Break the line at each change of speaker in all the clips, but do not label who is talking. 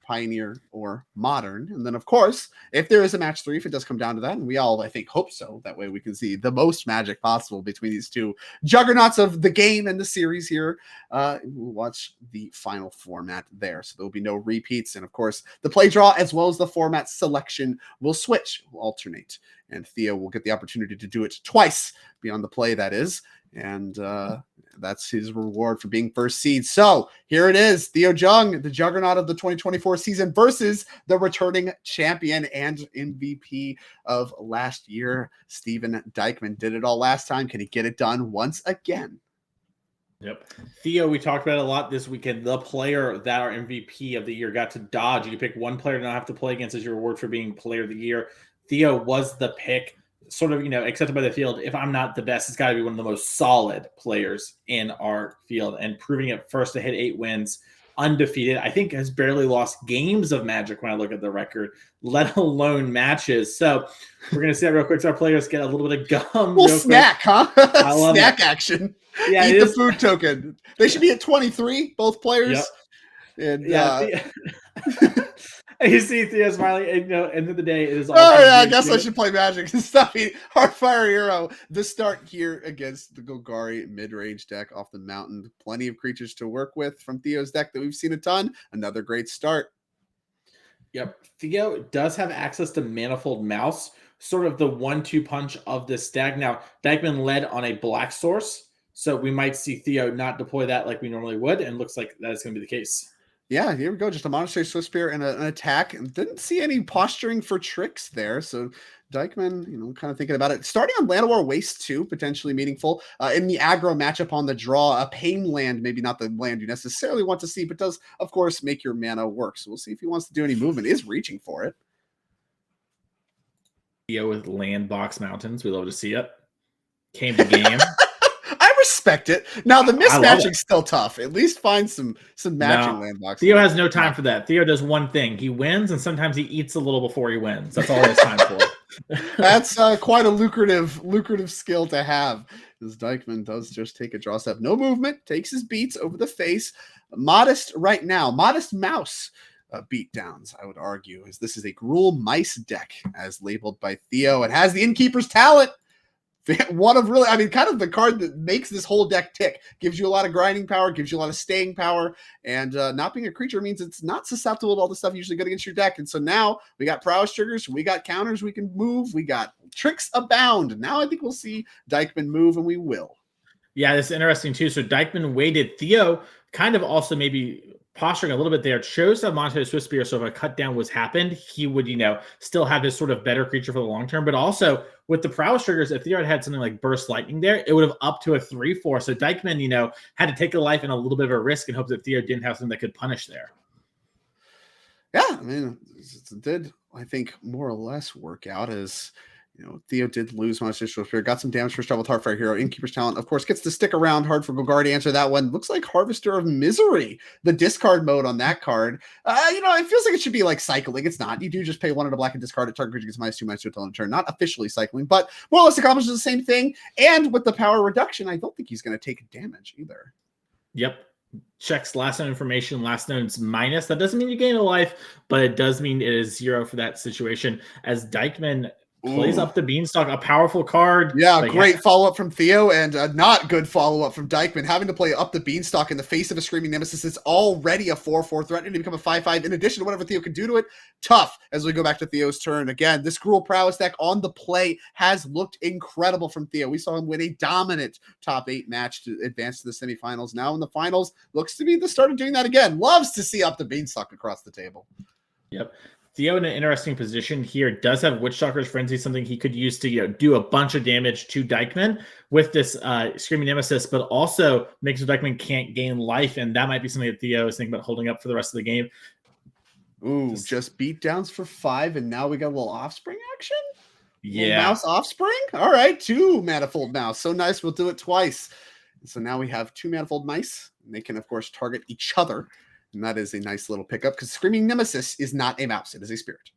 Pioneer or Modern. And then, of course, if there is a match 3, if it does come down to that, and we all, I think, hope so, that way we can see the most magic possible between these two juggernauts of the game and the series here, we'll watch the final format there. So there'll be no repeats. And, of course, the play draw as well as the format selection will switch, will alternate. And Theo will get the opportunity to do it twice beyond the play, that is. And that's his reward for being first seed. So here it is, Theo Jung, the juggernaut of the 2024 season versus the returning champion and MVP of last year, Steven Dykman. Did it all last time. Can he get it done once again?
Yep. Theo, we talked about it a lot this weekend. The player that our MVP of the year got to dodge. You pick one player to not have to play against as your reward for being player of the year. Theo was the pick. Sort of, accepted by the field. If I'm not the best, it's got to be one of the most solid players in our field, and proving it first to hit 8 wins, undefeated. I think has barely lost games of Magic when I look at the record, let alone matches. So we're going to see that real quick. So our players get a little bit of gum.
Little snack, quick. Huh? I love snack action.
Yeah,
eat the food token. They should be at 23, both players.
Yep. And you see Theo smiling, and end of the day, it is all.
Oh, yeah, I guess I should play Magic and stuff. Heartfire Hero, the start here against the Golgari mid-range deck off the mountain. Plenty of creatures to work with from Theo's deck that we've seen a ton. Another great start.
Yep. Theo does have access to Manifold Mouse, sort of the 1-2 punch of this deck. Now, Dykman led on a black source, so we might see Theo not deploy that like we normally would, and looks like that is going to be the case.
Yeah, here we go. Just a Monastery Swiftspear and an attack. And didn't see any posturing for tricks there. So Dykman, kind of thinking about it. Starting on Llanowar Waste 2, potentially meaningful. In the aggro matchup on the draw, a pain land, maybe not the land you necessarily want to see, but does, of course, make your mana work. So we'll see if he wants to do any movement. Is reaching for it.
Theo with Landbox Mountains. We love to see it. Came to game.
Respect it. Now the mismatching's still tough. At least find some matching landbox.
Theo has no time for that. Theo does one thing. He wins, and sometimes he eats a little before he wins. That's all he has time for.
That's quite a lucrative skill to have. As Dykman does just take a draw step. No movement. Takes his beats over the face. Modest right now. Modest mouse beatdowns, I would argue, as this is a Gruul Mice deck as labeled by Theo. It has the Innkeeper's Talent. One of really, kind of the card that makes this whole deck tick. Gives you a lot of grinding power, gives you a lot of staying power, and not being a creature means it's not susceptible to all the stuff usually good against your deck. And so now we got prowess triggers, we got counters we can move, we got tricks abound. Now I think we'll see Dykman move, and we will.
Yeah, this is interesting too. So Dykman waited. Theo kind of also maybe posturing a little bit there, chose to have Monastery Swiftspear, so if a cut down was happened, he would, still have his sort of better creature for the long term. But also with the prowess triggers, if Theo had something like Burst Lightning there, it would have up to a 3/4. So Dykman, had to take a life and a little bit of a risk and hope that Theo didn't have something that could punish there.
Yeah, it did, I think, more or less work out as Theo did lose Monastery Swiftspear, got some damage for Trouble with Heartfire Hero. Innkeeper's Talent, of course, gets to stick around. Hard for Golgari to answer that one. Looks like Harvester of Misery, the discard mode on that card. It feels like it should be like cycling. It's not. You do just pay 1 and a black and discard it. Target creature gets -2/-2 until end of turn. Not officially cycling, but more or less accomplishes the same thing. And with the power reduction, I don't think he's going to take damage either.
Yep. Checks last known information, last known's minus. That doesn't mean you gain a life, but it does mean it is 0 for that situation. As Dykman plays up the Beanstalk, a powerful card.
Yeah, great follow-up from Theo, and a not good follow-up from Dykman. Having to play up the Beanstalk in the face of a Screaming Nemesis is already a 4/4 threatening to become a 5/5 in addition to whatever Theo can do to it. Tough as we go back to Theo's turn. Again, this Gruul Prowess deck on the play has looked incredible from Theo. We saw him win a dominant top 8 match to advance to the semifinals. Now in the finals, looks to be the start of doing that again. Loves to see up the Beanstalk across the table.
Yep. Theo in an interesting position here does have Witchstalker's Frenzy, something he could use to do a bunch of damage to Dykman with this Screaming Nemesis, but also makes so Dykman can't gain life, and that might be something that Theo is thinking about holding up for the rest of the game.
Ooh, just beatdowns for 5, and now we got a little Offspring action?
Yeah.
Mouse Offspring? All right, 2 Manifold Mouse. So nice, we'll do it twice. So now we have 2 Manifold Mice, and they can, of course, target each other. And that is a nice little pickup because Screaming Nemesis is not a mouse, it is a spirit.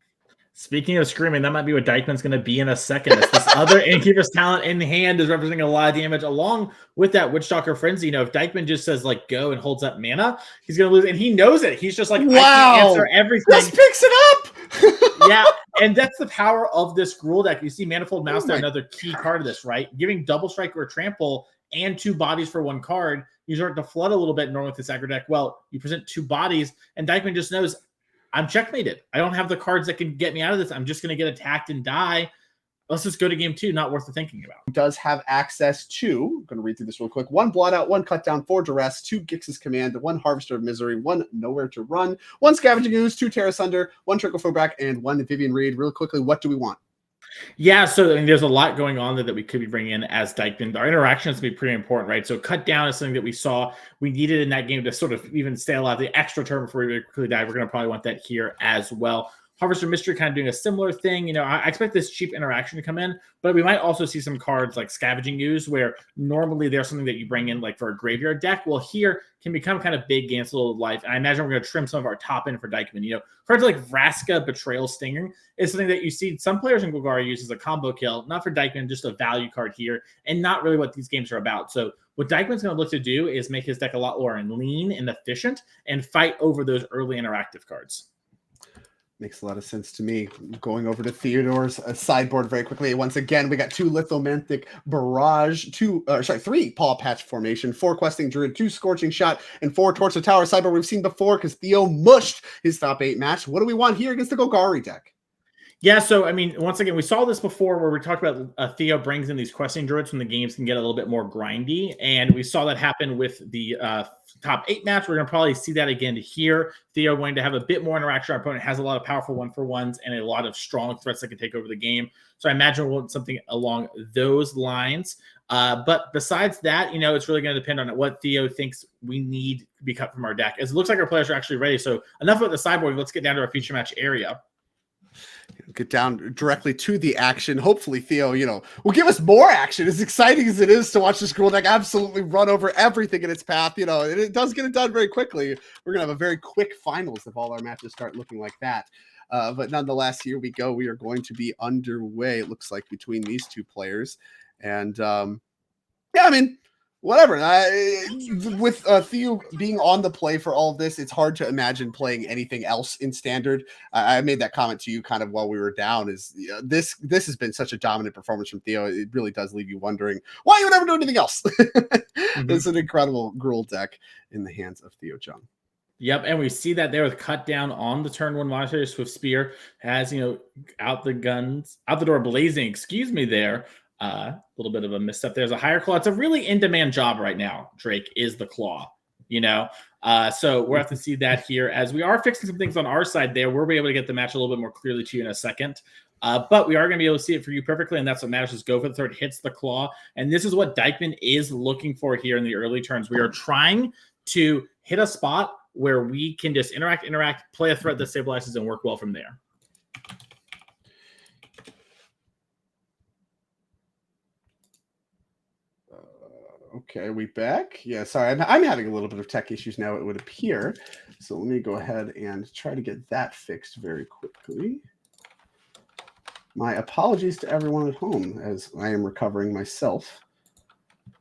Speaking of screaming, that might be what Dykman's going to be in a second. As this other Innkeeper's Talent in hand is representing a lot of damage, along with that Witchstalker Frenzy. You know, if Dykman just says, like, go and holds up mana, he's going to lose. And he knows it. He's just like,
wow,
I can't answer everything.
Just picks it up!
Yeah, and that's the power of this Gruul deck. You see Manifold Mouse there, another key card of this, right? Giving Double Strike or Trample and 2 bodies for 1 card. You start to flood a little bit normally with this aggro deck. Well, you present 2 bodies, and Dykman just knows, I'm checkmated. I don't have the cards that can get me out of this. I'm just going to get attacked and die. Let's just go to game 2. Not worth the thinking about.
He does have access to, I'm going to read through this real quick, 1 Blot Out, 1 Cut Down, 4 Duress, 2 Gix's Command, 1 Harvester of Misery, 1 Nowhere to Run, 1 Scavenging Ooze, 2 Terra Sunder, 1 Trickle Throwback, and 1 Vivian Reed. Real quickly, what do we want?
Yeah, so I mean, there's a lot going on there that we could be bringing in as Dykman. Our interaction is going to be pretty important, right? So cut down is something that we saw we needed in that game to sort of even stay alive. The extra turn before we quickly die, we're going to probably want that here as well. Harvester Mystery kind of doing a similar thing. You know, I expect this cheap interaction to come in, but we might also see some cards like Scavenging Ooze, where normally there's something that you bring in like for a graveyard deck. Well, here can become kind of big, gains a little life. And I imagine we're going to trim some of our top end for Dykman. You know, cards like Vraska, Betrayal Stinger is something that you see some players in Golgari use as a combo kill, not for Dykman, just a value card here, and not really what these games are about. So what Dykman's going to look to do is make his deck a lot more lean and efficient and fight over those early interactive cards.
Makes a lot of sense to me. Going over to Theodore's sideboard very quickly. Once again, we got 2 Lithomantic Barrage, 3 Paw Patch Formation, 4 Questing Druid, 2 Scorching Shot, and 4 Torch the Tower sideboard we've seen before because Theo mushed his top 8 match. What do we want here against the Golgari deck?
Yeah, so, I mean, once again, we saw this before where we talked about Theo brings in these Questing Druids when the games can get a little bit more grindy, and we saw that happen with the top 8 match. We're going to probably see that again here. Theo going to have a bit more interaction. Our opponent has a lot of powerful 1-for-1s and a lot of strong threats that can take over the game. So I imagine we'll want something along those lines. But besides that, you know, it's really going to depend on what Theo thinks we need to be cut from our deck. As it looks like our players are actually ready. So enough about the sideboard. Let's get down to our feature match area.
Get down directly to the action. Hopefully, Theo, you know, will give us more action. As exciting as it is to watch this Gruul deck absolutely run over everything in its path, you know, and it does get it done very quickly. We're going to have a very quick finals if all our matches start looking like that. But nonetheless, here we go. We are going to be underway, it looks like, between these 2 players. And, yeah, I mean, whatever. With Theo being on the play for all of this, it's hard to imagine playing anything else in Standard. I made that comment to you kind of while we were down. Is this has been such a dominant performance from Theo. It really does leave you wondering why you would ever do anything else. It's an incredible Gruul deck in the hands of Theo Jung.
Yep, and we see that there with cut down on the turn 1 Monetary Swift Spear has, you know, out the door blazing. Excuse me there. A little bit of a misstep. There's a higher claw. It's a really in-demand job right now, Drake, is the claw, you know? So we'll have to see that here as we are fixing some things on our side there. We'll be able to get the match a little bit more clearly to you in a second. But we are going to be able to see it for you perfectly, and that's what matters, is go for the third, hits the claw. And this is what Dykman is looking for here in the early turns. We are trying to hit a spot where we can just interact, play a threat that stabilizes, and work well from there.
Okay, we back? Yeah, sorry, I'm having a little bit of tech issues now, it would appear. So let me go ahead and try to get that fixed very quickly. My apologies to everyone at home as I am recovering myself.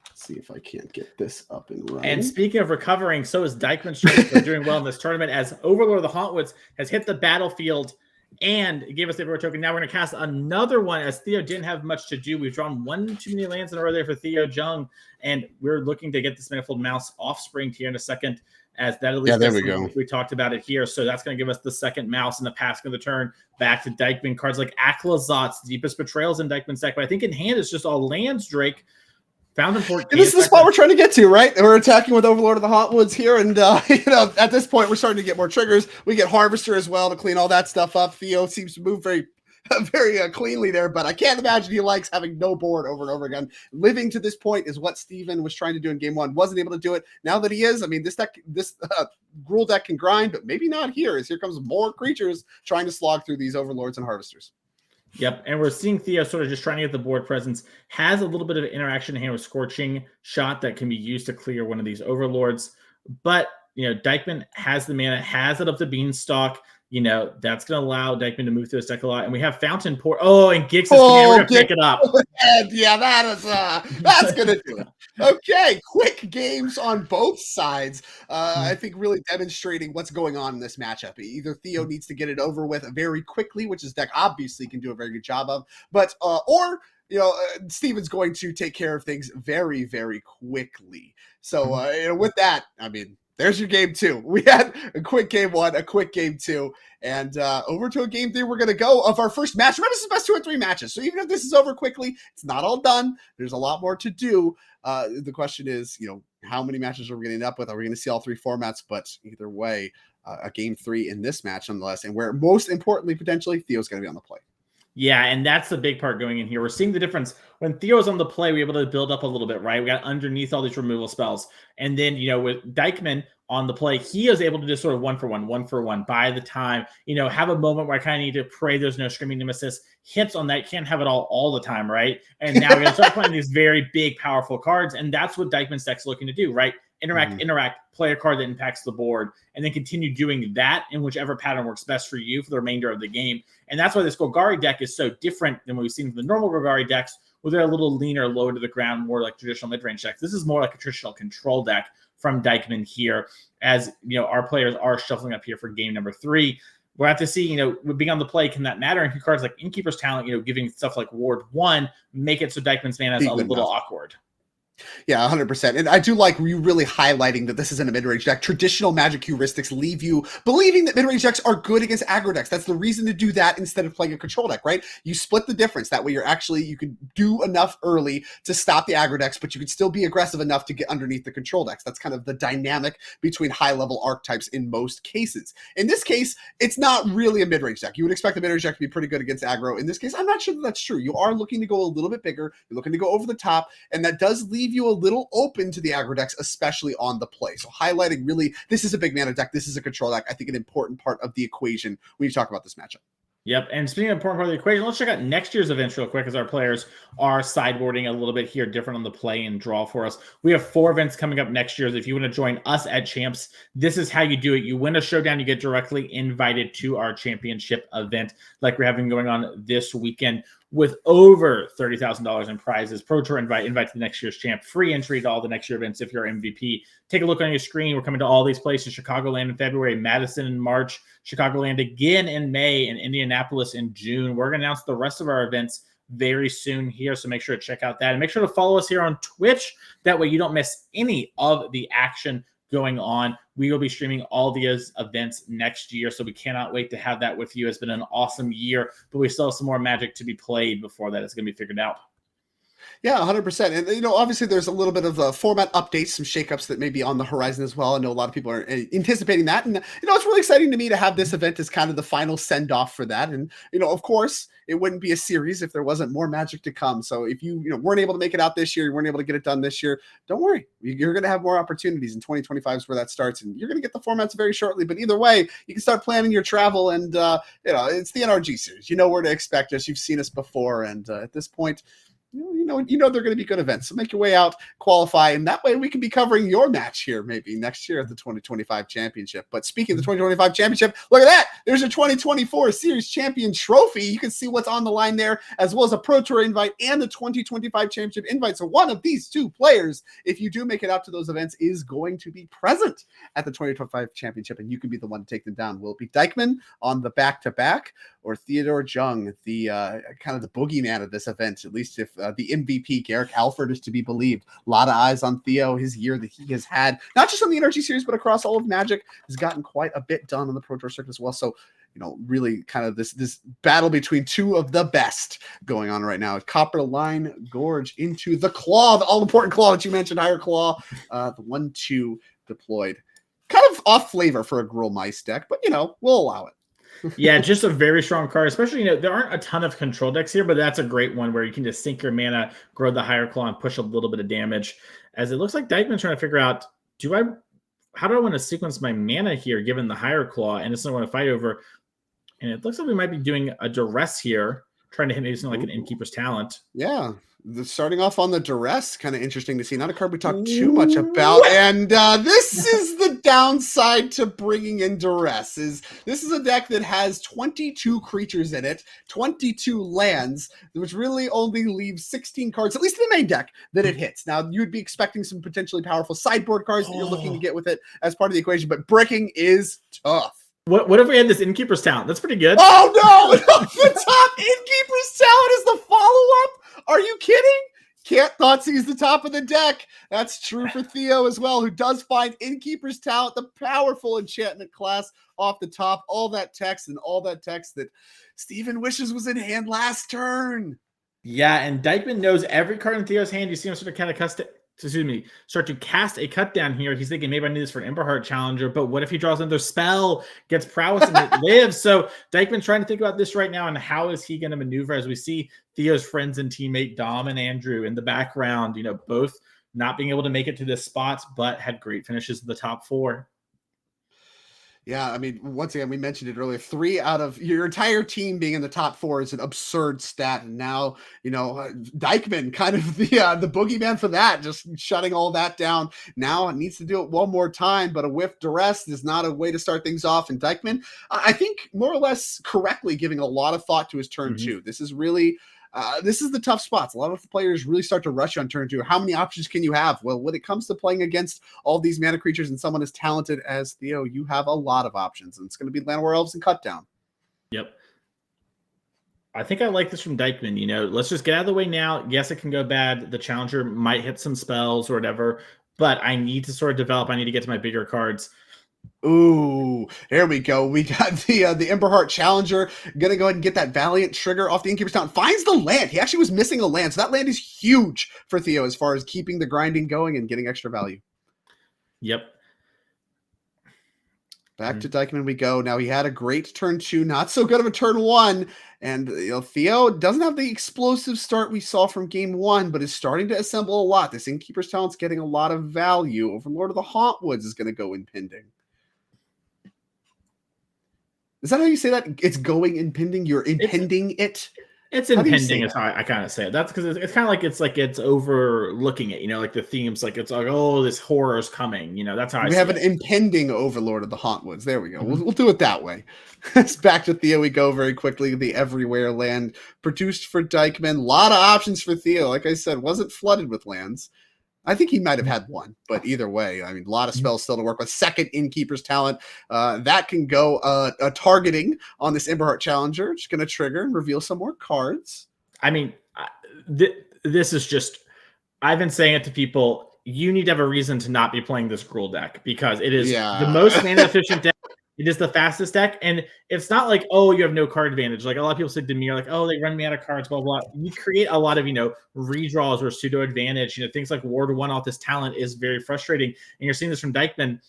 Let's see if I can't get this up and running.
And speaking of recovering, so is Dykman. They're doing well in this tournament as Overlord of the Hauntwoods has hit the battlefield and gave us the Overlord token. Now we're going to cast another one as Theo didn't have much to do. We've drawn 1 too many lands in a row there for Theo Jung, and we're looking to get this Manifold Mouse offspring here in a second. As that at least
there we go.
We talked about it here. So that's going to give us the second mouse in the passing of the turn back to Dykman. Cards like Aklazot's Deepest Betrayals in Dykman's deck. But I think in hand it's just all lands, Drake. Found important.
This is the spot we're trying to get to, right? We're attacking with Overlord of the Hauntwoods here, and you know, at this point, we're starting to get more triggers. We get Harvester as well to clean all that stuff up. Theo seems to move very cleanly there, but I can't imagine he likes having no board over and over again. Living to this point is what Steven was trying to do in game 1. Wasn't able to do it. Now that he is, I mean, this Gruul deck can grind, but maybe not here, as here comes more creatures trying to slog through these Overlords and Harvesters.
Yep, and we're seeing Theo sort of just trying to get the board presence. Has a little bit of interaction in hand with Scorching Shot that can be used to clear one of these Overlords. But, Dykman has the mana, has it up the Beanstalk. That's going to allow Dykman to move through his deck a lot. And we have Fountain Pour. Oh, and Gix's command. We're going to pick it up.
Yeah, that's going to do it. Okay, quick games on both sides. I think really demonstrating what's going on in this matchup. Either Theo needs to get it over with very quickly, which his deck obviously can do a very good job of, but or Steven's going to take care of things very, very quickly. So with that, I mean, there's your game 2. We had a quick game 1, a quick game 2, and over to a game 3 we're going to go of our first match. Remember, this is best 2 or 3 matches, so even if this is over quickly, it's not all done. There's a lot more to do. The question is, how many matches are we going to end up with? Are we going to see all 3 formats? But either way, a game 3 in this match nonetheless, and where most importantly, potentially, Theo's going to be on the play.
Yeah, and that's the big part going in here. We're seeing the difference. When Theo's on the play, we're able to build up a little bit, right? We got underneath all these removal spells. And then, with Dykman on the play, he is able to just sort of one for one by the time, have a moment where I kind of need to pray there's no Screaming Nemesis. Hits on that, can't have it all the time, right? And now we're going to start playing these very big, powerful cards. And that's what Dykman's deck's looking to do, right? Interact, play a card that impacts the board, and then continue doing that in whichever pattern works best for you for the remainder of the game. And that's why this Golgari deck is so different than what we've seen from the normal Golgari decks, where they're a little leaner, lower to the ground, more like traditional mid-range decks. This is more like a traditional control deck from Dykman here, as our players are shuffling up here for game number 3. We'll have to see, being on the play, can that matter? And cards like Innkeeper's Talent, giving stuff like Ward 1, make it so Dykman's mana is a little awkward.
Yeah, 100%. And I do like you really highlighting that this isn't a mid-range deck. Traditional Magic heuristics leave you believing that mid-range decks are good against aggro decks. That's the reason to do that instead of playing a control deck, right? You split the difference. That way you can do enough early to stop the aggro decks, but you can still be aggressive enough to get underneath the control decks. That's kind of the dynamic between high-level archetypes in most cases. In this case, it's not really a mid-range deck. You would expect the mid-range deck to be pretty good against aggro. In this case, I'm not sure that that's true. You are looking to go a little bit bigger. You're looking to go over the top, and that does leave you a little open to the aggro decks, especially on the play. So highlighting really, this is a big mana deck. This is a control deck. I think an important part of the equation when you talk about this matchup.
Yep, and speaking of important part of the equation, let's check out next year's events real quick as our players are sideboarding a little bit here, different on the play and draw for us. We have 4 events coming up next year. If you want to join us at Champs, this is how you do it. You win a showdown, you get directly invited to our championship event like we're having going on this weekend with over $30,000 in prizes. Pro Tour invite to next year's champ, free entry to all the next year events if you're MVP. Take a look on your screen. We're coming to all these places: Chicagoland in February, Madison in March, Chicagoland again in May, and Indianapolis in June. We're going to announce the rest of our events very soon here, so make sure to check out that. And make sure to follow us here on Twitch. That way you don't miss any of the action going on. We will be streaming all these events next year, so we cannot wait to have that with you. It's been an awesome year, but we still have some more Magic to be played before that is going to be figured out.
Yeah, 100%. And, obviously there's a little bit of format updates, some shakeups that may be on the horizon as well. I know a lot of people are anticipating that. And, it's really exciting to me to have this event as kind of the final send-off for that. And, of course, it wouldn't be a series if there wasn't more Magic to come. So if you, weren't able to make it out this year, you weren't able to get it done this year, don't worry. You're going to have more opportunities in 2025 is where that starts. And you're going to get the formats very shortly. But either way, you can start planning your travel. And, it's the NRG series. You know where to expect us. You've seen us before. And at this point, they're going to be good events. So make your way out, qualify, and that way we can be covering your match here maybe next year at the 2025 championship. But speaking of the 2025 championship, look at that. There's a 2024 series champion trophy. You can see what's on the line there, as well as a Pro Tour invite and the 2025 championship invite. So one of these 2 players, if you do make it out to those events, is going to be present at the 2025 championship, and you can be the one to take them down. Will it be Dykman on the back-to-back, or Theodore Jung, the kind of the boogeyman of this event, at least if the MVP, Garrick Alford, is to be believed? A lot of eyes on Theo. His year that he has had, not just on the NRG series, but across all of Magic, has gotten quite a bit done on the Pro Tour circuit as well. So, really kind of this battle between 2 of the best going on right now. Copper Line Gorge into the Claw, the all-important Claw that you mentioned, Higher Claw, the 1-2 deployed. Kind of off flavor for a Gruul Mice deck, but, we'll allow it.
Yeah, just a very strong card, especially, there aren't a ton of control decks here, but that's a great one where you can just sink your mana, grow the Higher Claw, and push a little bit of damage. As it looks like Dykman's trying to figure out, how do I want to sequence my mana here, given the Higher Claw, and it's not want to fight over. And it looks like we might be doing a Duress here. trying to hit maybe something like an Innkeeper's Talent.
Yeah. Starting off on the duress, kind of interesting to see. Not a card we talked too much about, and this is the downside to bringing in duress. This is a deck that has 22 creatures in it, 22 lands, which really only leaves 16 cards, at least in the main deck, that it hits. Now you'd be expecting some potentially powerful sideboard cards that you're looking to get with it as part of the equation, but bricking is tough.
What if we had this Innkeeper's Talent? That's pretty good.
Oh no! Off the top, Innkeeper's Talent is the follow-up. Are you kidding? Can't Thoughtseize the top of the deck. That's true for Theo as well, who does find Innkeeper's Talent, the powerful enchantment class, off the top. All that text that Steven wishes was in hand last turn.
Yeah, and Dykman knows every card in Theo's hand. You see him sort of kind of start to cast a cut down here. He's thinking maybe I need this for an Emberheart Challenger, but what if he draws another spell, gets prowess, and it lives? So Dykman's trying to think about this right now, and how is he going to maneuver as we see Theo's friends and teammate Dom and Andrew in the background, both not being able to make it to this spot, but had great finishes in the top 4.
Yeah, I mean, once again, we mentioned it earlier. 3 out of your entire team being in the top 4 is an absurd stat. And now, Dykman, kind of the boogeyman for that, just shutting all that down. Now it needs to do it one more time, but a whiff duress is not a way to start things off. And Dykman, I think, more or less correctly giving a lot of thought to his turn 2. This is really... this is the tough spots. A lot of the players really start to rush on turn 2. How many options can you have? Well, when it comes to playing against all these mana creatures and someone as talented as Theo, you have a lot of options, and it's going to be Llanowar Elves and Cut Down.
Yep. I think I like this from Dykman. Let's just get out of the way now. Yes, it can go bad. The challenger might hit some spells or whatever, but I need to sort of develop. I need to get to my bigger cards.
Ooh, here we go. We got the Emberheart Challenger. Gonna go ahead and get that Valiant trigger off the Innkeeper's Talent. Finds the land. He actually was missing a land, so that land is huge for Theo as far as keeping the grinding going and getting extra value.
Yep.
Back to Dykman we go. Now, he had a great turn 2, not so good of a turn 1. And Theo doesn't have the explosive start we saw from game 1, but is starting to assemble a lot. This Innkeeper's Talent's getting a lot of value. Overlord of the Hauntwoods is going to go impending. Is that how you say that? It's going impending? You're impending it?
It's impending is how I kind of say it. That's because it's kind of like it's overlooking it, like the themes, like it's like, oh, this horror is coming. That's how I
we have an impending Overlord of the Hauntwoods. There we go. We'll do it that way. Back to Theo we go very quickly. The Everywhere land produced for Dykman. A lot of options for Theo. Like I said, wasn't flooded with lands. I think he might have had one, but either way, I mean, a lot of spells still to work with. Second Innkeeper's Talent. That can go a targeting on this Emberheart Challenger. Just going to trigger and reveal some more cards.
I mean, this is just, I've been saying it to people, you need to have a reason to not be playing this Gruul deck because it is the most mana efficient deck. It is the fastest deck, and it's not like, oh, you have no card advantage. Like a lot of people say to me, like, oh, they run me out of cards, blah, blah. You create a lot of, redraws or pseudo advantage. Things like Ward 1 off this talent is very frustrating. And you're seeing this from Dykman.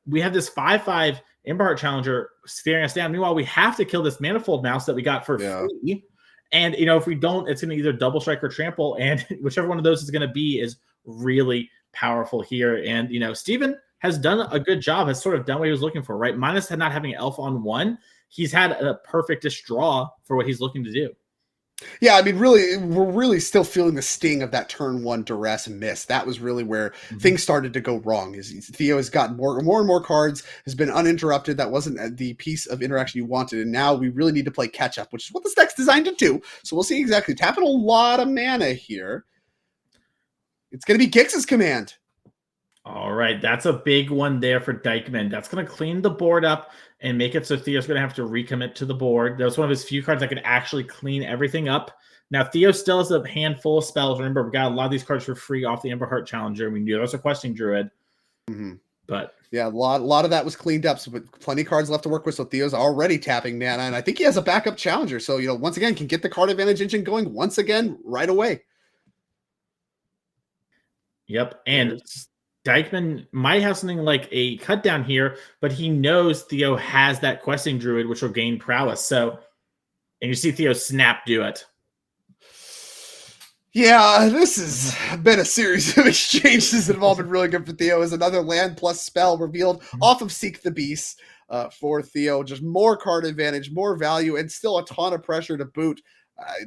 We have this 5/5 Emberheart Challenger staring us down. Meanwhile, we have to kill this Manifold Mouse that we got for free. And, if we don't, it's going to either double strike or trample. And whichever one of those is going to be is really powerful here. And, Steven has done a good job, has sort of done what he was looking for, right? Minus not having Elf on 1, he's had a perfectest draw for what he's looking to do.
Yeah, I mean, really, we're really still feeling the sting of that turn 1 duress and miss. That was really where things started to go wrong. Theo has gotten more and more cards, has been uninterrupted. That wasn't the piece of interaction you wanted, and now we really need to play catch up, which is what this deck's designed to do. So we'll see exactly. Tapping a lot of mana here. It's going to be Gix's command.
All right, that's a big one there for Dykman. That's going to clean the board up and make it so Theo's going to have to recommit to the board. That was one of his few cards that could actually clean everything up. Now, Theo still has a handful of spells. Remember, we got a lot of these cards for free off the Emberheart Challenger. We knew there was a Questing Druid. But
yeah, a lot of that was cleaned up, so but plenty of cards left to work with. So Theo's already tapping mana, and I think he has a backup challenger. So, once again, can get the card advantage engine going once again right away.
Yep, and Dykman might have something like a cut down here, but he knows Theo has that Questing Druid, which will gain prowess. So, and you see Theo snap do it.
Yeah, this has been a series of exchanges that have all been really good for Theo. As another land plus spell revealed off of Seek the Beast for Theo. Just more card advantage, more value, and still a ton of pressure to boot.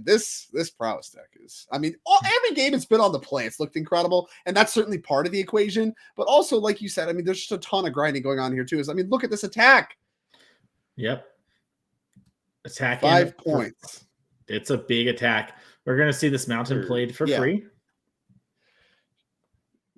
This prowess deck is, I mean, every game it's been on the play, it's looked incredible, and that's certainly part of the equation. But also, like you said, I mean, there's just a ton of grinding going on here too. I mean, look at this attack.
Yep. Attack
5 points.
It's a big attack. We're going to see this mountain played for free.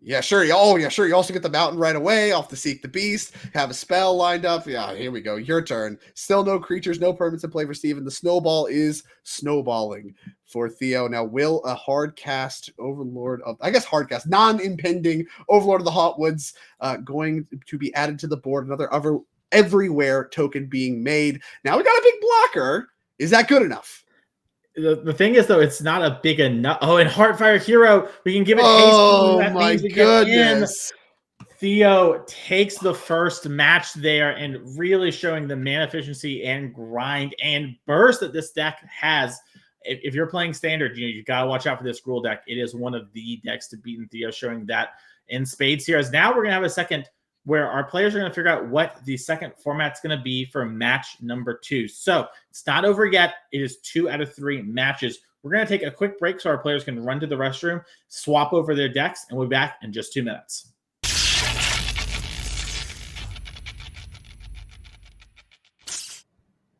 Yeah, sure. Oh, yeah, sure. You also get the mountain right away off the Seek the Beast. Have a spell lined up. Yeah, here we go. Your turn. Still no creatures, no permanents in play for Steven. The snowball is snowballing for Theo. Now, will a hard cast Overlord of, I guess hard cast, non-impending Overlord of the Hotwoods going to be added to the board? Another everywhere token being made. Now we got a big blocker. Is that good enough?
The thing is, though, it's not a big enough. Oh, and Heartfire Hero, we can give it haste.
Oh, my goodness.
Theo takes the first match there and really showing the mana efficiency and grind and burst that this deck has. If you're playing Standard, you got to watch out for this rule deck. It is one of the decks to beat in Theo, showing that in spades here. As now we're going to have a second where our players are going to figure out what the second format's going to be for match number 2. So it's not over yet. It is 2 out of 3 matches. We're going to take a quick break so our players can run to the restroom, swap over their decks, and we'll be back in just 2 minutes.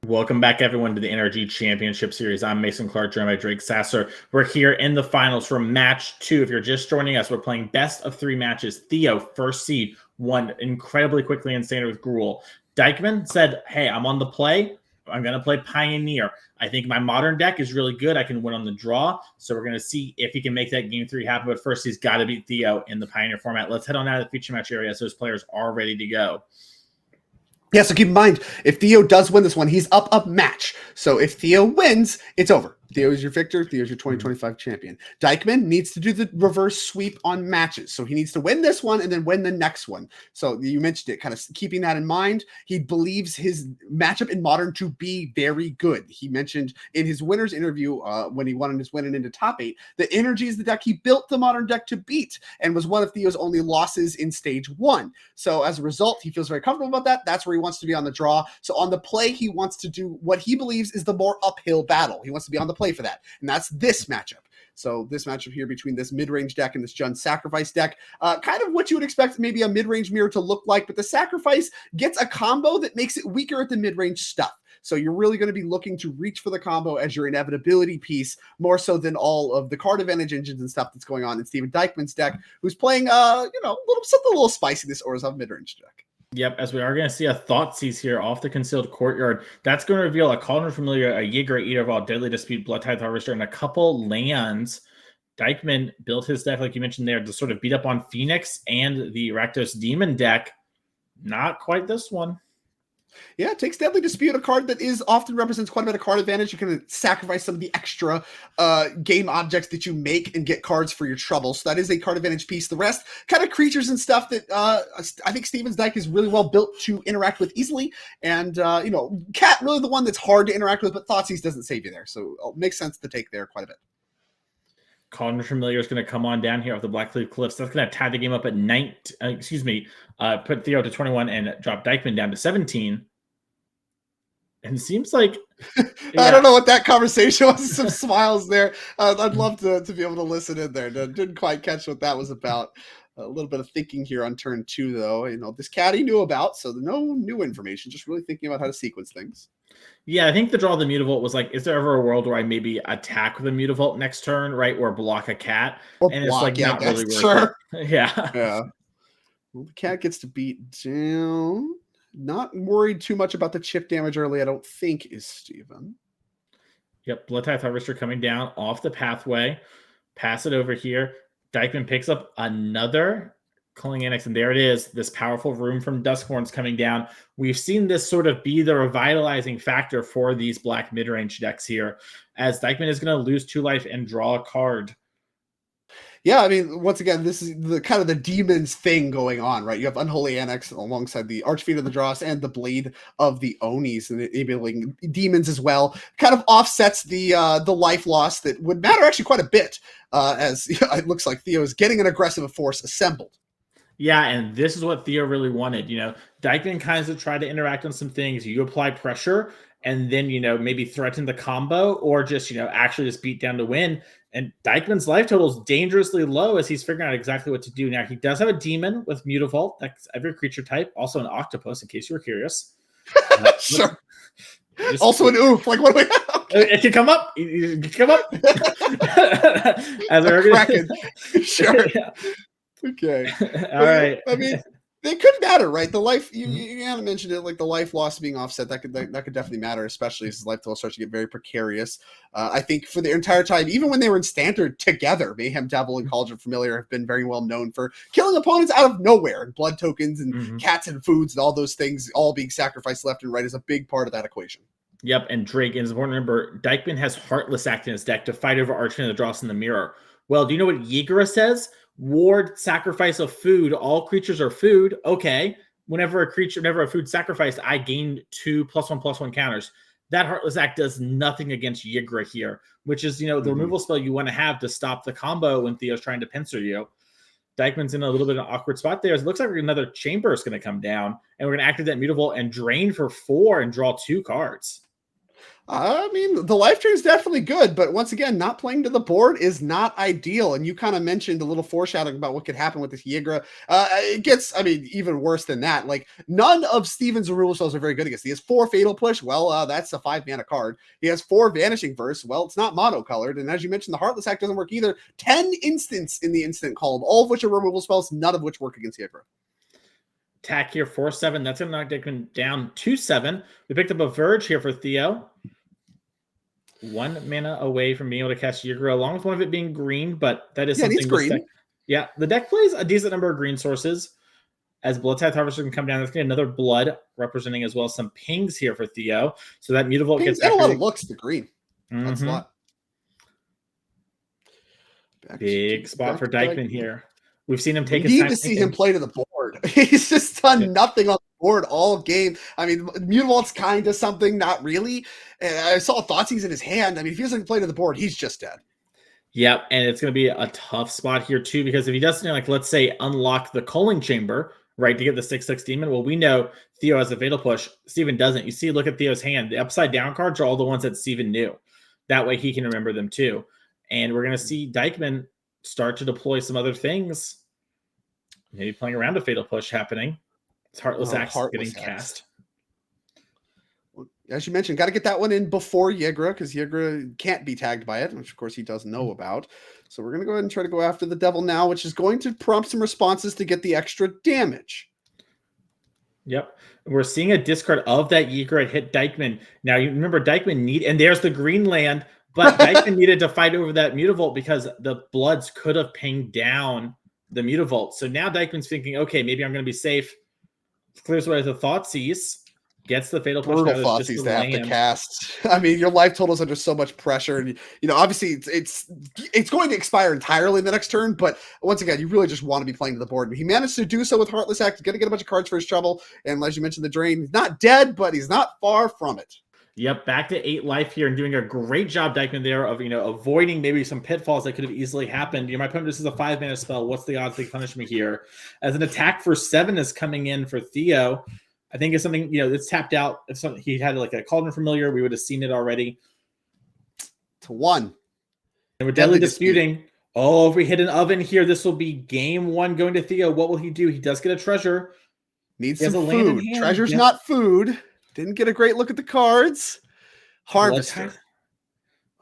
Welcome back, everyone, to the NRG Championship Series. I'm Mason Clark, joined by Drake Sasser. We're here in the finals for match 2. If you're just joining us, we're playing best of 3 matches. Theo, first seed, won incredibly quickly in Standard with Gruul. Dykman said, hey, I'm on the play. I'm going to play Pioneer. I think my modern deck is really good. I can win on the draw. So we're going to see if he can make that game 3 happen. But first, he's got to beat Theo in the Pioneer format. Let's head on out of the feature match area so his players are ready to go.
Yeah, so keep in mind, if Theo does win this one, he's up a match. So if Theo wins, it's over. Theo is your victor. Theo is your 2025 champion. Dykman needs to do the reverse sweep on matches. So he needs to win this one and then win the next one. So you mentioned it, kind of keeping that in mind. He believes his matchup in Modern to be very good. He mentioned in his winner's interview when he won his winning into top 8, that Energy is the deck he built the Modern deck to beat and was one of Theo's only losses in stage 1. So as a result, he feels very comfortable about that. That's where he wants to be on the draw. So on the play, he wants to do what he believes is the more uphill battle. He wants to be on the play for that. And that's this matchup. So this matchup here between this mid-range deck and this Jund Sacrifice deck, kind of what you would expect maybe a mid-range mirror to look like, but the Sacrifice gets a combo that makes it weaker at the mid-range stuff. So you're really going to be looking to reach for the combo as your inevitability piece, more so than all of the card advantage engines and stuff that's going on in Steven Dykman's deck, who's playing, something a little spicy this Orzhov mid-range deck.
Yep, as we are going to see a Thoughtseize here off the Concealed Courtyard. That's going to reveal a Cauldron Familiar, a Yigra, Eater of All, Deadly Dispute, Bloodtithe Harvester, and a couple lands. Dykman built his deck, like you mentioned there, to sort of beat up on Phoenix and the Rakdos Demon deck. Not quite this one.
Yeah, it takes Deadly Dispute, a card that is often represents quite a bit of card advantage. You can sacrifice some of the extra game objects that you make and get cards for your trouble. So that is a card advantage piece. The rest, kind of creatures and stuff that I think Steven's deck is really well built to interact with easily. And, Cat, really the one that's hard to interact with, but Thoughtseize doesn't save you there. So it makes sense to take there quite a bit.
Cauldron Familiar is going to come on down here off the Blackcleave Cliffs. That's going to tie the game up at put Theo to 21 and drop Dykman down to 17. And it seems like...
I don't know what that conversation was. Some smiles there. I'd love to be able to listen in there. Didn't quite catch what that was about. A little bit of thinking here on turn 2, though. This cat he knew about, so no new information. Just really thinking about how to sequence things.
Yeah, I think the draw of the Mutavault was like, is there ever a world where I maybe attack with a Mutavault next turn, right? Or block a cat?
Or
and
block,
it's like not really worth
sure.
it. Yeah.
Well, the cat gets to beat down. Not worried too much about the chip damage early, I don't think, is Steven.
Yep, Bloodtithe Harvester coming down off the pathway. Pass it over here. Dykman picks up another Culling Annex, and there it is. This powerful Room from Duskhorns coming down. We've seen this sort of be the revitalizing factor for these black mid-range decks here, as Dykman is going to lose 2 life and draw a card.
Yeah, I mean, once again, this is the kind of the demons thing going on, right? You have Unholy Annex alongside the Archfiend of the Dross and the Blade of the Onis, and enabling demons as well. Kind of offsets the life loss that would matter actually quite a bit, as it looks like Theo is getting an aggressive force assembled.
Yeah, and this is what Theo really wanted. Dykman kind of tried to interact on some things. You apply pressure, and then, maybe threaten the combo or just, actually just beat down to win. And Dykman's life total is dangerously low as he's figuring out exactly what to do. Now, he does have a demon with Mutavault. That's every creature type. Also an octopus, in case you were curious.
Sure. Also an oof. Like, what do we have?
Okay. It can come up. It can come up. As
a Kraken. Sure.
Yeah.
Okay.
All right.
I mean, they could matter, right? The life you haven't mentioned it, like the life loss being offset, that could definitely matter, especially as life total starts to get very precarious. I think for the entire time, even when they were in standard together, Mayhem Devil and Cauldron Familiar have been very well known for killing opponents out of nowhere, and blood tokens and cats and foods and all those things all being sacrificed left and right is a big part of that equation.
Yep, and Drake, and it's important to remember, Dykman has Heartless Act in his deck to fight over Archon that draws in the mirror. Well, do you know what Yigara says? Ward sacrifice of food. All creatures are food. Okay. Whenever a food sacrificed, I gain 2 +1/+1 counters. That Heartless Act does nothing against Yigara here, which is, the removal spell you want to have to stop the combo when Theo's trying to pincer you. Dykman's in a little bit of an awkward spot there. It looks like another chamber is going to come down, and we're going to activate that Mutavault and drain for 4 and draw 2 cards.
I mean, the life drain is definitely good, but once again, not playing to the board is not ideal. And you kind of mentioned a little foreshadowing about what could happen with this Yigara. It gets, even worse than that. Like, none of Steven's removal spells are very good against. He has 4 Fatal Push. Well, that's a 5-mana card. He has 4 Vanishing Verse. Well, it's not monocolored. And as you mentioned, the Heartless Act doesn't work either. 10 instants in the instant column, all of which are removal spells, none of which work against Yigara.
Attack here, 4/7. That's going to knock Dykman down 2/7. We picked up a Verge here for Theo. 1 mana away from being able to cast Yigara, along with one of it being green, but that is something.
Green.
The deck plays a decent number of green sources. As Bloodtithe Harvester can come down, there's going to be another blood representing as well as some pings here for Theo. So that Mutavault gets
a lot of looks to green. That's a lot.
Big spot for Dykman here. We've seen him take
his time. You need to see him play to the board. He's just done nothing on the board all game. I mean, Mutavault's kind of something, not really. I saw Thoughtseize in his hand. I mean, if he doesn't play to the board, he's just dead.
Yep, and it's going to be a tough spot here too, because if he doesn't, let's say, unlock the Culling Chamber, right, to get the 6/6 demon, well, we know Theo has a Fatal Push. Steven doesn't. You see, look at Theo's hand. The upside down cards are all the ones that Steven knew. That way he can remember them too. And we're going to see Dykman start to deploy some other things. Maybe playing around a Fatal Push happening. It's Heartless Axe getting cast.
As you mentioned, got to get that one in before Yigara, because Yigara can't be tagged by it, which of course he does know about. So we're going to go ahead and try to go after the Devil now, which is going to prompt some responses to get the extra damage.
Yep. We're seeing a discard of that Yigara hit Dykman. Now, you remember Dykman and there's the green land, but Dykman needed to fight over that Mutavault because the Bloods could have pinged down the Mutavault. So now Dykman's thinking, okay, maybe I'm going to be safe. Clears away the Thoughtseize. Gets the Fatal Push.
Brutal Thoughtseize to have to cast. I mean, your life total is under so much pressure, and obviously it's going to expire entirely in the next turn. But once again, you really just want to be playing to the board. And he managed to do so with Heartless Act. He's going to get a bunch of cards for his trouble. And as you mentioned, the drain. He's not dead, but he's not far from it.
Yep, back to 8 life here and doing a great job, Dykman, there of avoiding maybe some pitfalls that could have easily happened. My opponent, this is a 5-mana spell. What's the odds they punish me here? As an attack for 7 is coming in for Theo. I think it's something, that's tapped out. If something he had like a Cauldron Familiar, we would have seen it already.
To 1.
And we're deadly disputing. Oh, if we hit an oven here, this will be game 1 going to Theo. What will he do? He does get a treasure.
Needs some food. Treasure's not food. Didn't get a great look at the cards. Harvester.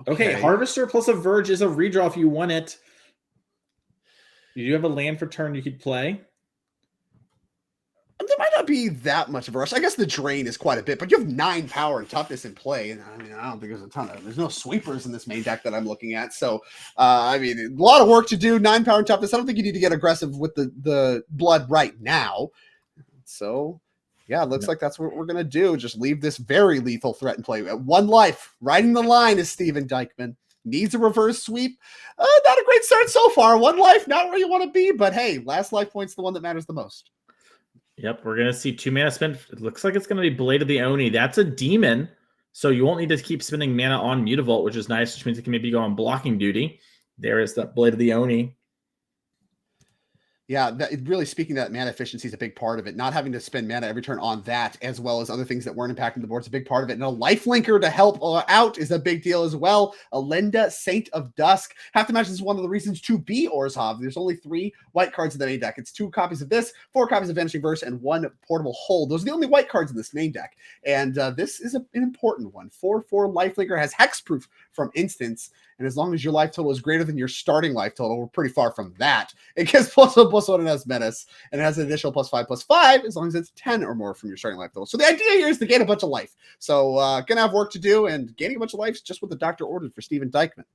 Okay, Harvester plus a Verge is a redraw if you want it. You do have a land for turn you could play.
There might not be that much of a rush. I guess the drain is quite a bit, but you have 9 power and toughness in play. And I don't think there's no sweepers in this main deck that I'm looking at. So, a lot of work to do. 9 power and toughness. I don't think you need to get aggressive with the blood right now. So, yeah, it looks like that's what we're going to do. Just leave this very lethal threat in play. At 1 life, riding the line is Steven Dykman. Needs a reverse sweep. Not a great start so far. 1 life, not where you want to be, but hey, last life point's the one that matters the most.
Yep, we're going to see 2 mana spent. It looks like it's going to be Blade of the Oni. That's a demon, so you won't need to keep spending mana on Mutavault, which is nice, which means it can maybe go on blocking duty. There is the Blade of the Oni.
Yeah, really speaking that mana efficiency is a big part of it. Not having to spend mana every turn on that, as well as other things that weren't impacting the board, is a big part of it. And a lifelinker to help out is a big deal as well. Alenda, Saint of Dusk. Have to imagine this is one of the reasons to be Orzhov. There's only 3 white cards in the main deck. It's 2 copies of this, 4 copies of Vanishing Verse, and 1 portable hold. Those are the only white cards in this main deck. And this is an important one. 4/4 lifelinker has hexproof from instance. And as long as your life total is greater than your starting life total, we're pretty far from that. It gets +1/+1 and has menace, and it has an additional +5/+5 as long as it's 10 or more from your starting life total. So the idea here is to gain a bunch of life. So gonna have work to do, and gaining a bunch of life is just what the doctor ordered for Steven Dykman.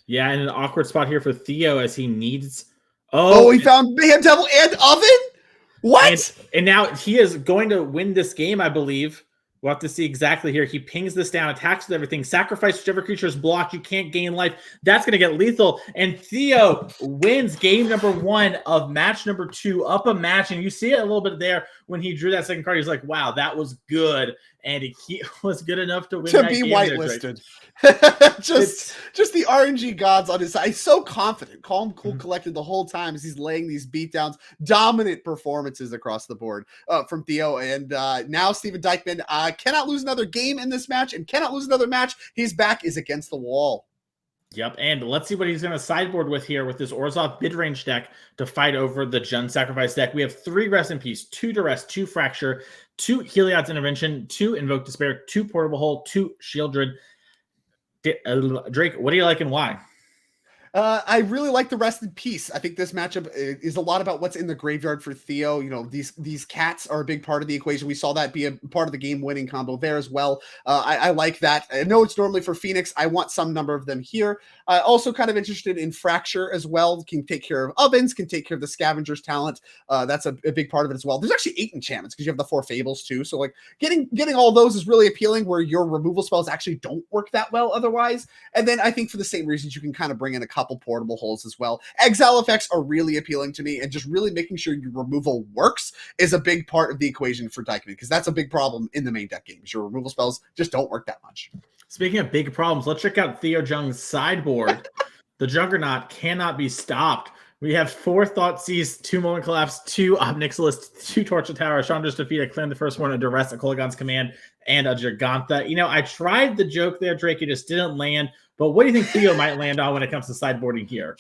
Yeah, and an awkward spot here for Theo as he needs.
Oh, he found Mayhem Devil and Oven? What?
And now he is going to win this game, I believe. We'll have to see exactly here. He pings this down, attacks with everything, sacrifice whichever creature is blocked. You can't gain life. That's going to get lethal. And Theo wins game number 1 of match number 2, up a match. And you see it a little bit there when he drew that second card. He's like, wow, that was good. And he was good enough to win
to
that
be
game
whitelisted. just the RNG gods on his side. He's so confident, calm, cool, collected the whole time as he's laying these beatdowns. Dominant performances across the board from Theo. And now Steven Dykman cannot lose another game in this match and cannot lose another match. His back is against the wall.
Yep, and let's see what he's going to sideboard with here with this Orzhov mid-range deck to fight over the Jund Sacrifice deck. We have 3 Rest in Peace, 2 Duress, 2 Fracture, 2 Heliod's Intervention, 2 Invoke Despair, 2 Portable Hold, 2 Shieldred. Drake, what do you like and why?
I really like the Rest in Peace. I think this matchup is a lot about what's in the graveyard for Theo. You know, these cats are a big part of the equation. We saw that be a part of the game-winning combo there as well. I like that. I know it's normally for Phoenix. I want some number of them here. Also kind of interested in Fracture as well. Can take care of ovens, can take care of the Scavenger's talent. That's a big part of it as well. There's actually 8 enchantments because you have the 4 Fables too. So like getting all those is really appealing where your removal spells actually don't work that well otherwise. And then I think for the same reasons, you can kind of bring in a couple portable holes as well. Exile effects are really appealing to me, and just really making sure your removal works is a big part of the equation for Dykman, because that's a big problem in the main deck games. Your removal spells just don't work that much. Speaking
of big problems, let's check out Theo Jung's sideboard. The Juggernaut cannot be stopped. We have 4 Thoughtseize, 2 Moment Collapse, 2 Obnixilis, 2 Torch of Tower, Chandra's Defeat, a Claim the First One, a Duress, a Kolaghan's Command, and a Gigantha. You know, I tried the joke there, Drake. It just didn't land. But what do you think Theo might land on when it comes to sideboarding here?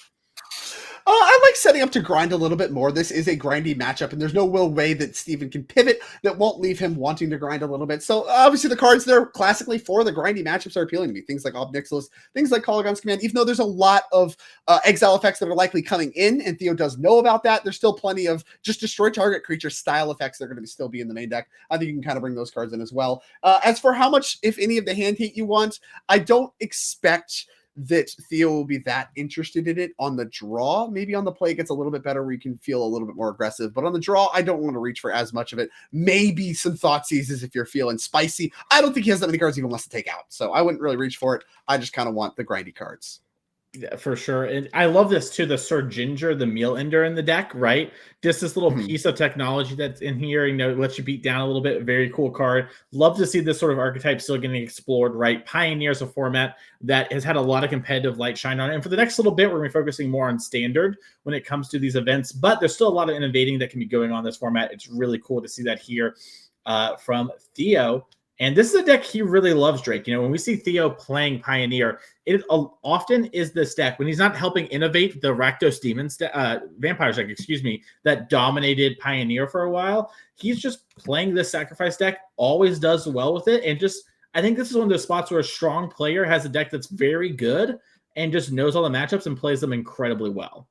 I like setting up to grind a little bit more. This is a grindy matchup, and there's no real way that Steven can pivot that won't leave him wanting to grind a little bit. So obviously the cards there classically for the grindy matchups are appealing to me. Things like Obnixilis, things like Kolaghan's Command. Even though there's a lot of exile effects that are likely coming in, and Theo does know about that, there's still plenty of just destroy target creature style effects that are going to still be in the main deck. I think you can kind of bring those cards in as well. As for how much, if any, of the hand heat you want, I don't expect that Theo will be that interested in it. On the draw, maybe on the play it gets a little bit better where you can feel a little bit more aggressive, but on the draw, I don't want to reach for as much of it. Maybe some Thoughtseizes if you're feeling spicy. I don't think he has that many cards he even wants to take out, so I wouldn't really reach for it. I just kind of want the grindy cards.
Yeah, for sure. And I love this too, the Sir Ginger, the meal ender in the deck, right? Just this little piece of technology that's in here, you know, lets you beat down a little bit. Very cool card. Love to see this sort of archetype still getting explored, right? Pioneer's a format that has had a lot of competitive light shine on it. And for the next little bit, we're going to be focusing more on standard when it comes to these events, but there's still a lot of innovating that can be going on in this format. It's really cool to see that here from Theo. And this is a deck he really loves, Drake. You know, when we see Theo playing Pioneer, it often is this deck, when he's not helping innovate the Rakdos Demons, Vampires deck, that dominated Pioneer for a while, he's just playing this Sacrifice deck, always does well with it. And just, I think this is one of those spots where a strong player has a deck that's very good and just knows all the matchups and plays them incredibly well.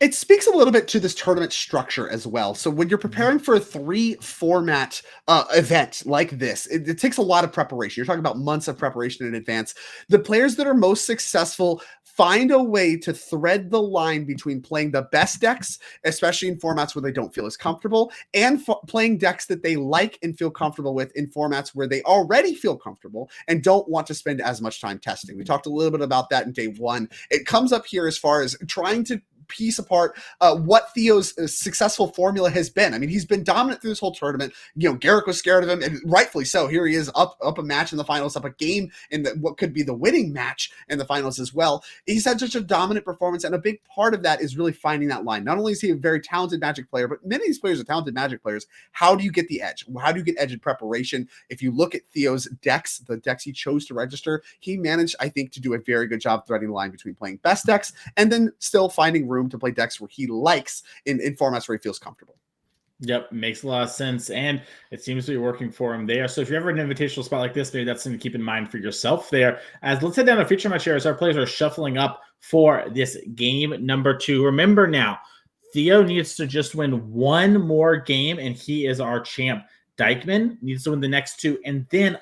It speaks a little bit to this tournament structure as well. So when you're preparing for a 3-format event like this, it takes a lot of preparation. You're talking about months of preparation in advance. The players that are most successful find a way to thread the line between playing the best decks, especially in formats where they don't feel as comfortable, and playing decks that they like and feel comfortable with in formats where they already feel comfortable and don't want to spend as much time testing. We talked a little bit about that in day 1. It comes up here as far as trying to piece apart what Theo's successful formula has been. I mean, he's been dominant through this whole tournament. Garrick was scared of him, and rightfully so. Here he is, up a match in the finals, up a game in what could be the winning match in the finals as well. He's had such a dominant performance, and a big part of that is really finding that line. Not only is he a very talented Magic player, but many of these players are talented Magic players. How do you get the edge? How do you get edge in preparation? If you look at Theo's decks, the decks he chose to register, he managed, I think, to do a very good job threading the line between playing best decks and then still finding room to play decks where he likes in formats where he feels comfortable.
Yep, makes a lot of sense, and it seems to be working for him there. So if you're ever in an invitational spot like this, maybe that's something to keep in mind for yourself there. As let's head down to feature match here as our players are shuffling up for this game number 2. Remember now, Theo needs to just win one more game, and he is our champ. Dykman needs to win the next 2, and then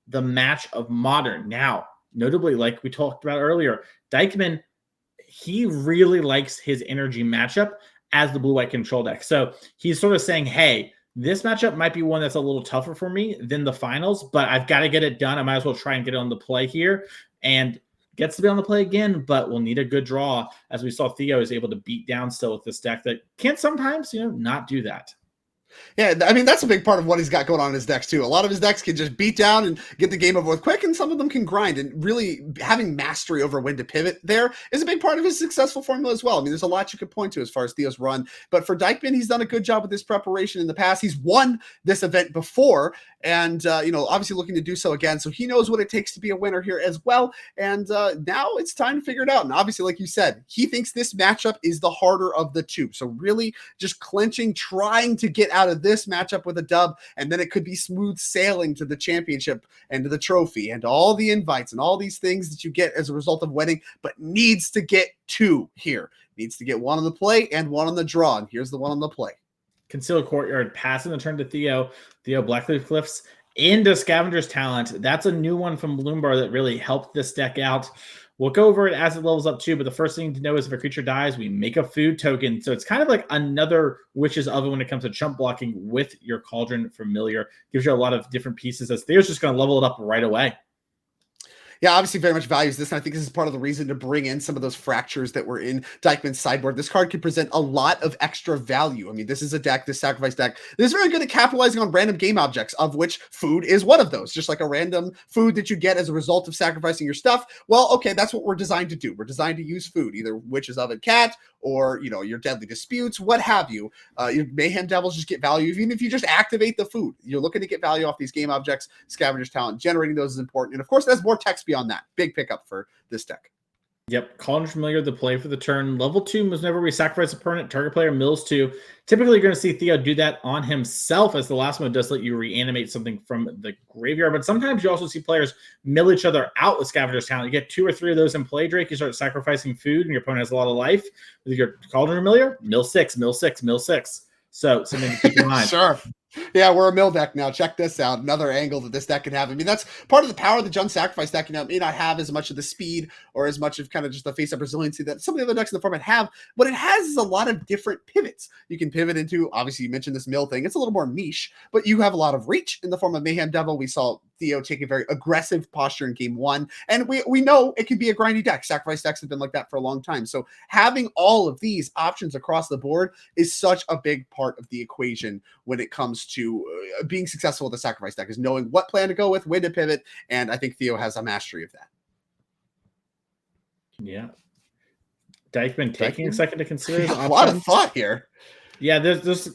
the match of Modern. Now, notably, like we talked about earlier, Dykman, he really likes his energy matchup as the blue-white control deck. So he's sort of saying, hey, this matchup might be one that's a little tougher for me than the finals, but I've got to get it done. I might as well try and get it on the play here. And gets to be on the play again, but we'll need a good draw. As we saw, Theo is able to beat down still with this deck that can sometimes, not do that.
Yeah, I mean, that's a big part of what he's got going on in his decks, too. A lot of his decks can just beat down and get the game over with quick, and some of them can grind. And really having mastery over when to pivot there is a big part of his successful formula as well. I mean, there's a lot you could point to as far as Theo's run. But for Dykman, he's done a good job with this preparation in the past. He's won this event before, and, obviously looking to do so again. So he knows what it takes to be a winner here as well. And now it's time to figure it out. And obviously, like you said, he thinks this matchup is the harder of the two. So really just clinching, trying to get out of this matchup with a dub, and then it could be smooth sailing to the championship and to the trophy and all the invites and all these things that you get as a result of winning, but needs to get 2 here. Needs to get 1 on the play and 1 on the draw. And here's the 1 on the play.
Concealed Courtyard, passing the turn to Theo. Theo Blackleaf Cliffs into Scavenger's Talent. That's a new one from Bloombar that really helped this deck out. We'll go over it as it levels up too, but the first thing to know is if a creature dies, we make a food token. So it's kind of like another Witch's Oven when it comes to chump blocking with your Cauldron Familiar. Gives you a lot of different pieces as Theo's just going to level it up right away.
Yeah, obviously very much values this, and I think this is part of the reason to bring in some of those fractures that were in Dykman's sideboard. This card can present a lot of extra value. I mean, this is a deck, this sacrifice deck, that is very good at capitalizing on random game objects, of which food is one of those. Just like a random food that you get as a result of sacrificing your stuff. Well, okay, that's what we're designed to do. We're designed to use food, either Witch's Oven Cat or, your Deadly Disputes, what have you. Your Mayhem Devils just get value. Even if you just activate the food, you're looking to get value off these game objects. Scavenger's Talent, generating those is important. And of course, there's more text beyond that. Big pickup for this deck.
Yep, Cauldron Familiar, the play for the turn. Level 2 was whenever we sacrifice a permanent, target player mills 2. Typically, you're going to see Theo do that on himself, as the last mode does let you reanimate something from the graveyard. But sometimes you also see players mill each other out with Scavenger's Talent. You get 2 or 3 of those in play, Drake. You start sacrificing food, and your opponent has a lot of life. With your Cauldron Familiar, mill 6, mill 6, mill 6. So something to keep in mind.
Sure. Yeah, we're a mill deck now. Check this out. Another angle that this deck can have. I mean, that's part of the power of the Jung Sacrifice deck. It may not have as much of the speed or as much of kind of just the face-up resiliency that some of the other decks in the format have. What it has is a lot of different pivots. You can pivot into, obviously, you mentioned this mill thing. It's a little more niche, but you have a lot of reach in the form of Mayhem Devil. We saw Theo take a very aggressive posture in game 1, and we know it can be a grindy deck. Sacrifice decks have been like that for a long time. So having all of these options across the board is such a big part of the equation when it comes to being successful with the sacrifice deck, is knowing what plan to go with, when to pivot, and I think Theo has a mastery of that.
Yeah. Dykman taking a second to consider.
A lot of thought here.
Yeah,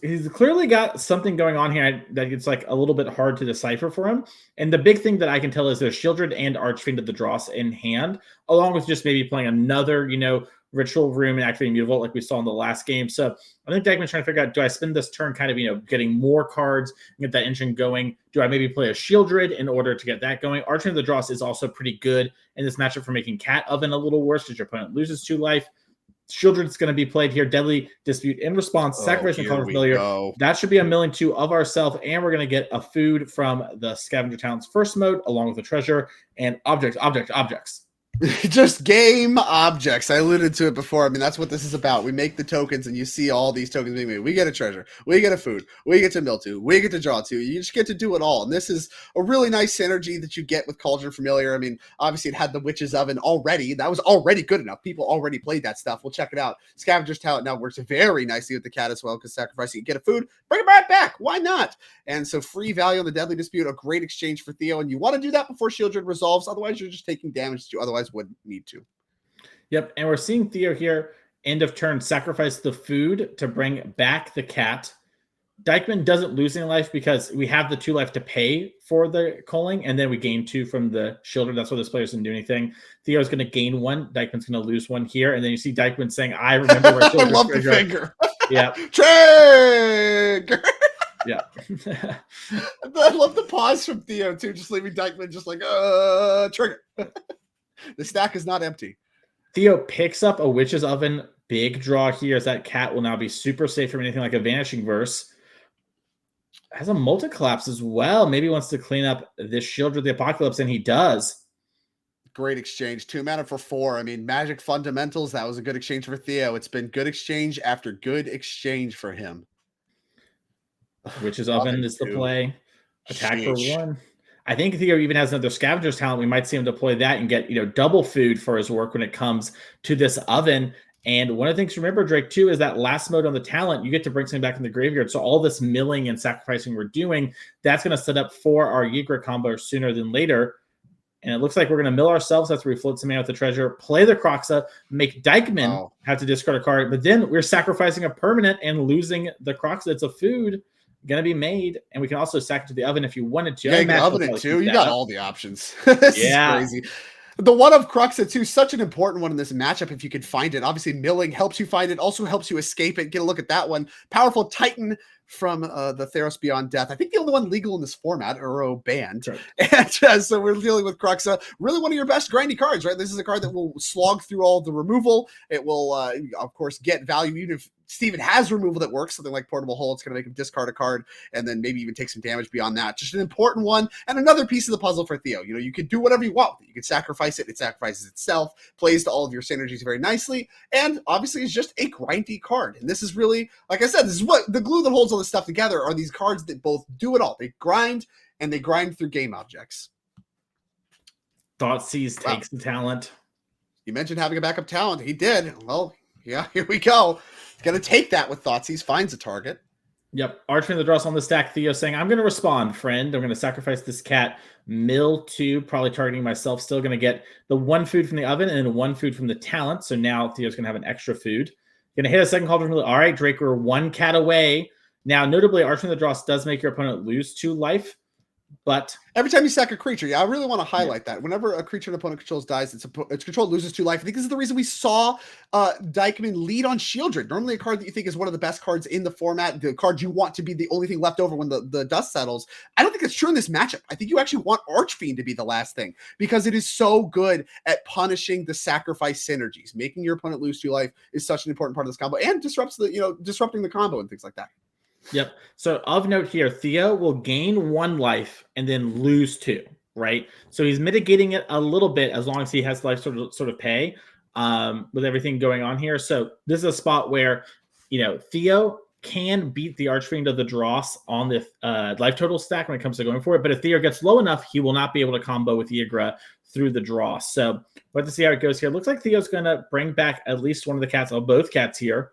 he's clearly got something going on here that it's like a little bit hard to decipher for him. And the big thing that I can tell is there's Shieldred and Archfiend of the Dross in hand, along with just maybe playing another, Ritual Room and activating Mutavault like we saw in the last game. So I think Dykman's trying to figure out, do I spend this turn kind of, getting more cards and get that engine going? Do I maybe play a Shieldred in order to get that going? Archfiend of the Dross is also pretty good in this matchup for making Cat Oven a little worse because your opponent loses 2 life. Shieldred's going to be played here. Deadly Dispute in response. Sacrifice and Cauldron Familiar. Go. That should be a 1,200,000 of ourselves, and we're going to get a food from the Scavenger Talent's first mode, along with the treasure and objects.
Just game objects. I alluded to it before. I mean, that's what this is about. We make the tokens, and you see all these tokens being made. We get a treasure. We get a food. We get to mill to. We get to draw to. You just get to do it all. And this is a really nice synergy that you get with Cauldron Familiar. I mean, obviously, it had the Witch's Oven already. That was already good enough. People already played that stuff. We'll check it out. Scavenger's Talent now works very nicely with the cat as well, because sacrificing, you get a food, bring it right back. Why not? And so free value on the Deadly Dispute, a great exchange for Theo. And you want to do that before Shieldred resolves. Otherwise, you're just taking damage that you otherwise wouldn't need to.
Yep, and we're seeing Theo here, end of turn, sacrifice the food to bring back the cat. Dykman doesn't lose any life because we have the 2 life to pay for the culling, and then we gain 2 from the Shieldred. That's why this player doesn't do anything. Theo's going to gain 1. Dykman's going to lose 1 here, and then you see Dykman saying, I remember where Shieldred.
I love the finger.
Yeah.
Trigger!
Yeah.
I love the pause from Theo, too, just leaving Dykman just like, trigger. The stack is not empty.
Theo picks up a Witch's Oven. Big draw here as that cat will now be super safe from anything like a Vanishing Verse. Has a multi-collapse as well. Maybe wants to clean up this Shield with the Apocalypse, and he does.
Great exchange. 2 mana for 4. I mean, Magic Fundamentals, that was a good exchange for Theo. It's been good exchange after good exchange for him.
Witch's Oven is the play. Attack for 1. I think Theo even has another Scavenger's Talent. We might see him deploy that and get, double food for his work when it comes to this oven. And one of the things to remember, Drake, too, is that last mode on the talent, you get to bring something back in the graveyard. So all this milling and sacrificing we're doing, that's going to set up for our Ygritte combo sooner than later. And it looks like we're going to mill ourselves after we float some mana with the treasure, play the Kroxa, make Dykman have to discard a card. But then we're sacrificing a permanent and losing the Kroxa. It's a food going to be made. And we can also sack it to the oven if you wanted to.
Yeah, you can oven it too. You got all the options. This is crazy. The one of Kroxa too, such an important one in this matchup if you can find it. Obviously, milling helps you find it, also helps you escape it. Get a look at that one. Powerful Titan from the Theros Beyond Death. I think the only one legal in this format, Uro banned. Right. And so we're dealing with Kroxa. Really one of your best grindy cards, right? This is a card that will slog through all the removal. It will, of course, get value even if Steven has removal that works, something like Portable Hole. It's going to make him discard a card and then maybe even take some damage beyond that. Just an important one and another piece of the puzzle for Theo. You can do whatever you want. You can sacrifice it. It sacrifices itself, plays to all of your synergies very nicely, and obviously is just a grindy card. And this is really, like I said, this is what the glue that holds all this stuff together are these cards that both do it all. They grind and they grind through game objects.
Thoughtseize takes the talent.
You mentioned having a backup talent. He did. Well, yeah, here we go. Going to take that with Thoughtseize, finds a target.
Yep. Arching the draws on the stack. Theo saying, I'm going to respond, friend. I'm going to sacrifice this cat. Mill 2, probably targeting myself. Still going to get the 1 food from the oven and then 1 food from the talent. So now Theo's going to have an extra food. Going to hit a second Cauldron. All right, Drake, we're 1 cat away. Now, notably, Arching the Dross does make your opponent lose 2 life. But
every time you sack a creature, I really want to highlight that. Whenever a creature an opponent controls dies, its control loses 2 life. I think this is the reason we saw Dykman lead on Shieldred. Normally a card that you think is one of the best cards in the format, the card you want to be the only thing left over when the dust settles. I don't think it's true in this matchup. I think you actually want Archfiend to be the last thing because it is so good at punishing the sacrifice synergies. Making your opponent lose 2 life is such an important part of this combo and disrupting the combo and things like that.
Yep. So of note here, Theo will gain 1 life and then lose 2, right? So he's mitigating it a little bit as long as he has life sort of pay with everything going on here. So this is a spot where, Theo can beat the Archfiend of the Dross on the life total stack when it comes to going for it. But if Theo gets low enough, he will not be able to combo with Ygritte through the Dross. So we'll have to see how it goes here. Looks like Theo's going to bring back at least one of the cats, both cats here.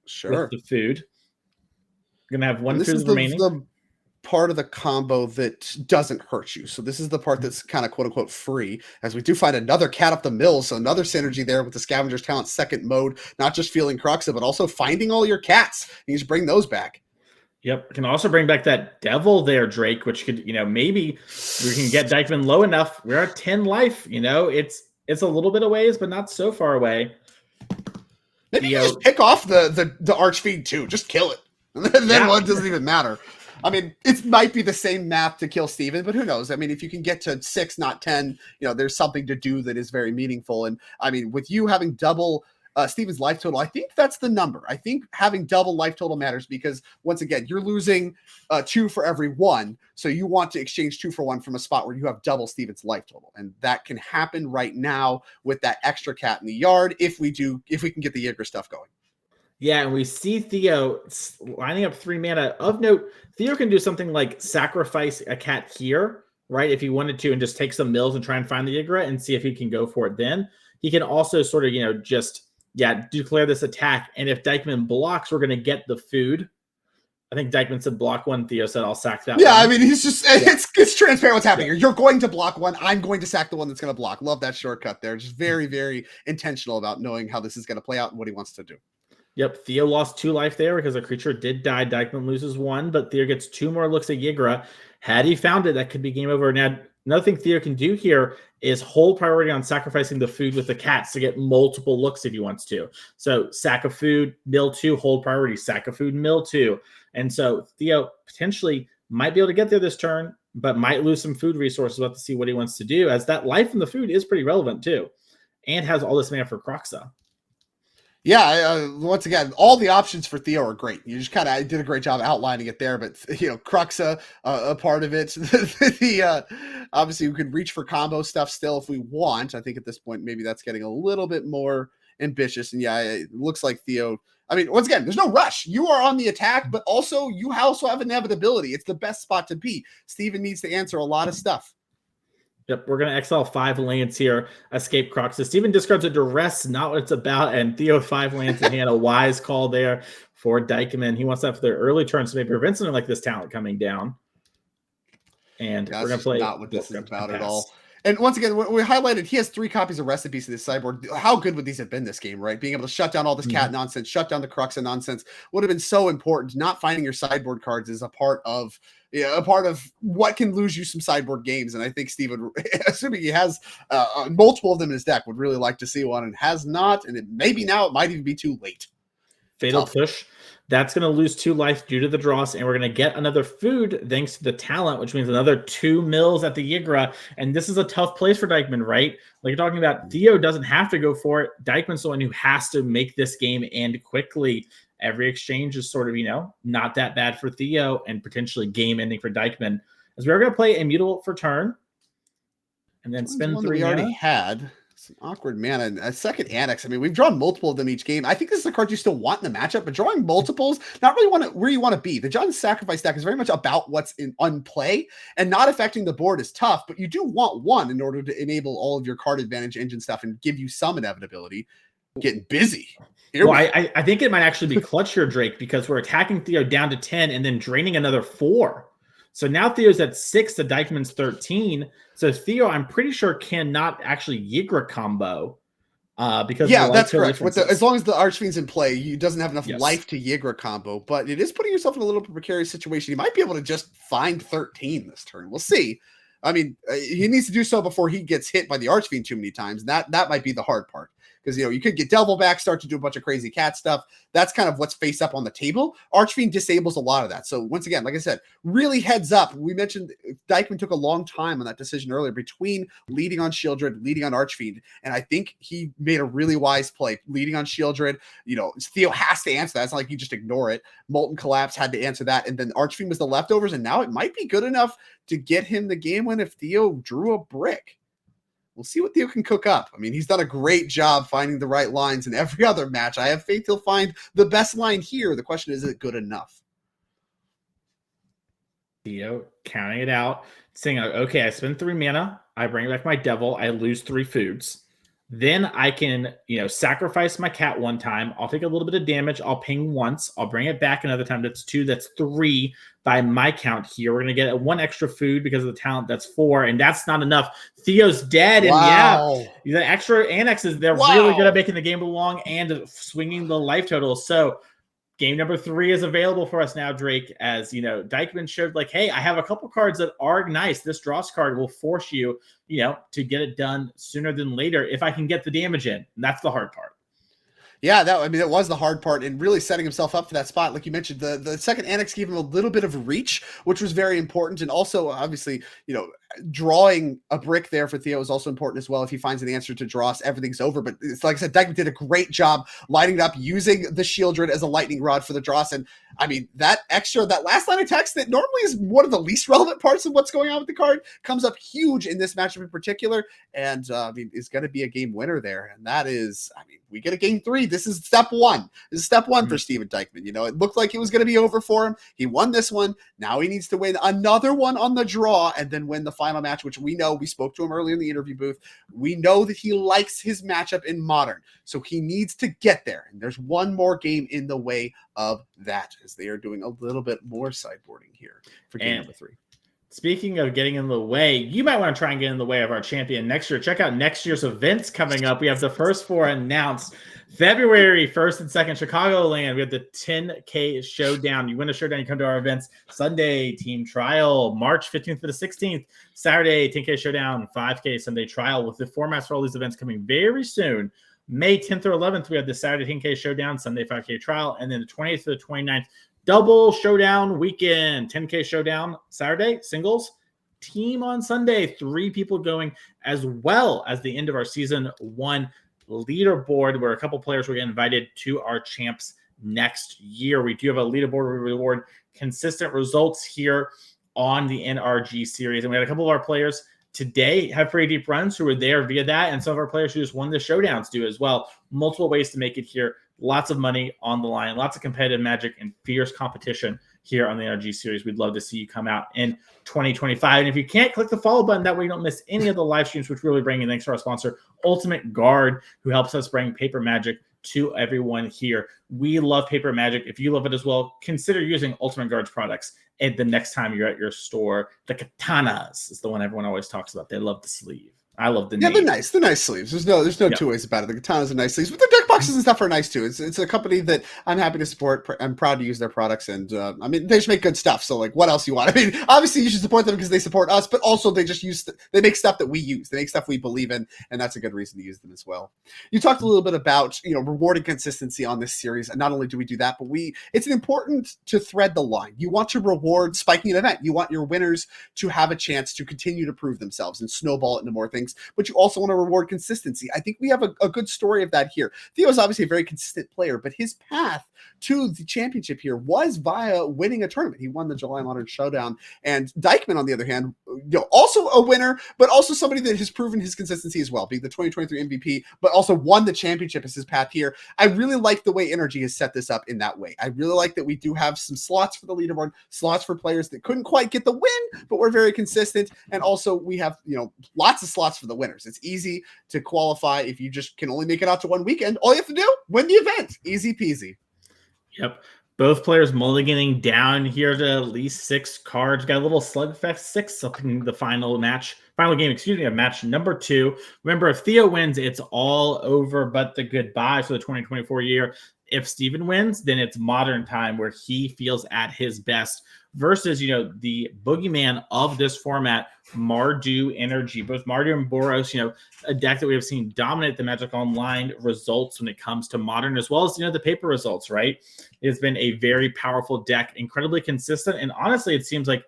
Sure.
With the food. Going to have 1 food
This
remaining.
is the part of the combo that doesn't hurt you. So this is the part that's kind of quote unquote free, as we do find another cat up the mill. So another synergy there with the Scavenger's Talent second mode, not just feeling Kroxa, but also finding all your cats. You just bring those back.
Yep. Can also bring back that devil there, Drake, which could, maybe we can get Dykman low enough. We're at 10 life. It's a little bit of ways, but not so far away.
Maybe you just pick off the Archfiend too. Just kill it. And then it doesn't even matter. I mean, it might be the same math to kill Steven, but who knows? I mean, if you can get to 6, not 10, there's something to do that is very meaningful. And I mean, with you having double Steven's life total, I think that's the number. I think having double life total matters because once again, you're losing 2 for every 1. So you want to exchange 2 for 1 from a spot where you have double Steven's life total. And that can happen right now with that extra cat in the yard if we can get the Yigger stuff going.
Yeah, and we see Theo lining up 3 mana. Of note, Theo can do something like sacrifice a cat here, right? If he wanted to, and just take some mills and try and find the Yigger and see if he can go for it then. He can also sort of, just declare this attack. And if Dykman blocks, we're going to get the food. I think Dykman said block 1. Theo said, I'll sack that one.
Yeah, I mean, he's just, it's transparent what's happening here. You're going to block 1. I'm going to sack the one that's going to block. Love that shortcut there. Just very, very intentional about knowing how this is going to play out and what he wants to do.
Yep, Theo lost 2 life there because a creature did die. Dykman loses 1, but Theo gets 2 more looks at Yiggra. Had he found it, that could be game over. Now, another thing Theo can do here is hold priority on sacrificing the food with the cats to get multiple looks if he wants to. So sack of food, mill 2, hold priority, sack of food, mill 2. And so Theo potentially might be able to get there this turn, but might lose some food resources. We'll have to see what he wants to do, as that life in the food is pretty relevant too, and has all this mana for Kroxa.
Yeah, once again, all the options for Theo are great. You just kind of did a great job outlining it there, but Kroxa, a part of it. Obviously, we could reach for combo stuff still if we want. I think at this point, maybe that's getting a little bit more ambitious. And yeah, it looks like Theo. I mean, once again, there's no rush. You are on the attack, but also you also have inevitability. It's the best spot to be. Steven needs to answer a lot of stuff.
Yep, we're going to exile 5 lands here, escape Kroxa. Steven discards a duress, not what it's about, and Theo 5 lands in hand, a wise call there for Dykman. He wants that for their early turn, so maybe prevent something like this talent coming down. And we're going to play.
Not what this is about at all. And once again, we highlighted he has 3 copies of recipes in this sideboard. How good would these have been this game, right? Being able to shut down all this cat nonsense, shut down the Kroxa nonsense would have been so important. Not finding your sideboard cards is a part of what can lose you some sideboard games. And I think Steven, assuming he has multiple of them in his deck, would really like to see one and has not. And maybe now it might even be too late.
Fatal Push. That's going to lose 2 life due to the dross, and we're going to get another food thanks to the talent, which means another 2 mills at the Yiggra. And this is a tough place for Dykman, right? Like you're talking about, Theo doesn't have to go for it. Dykman's the one who has to make this game end quickly. Every exchange is sort of, not that bad for Theo and potentially game ending for Dykman. As we're going to play Immutable for turn and then spend 3 mana.
Already had. Some awkward mana and a second Annex. I mean, we've drawn multiple of them each game. I think this is a card you still want in the matchup, but drawing multiples, not really where you want to be. The John's Sacrifice deck is very much about what's on play, and not affecting the board is tough, but you do want one in order to enable all of your card advantage engine stuff and give you some inevitability. Getting busy.
I think it might actually be clutch here, Drake, because we're attacking Theo down to 10 and then draining another 4. So now Theo's at 6 to Dykman's 13. So Theo, I'm pretty sure, cannot actually Yiggra combo because
that's correct. As long as the Archfiend's in play, he doesn't have enough life to Yiggra combo. But it is putting yourself in a little precarious situation. He might be able to just find 13 this turn. We'll see. I mean, he needs to do so before he gets hit by the Archfiend too many times. That might be the hard part. Because, you could get Devil back, start to do a bunch of crazy cat stuff. That's kind of what's face up on the table. Archfiend disables a lot of that. So once again, like I said, really heads up. We mentioned Dykman took a long time on that decision earlier between leading on Shieldred, leading on Archfiend. And I think he made a really wise play. Leading on Shieldred, Theo has to answer that. It's not like you just ignore it. Molten Collapse had to answer that. And then Archfiend was the leftovers. And now it might be good enough to get him the game win if Theo drew a brick. We'll see what Theo can cook up. I mean, he's done a great job finding the right lines in every other match. I have faith he'll find the best line here. The question is it good enough?
Theo counting it out, saying, okay, I spend 3 mana. I bring back my Devil. I lose 3 foods. Then I can, sacrifice my cat 1 time. I'll take a little bit of damage. I'll ping once. I'll bring it back another time. That's 2. That's 3 by my count here. We're going to get 1 extra food because of the talent. That's 4. And that's not enough. Theo's dead. And the extra annexes, they're really good at making the game belong and swinging the life total. So game number 3 is available for us now, Drake, as Dykman showed hey, I have a couple cards that are nice. This dross card will force you, to get it done sooner than later if I can get the damage in. And that's the hard part.
Yeah, that was the hard part, and really setting himself up for that spot. Like you mentioned, the second Annex gave him a little bit of reach, which was very important. And also, obviously, drawing a brick there for Theo is also important as well. If he finds an answer to Dross, everything's over. But it's like I said, Dykman did a great job lighting it up, using the Shieldred as a lightning rod for the Dross. And I mean, that last line of text that normally is one of the least relevant parts of what's going on with the card comes up huge in this matchup in particular. And I mean, is going to be a game winner there. And that is, I mean, we get a game 3. This is step 1. This is step 1 for Steven Dykman. You know, it looked like it was going to be over for him. He won this one. Now he needs to win another one on the draw and then win the final match, which we know, we spoke to him earlier in the interview booth. We know that he likes his matchup in Modern. So he needs to get there. And there's one more game in the way of that, as they are doing a little bit more sideboarding here for game number 3.
Speaking of getting in the way, you might want to try and get in the way of our champion next year. Check out next year's events coming up. We have the first 4 announced. February 1st and 2nd, Chicagoland. We have the 10K Showdown. You win a showdown, you come to our events. Sunday, Team Trial. March 15th to the 16th. Saturday, 10K Showdown. 5K Sunday Trial, with the formats for all these events coming very soon. May 10th or 11th, we have the Saturday 10K Showdown, Sunday 5K Trial, and then the 20th to the 29th, double showdown weekend. 10K Showdown Saturday, singles, team on Sunday, 3 people going, as well as the end of our season 1 leaderboard, where a couple players will get invited to our champs next year. We do have a leaderboard where we reward consistent results here on the NRG series. And we had a couple of our players today have pretty deep runs who were there via that. And some of our players who just won the showdowns do as well. Multiple ways to make it here. Lots of money on the line, lots of competitive magic and fierce competition here on the NRG series. We'd love to see you come out in 2025. And if you can't, click the follow button. That way you don't miss any of the live streams, which really bring in thanks to our sponsor, Ultimate Guard, who helps us bring paper magic to everyone here. We love paper magic. If you love it as well, consider using Ultimate Guard's products. And the next time you're at your store, the katanas is the one everyone always talks about. They love the sleeve. I love the name.
Yeah, they're nice. They're nice sleeves. There's no two ways about it. The katanas are nice sleeves, but the deck boxes and stuff are nice too. It's a company that I'm happy to support. I'm proud to use their products, and I mean, they just make good stuff. So like, what else you want? I mean, obviously you should support them because they support us, but also they make stuff that we use. They make stuff we believe in, and that's a good reason to use them as well. You talked a little bit about rewarding consistency on this series, and not only do we do that, but it's important to thread the line. You want to reward spiking an event. You want your winners to have a chance to continue to prove themselves and snowball it into more things. But you also want to reward consistency. I think we have a good story of that here. Theo is obviously a very consistent player, but his path to the championship here was via winning a tournament. He won the July Modern Showdown. And Dykman, on the other hand, also a winner, but also somebody that has proven his consistency as well, being the 2023 MVP, but also won the championship as his path here. I really like the way Energy has set this up in that way. I really like that we do have some slots for the leaderboard, slots for players that couldn't quite get the win, but were very consistent. And also we have, lots of slots for the winners. It's easy to qualify if you just can only make it out to one weekend. All you have to do, win the event. Easy peasy.
Yep. Both players mulliganing down here to at least 6 cards. Got a little slugfest 6 up in the final game, of match number 2. Remember, if Theo wins, it's all over but the goodbye for the 2024 year. If Steven wins, then it's Modern time where he feels at his best versus, the boogeyman of this format, Mardu Energy. Both Mardu and Boros, a deck that we have seen dominate the Magic Online results when it comes to Modern, as well as, the paper results, right? It's been a very powerful deck, incredibly consistent. And honestly, it seems like,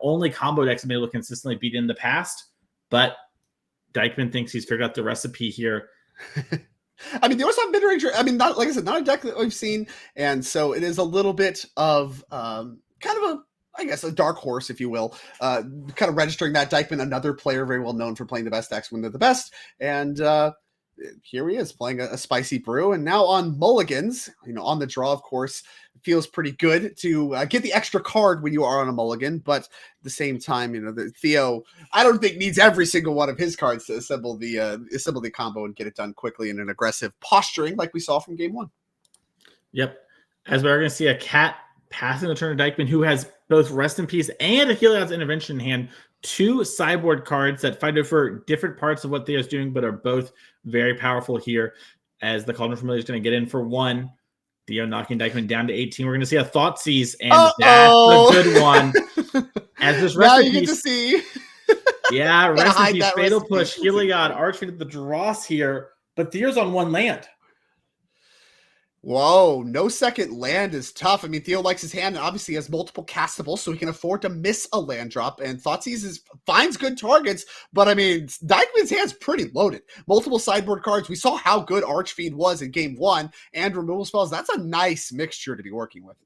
only combo decks have been able to consistently beat in the past. But Dykman thinks he's figured out the recipe here.
I mean, there was some mid-range. I mean, not a deck that we've seen. And so it is a little bit of kind of a dark horse, if you will, kind of registering that Dykman, another player very well known for playing the best decks when they're the best. And here he is playing a spicy brew. And now on mulligans, on the draw, of course, it feels pretty good to get the extra card when you are on a mulligan. But at the same time, Theo, I don't think needs every single one of his cards to assemble the combo and get it done quickly in an aggressive posturing like we saw from game 1.
Yep. As we're going to see a cat passing the turn to Dykman, who has both Rest in Peace and a Heliod's Intervention in hand. 2 sideboard cards that fight over different parts of what Theo's doing, but are both very powerful here. As the Cauldron Familiar is going to get in for 1. Theo knocking Dykman down to 18. We're going to see a Thoughtseize, and that's a good one. As this Rest in Peace,
get to see.
Yeah, Rest in Peace, Fatal Push, Heliod, Archfate of the Dross here, but Theo's on 1 land.
Whoa, no second land is tough. I mean, Theo likes his hand and obviously has multiple castables, so he can afford to miss a land drop. And Thoughtseize finds good targets, but I mean, Dykman's hand's pretty loaded. Multiple sideboard cards. We saw how good Archfiend was in game one, and removal spells. That's a nice mixture to be working with.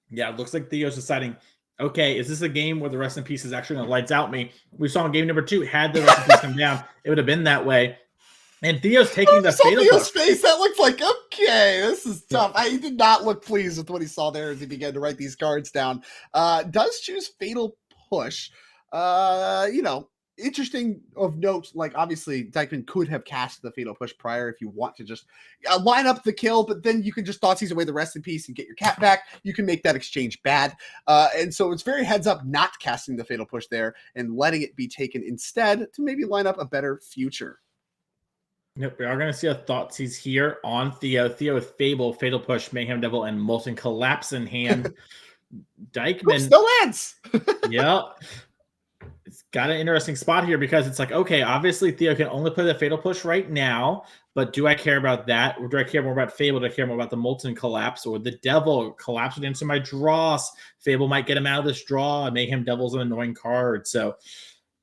Yeah, it looks like Theo's deciding, okay, is this a game where the rest in peace is actually going to lights out me? We saw in game number 2, had the rest in peace come down, it would have been that way. And Theo's taking the fatal
Theo's
push.
face, that looks like, okay, this is tough. He did not look pleased with what he saw there as he began to write these cards down. Does choose fatal push. Interesting of note, like obviously Dykman could have cast the fatal push prior if you want to just line up the kill, but then you can just Thoughtseize away the rest in peace and get your cat back. You can make that exchange bad. And so it's very heads up not casting the fatal push there and letting it be taken instead to maybe line up a better future.
Yep, we are going to see a Thoughtseize here on Theo. Theo with Fable, Fatal Push, Mayhem Devil, and Molten Collapse in hand. Dykman
still lands.
Yeah. It's got an interesting spot here because it's like, okay, obviously Theo can only play the Fatal Push right now, but do I care about that? Or do I care more about Fable? Do I care more about the Molten Collapse or the Devil? Collapse would answer my draws. Fable might get him out of this draw. Mayhem Devil's an annoying card. So,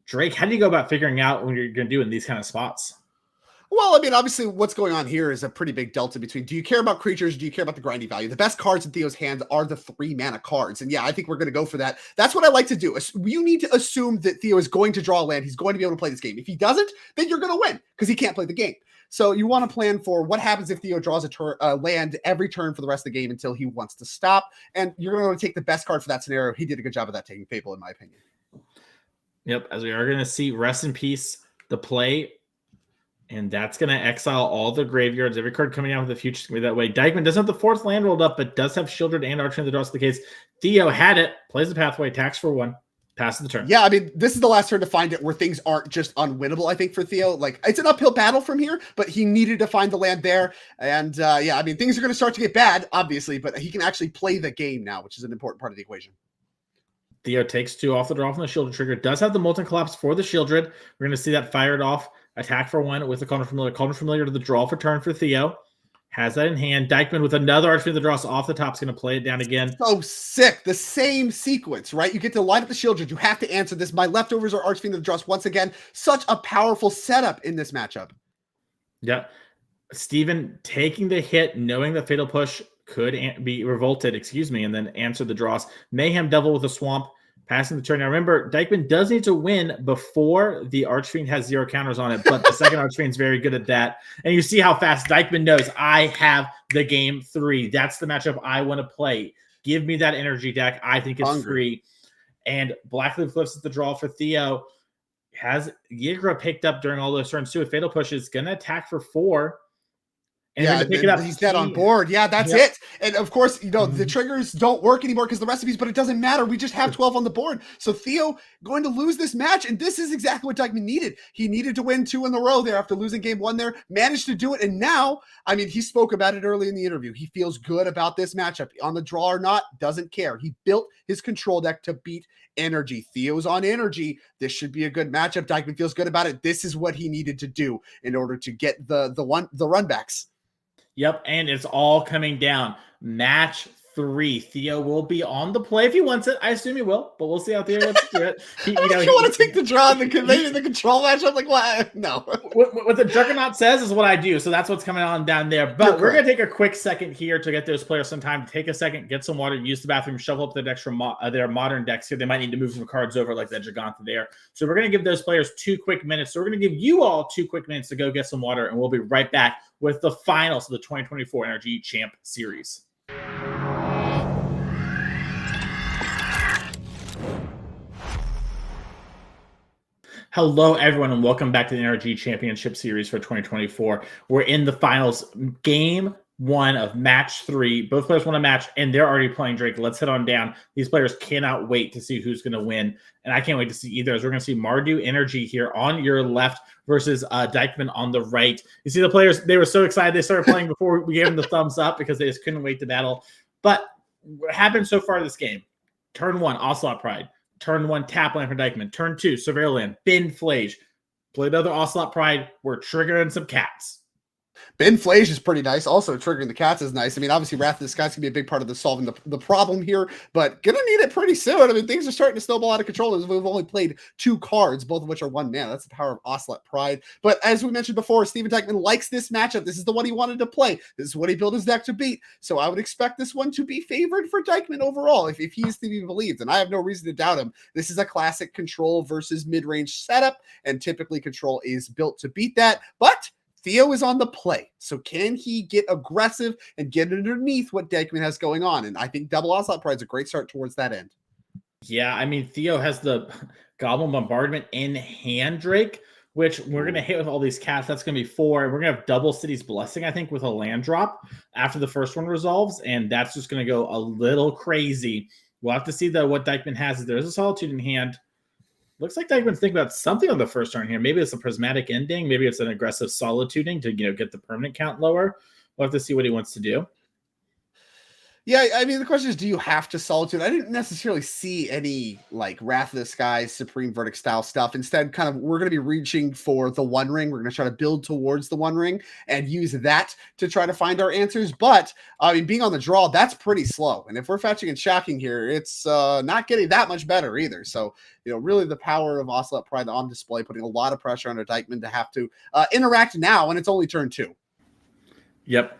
Drake, how do you go about figuring out when you're going to do in these kind of spots?
Well, I mean, obviously what's going on here is a pretty big delta between, do you care about creatures? Do you care about the grinding value? The best cards in Theo's hand are the 3 mana cards. And yeah, I think we're going to go for that. That's what I like to do. You need to assume that Theo is going to draw a land. He's going to be able to play this game. If he doesn't, then you're going to win because he can't play the game. So you want to plan for what happens if Theo draws a land every turn for the rest of the game until he wants to stop. And you're going to take the best card for that scenario. He did a good job of that, taking Fable, in my opinion.
Yep, as we are going to see Rest in Peace, the play. And that's going to exile all the graveyards. Every card coming out with the future is going to be that way. Dykman doesn't have the 4th land rolled up, but does have Shieldred and Archer in the draw. So the case, Theo had it, plays the pathway, attacks for 1, passes the turn.
Yeah, I mean, this is the last turn to find it where things aren't just unwinnable, I think, for Theo. Like, it's an uphill battle from here, but he needed to find the land there. And yeah, I mean, things are going to start to get bad, obviously, but he can actually play the game now, which is an important part of the equation.
Theo takes 2 off the draw from the Shieldred trigger. Does have the Molten Collapse for the Shieldred. We're going to see that fired off. Attack for 1 with the Cauldron Familiar. Cauldron Familiar to the draw for turn for Theo. Has that in hand. Dykman with another Archfiend the draws off the top is going to play it down again.
So sick. The same sequence, right? You get to line up the Shieldred. You have to answer this. My leftovers are Archfiend the draws once again. Such a powerful setup in this matchup.
Yeah. Steven taking the hit, knowing that Fatal Push could be revolted, and then answer the draws. Mayhem Devil with a Swamp. Passing the turn. Now, remember, Dykman does need to win before the Archfiend has 0 counters on it, but the second Archfiend is very good at that. And you see how fast Dykman knows, I have the game 3. That's the matchup I want to play. Give me that energy deck. I think it's free. And Blackleaf flips at the draw for Theo. Has Yigra picked up during all those turns too. With Fatal Push is going to attack for 4. And
yeah,
pick it up.
He's dead on board. Yeah, that's it. And of course, the triggers don't work anymore because the recipes, but it doesn't matter. We just have 12 on the board. So Theo going to lose this match. And this is exactly what Dykman needed. He needed to win 2 in a row there after losing game 1 there, managed to do it. And now, I mean, he spoke about it early in the interview. He feels good about this matchup on the draw or not, doesn't care. He built his control deck to beat energy. Theo's on energy. This should be a good matchup. Dykman feels good about it. This is what he needed to do in order to get the runbacks.
Yep, and it's all coming down. Match 3. Theo will be on the play if he wants it. I assume he will, but we'll see how Theo wants to do it.
You want to take the draw and the control matchup? Like, what? No.
What the Juggernaut says is what I do, so that's what's coming on down there. But we're going to take a quick second here to get those players some time to take a second, get some water, use the bathroom, shovel up their decks from their modern decks here. They might need to move some cards over like that Giganta there. So we're going to give those players 2 quick minutes. So we're going to give you all 2 quick minutes to go get some water, and we'll be right back with the finals of the 2024 Energy Champ Series. Hello, everyone, and welcome back to the NRG Championship Series for 2024. We're in the finals, game 1 of match 3. Both players won a match, and they're already playing Drake. Let's head on down. These players cannot wait to see who's going to win, and I can't wait to see either. As we're going to see Mardu Energy here on your left versus Dykman on the right. You see the players, they were so excited they started playing before we gave them the thumbs up because they just couldn't wait to battle. But what happened so far this game? Turn 1, Ocelot Pride. Turn 1, tap land for Dykman. Turn 2, Surveil land. Bin Flage. Played other Ocelot Pride. We're triggering some cats.
Ben Flage is pretty nice. Also, triggering the cats is nice. I mean, obviously, Wrath of the Sky's gonna be a big part of the solving the problem here, but gonna need it pretty soon. I mean, things are starting to snowball out of control. We've only played 2 cards, both of which are 1 mana. That's the power of Ocelot Pride. But as we mentioned before, Steven Dykman likes this matchup. This is the one he wanted to play. This is what he built his deck to beat. So I would expect this one to be favored for Dykman overall, if he is to be believed. And I have no reason to doubt him. This is a classic control versus mid-range setup, and typically control is built to beat that. But Theo is on the play. So can he get aggressive and get underneath what Dykman has going on? And I think Double Ocelot Pride is a great start towards that end.
Yeah, I mean, Theo has the Goblin Bombardment in hand, Drake, which we're going to hit with all these cats. That's going to be 4. And we're going to have double City's Blessing, I think, with a land drop after the first one resolves. And that's just going to go a little crazy. We'll have to see, though, what Dykman has. There is a Solitude in hand. Looks like Dykman's thinking about something on the first turn here. Maybe it's a Prismatic Ending. Maybe it's an aggressive Solituding to get the permanent count lower. We'll have to see what he wants to do.
Yeah, I mean, the question is, do you have to Solitude? I didn't necessarily see any, like, Wrath of the Sky, Supreme Verdict style stuff. Instead, kind of, we're going to be reaching for the One Ring. We're going to try to build towards the One Ring and use that to try to find our answers. But, I mean, being on the draw, that's pretty slow. And if we're fetching and shocking here, it's not getting that much better either. So, you know, really the power of Ocelot Pride on display, putting a lot of pressure on Dykman to have to interact now, and it's only turn 2.
Yep.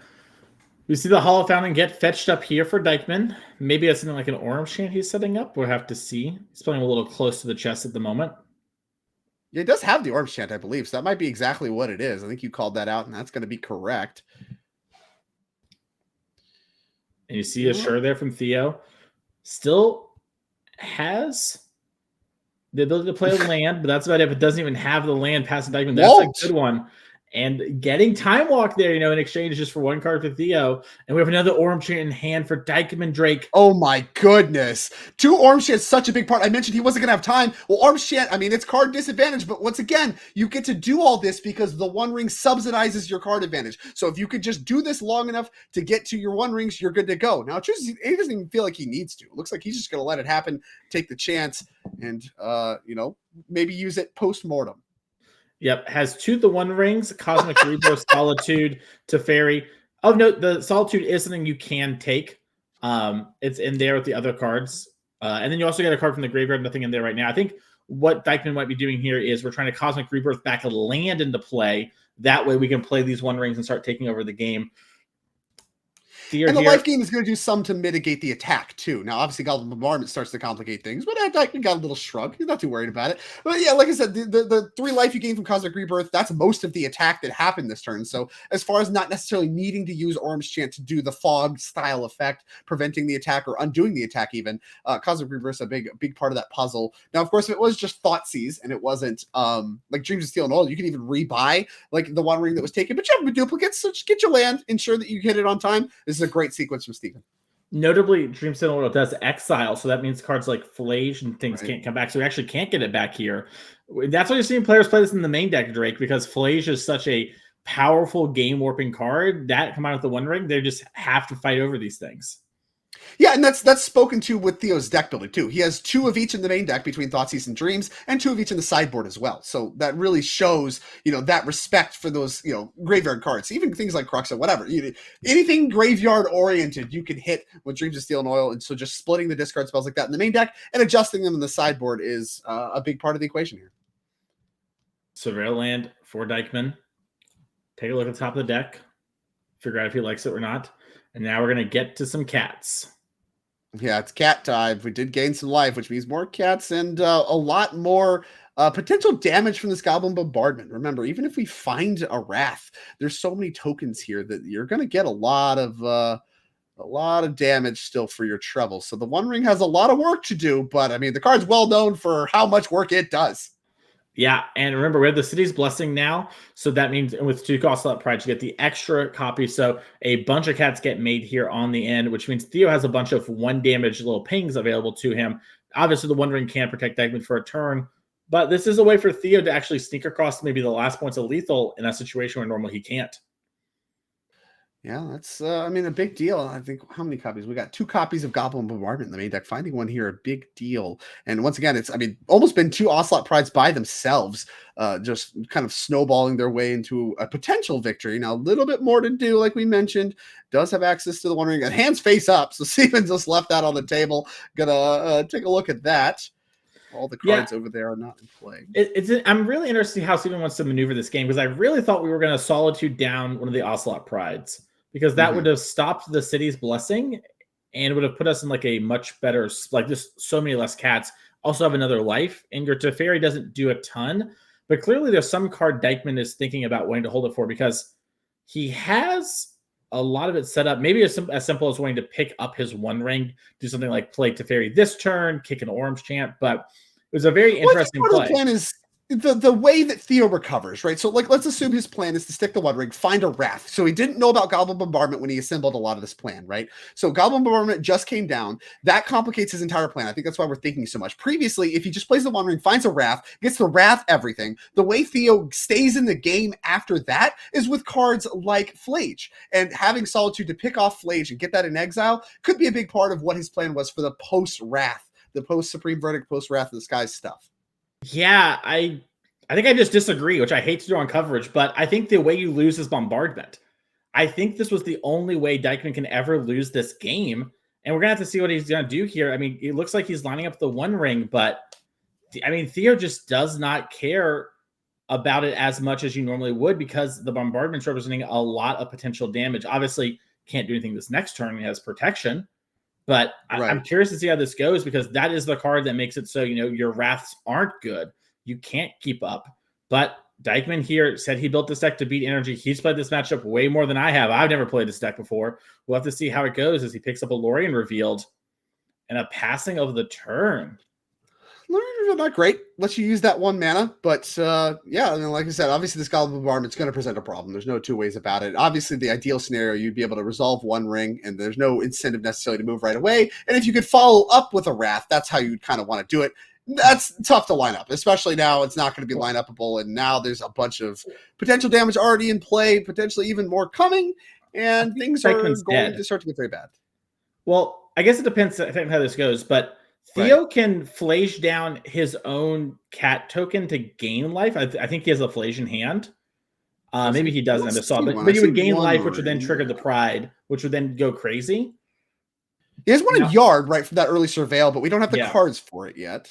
We see the Hollow Fountain get fetched up here for Dykman. Maybe it's something like an Orange Chant he's setting up. We'll have to see. He's playing a little close to the chest at the moment.
Yeah, it does have the Orange Chant, I believe. So that might be exactly what it is. I think you called that out, and that's going to be correct.
And you see a Sure there from Theo. Still has the ability to play a land, but that's about it. It doesn't even have the land past Dykman. That's a good one. And getting Time Walk there, in exchange just for 1 card for Theo. And we have another Orange Chant in hand for Dykman Drake.
Oh my goodness. 2 Orange Chant's such a big part. I mentioned he wasn't going to have time. Well, Orange Chant, I mean, it's card disadvantage, but once again, you get to do all this because the One Ring subsidizes your card advantage. So if you could just do this long enough to get to your One Rings, you're good to go. Now, he doesn't even feel like he needs to. It looks like he's just going to let it happen, take the chance, and, maybe use it post-mortem.
Yep, has 2 the One Rings, Cosmic Rebirth, Solitude, Teferi. Oh, no, the Solitude is something you can take. It's in there with the other cards. And then you also get a card from the graveyard, nothing in there right now. I think what Dykman might be doing here is we're trying to Cosmic Rebirth back a land into play. That way we can play these One Rings and start taking over the game.
And the life gain is going to do some to mitigate the attack, too. Now, obviously, Goblin Bombardment starts to complicate things, but Dykman got a little shrug. He's not too worried about it. But yeah, like I said, the 3 life you gain from Cosmic Rebirth, that's most of the attack that happened this turn. So as far as not necessarily needing to use Orange Chant to do the fog-style effect, preventing the attack or undoing the attack even, Cosmic Rebirth is a big part of that puzzle. Now, of course, if it was just Thoughtseize and it wasn't like Dreams of Steel and Oil, you can even rebuy like the One Ring that was taken, but you have duplicates, so just get your land, ensure that you hit it on time. This is a great sequence from Steven.
Notably, Dreamstone Oil does exile, so that means cards like Flage and things can't come back, so we actually can't get it back here. That's why you're seeing players play this in the main deck, Drake, because Flage is such a powerful game-warping card that come out with the One Ring, they just have to fight over these things.
Yeah, and that's spoken to with Theo's deck building too. He has 2 of each in the main deck between Thoughtseize and Dreams, and 2 of each in the sideboard as well. So that really shows, that respect for those, graveyard cards. Even things like Crux or whatever. Anything graveyard oriented, you can hit with Dreams of Steel and Oil. And so just splitting the discard spells like that in the main deck and adjusting them in the sideboard is a big part of the equation here.
Surveil land for Dykman. Take a look at the top of the deck. Figure out if he likes it or not. And now we're going to get to some cats.
Yeah, it's cat time. We did gain some life, which means more cats and a lot more potential damage from this Goblin Bombardment. Remember, even if we find a Wrath, there's so many tokens here that you're going to get a lot of damage still for your trouble. So the One Ring has a lot of work to do, but I mean, the card's well known for how much work it does.
Yeah, and remember, we have the City's Blessing now, so that means with 2 Ocelot Pride, you get the extra copy, so a bunch of cats get made here on the end, which means Theo has a bunch of 1 damage little pings available to him. Obviously, the One Ring can protect Dykman for a turn, but this is a way for Theo to actually sneak across maybe the last points of lethal in a situation where normally he can't.
Yeah, that's I mean, a big deal. I think how many copies? We got 2 copies of Goblin Bombardment in the main deck. Finding one here, a big deal. And once again, it's I mean, almost been 2 Ocelot Prides by themselves, just kind of snowballing their way into a potential victory. Now, a little bit more to do, like we mentioned. Does have access to the One Ring. And hands face up, so Steven just left that on the table. Gonna take a look at that. All the
Yeah,
cards over there are not in play.
I'm really interested to see how Steven wants to maneuver this game because I really thought we were going to Solitude down one of the Ocelot Prides because that would have stopped the city's blessing and would have put us in like a much better, like just so many less cats also have another life. And your Teferi doesn't do a ton, but clearly there's some card Dykman is thinking about wanting to hold it for because he has a lot of it set up. Maybe as simple as wanting to pick up his One Ring, do something like play Teferi this turn, kick an Orange Chant, but it was a very interesting
Part of
play.
the plan is the way that Theo recovers, right? So, like, let's assume his plan is to stick the One Ring, find a Wrath. So he didn't know about Goblin Bombardment when he assembled a lot of this plan, right? So Goblin Bombardment just came down. That complicates his entire plan. I think that's why we're thinking so much. Previously, if he just plays the One Ring, finds a Wrath, gets the Wrath everything, the way Theo stays in the game after that is with cards like Flage. And having Solitude to pick off Flage and get that in exile could be a big part of what his plan was for the post-Wrath, the post-Supreme Verdict, post-Wrath of the Skies stuff.
Yeah, I think I just disagree, which I hate to do on coverage, but I think the way you lose is bombardment. I think this was the only way Dykman can ever lose this game, and we're gonna have to see what he's gonna do here. I mean, it looks like he's lining up the One Ring, but I mean, Theo just does not care about it as much as you normally would because the bombardment's representing a lot of potential damage. Obviously, can't do anything this next turn. He has protection. But I'm curious to see how this goes because that is the card that makes it so, your Wraths aren't good. You can't keep up. But Dykman here said he built this deck to beat energy. He's played this matchup way more than I have. I've never played this deck before. We'll have to see how it goes as he picks up a Lorien revealed and a passing of the turn.
Not great. Lets you use that 1 mana, but yeah, and like I said, obviously this Goblin Bombardment's going to present a problem. There's no 2 ways about it. Obviously, the ideal scenario, you'd be able to resolve One Ring, and there's no incentive necessarily to move right away. And if you could follow up with a Wrath, that's how you'd kind of want to do it. That's tough to line up, especially now it's not going to be line upable, and now there's a bunch of potential damage already in play, potentially even more coming, and things are going to start to get very bad.
Well, I guess it depends how this goes, but Theo can Flage down his own cat token to gain life. I think he has a Flage in hand. Maybe he doesn't. I just saw, but he would gain life, which would then trigger the Pride, which would then go crazy.
He has one in Yard, right, from that early Surveil, but we don't have the cards for it yet.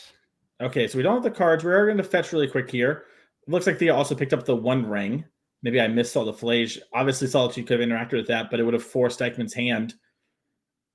Okay, so we don't have the cards. We are going to fetch really quick here. It looks like Theo also picked up the One Ring. Maybe I missed all the Flage. Obviously, Solitude could have interacted with that, but it would have forced Dykman's hand.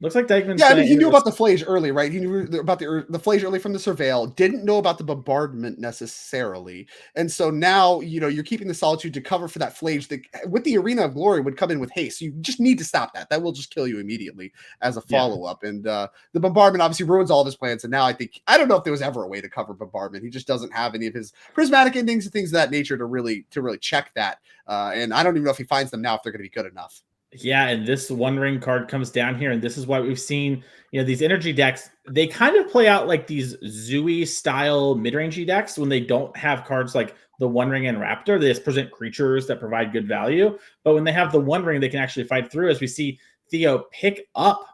Looks like Dykman's...
Yeah, I mean, he knew about the Flage early, right? He knew about the Flage early from the Surveil, didn't know about the bombardment necessarily. And so now, you're keeping the Solitude to cover for that Flage that, with the Arena of Glory, would come in with haste. So you just need to stop that. That will just kill you immediately as a follow-up. Yeah. And the bombardment obviously ruins all of his plans. And now I don't know if there was ever a way to cover bombardment. He just doesn't have any of his prismatic endings and things of that nature to really check that. And I don't even know if he finds them now if they're going to be good enough.
Yeah, and this One Ring card comes down here, and this is why we've seen, these energy decks, they kind of play out like these Zooey-style mid-rangey decks when they don't have cards like the One Ring and Raptor. They just present creatures that provide good value. But when they have the One Ring, they can actually fight through, as we see Theo pick up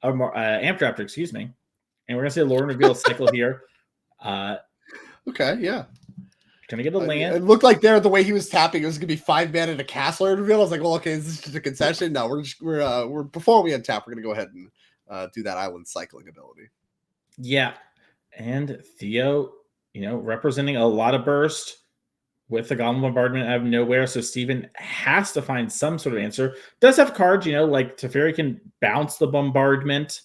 Amped Raptor, excuse me. And we're going to see a Lorien reveal cycle here.
Okay, yeah.
Gonna get a land.
It looked like the way he was tapping, it was gonna be 5 mana and a castle reveal. I was like, well, okay, is this just a concession? No, we're before we untap, we're gonna go ahead and do that island cycling ability.
Yeah, and Theo, representing a lot of burst with the Goblin Bombardment out of nowhere. So Steven has to find some sort of answer. Does have cards, like Teferi can bounce the bombardment,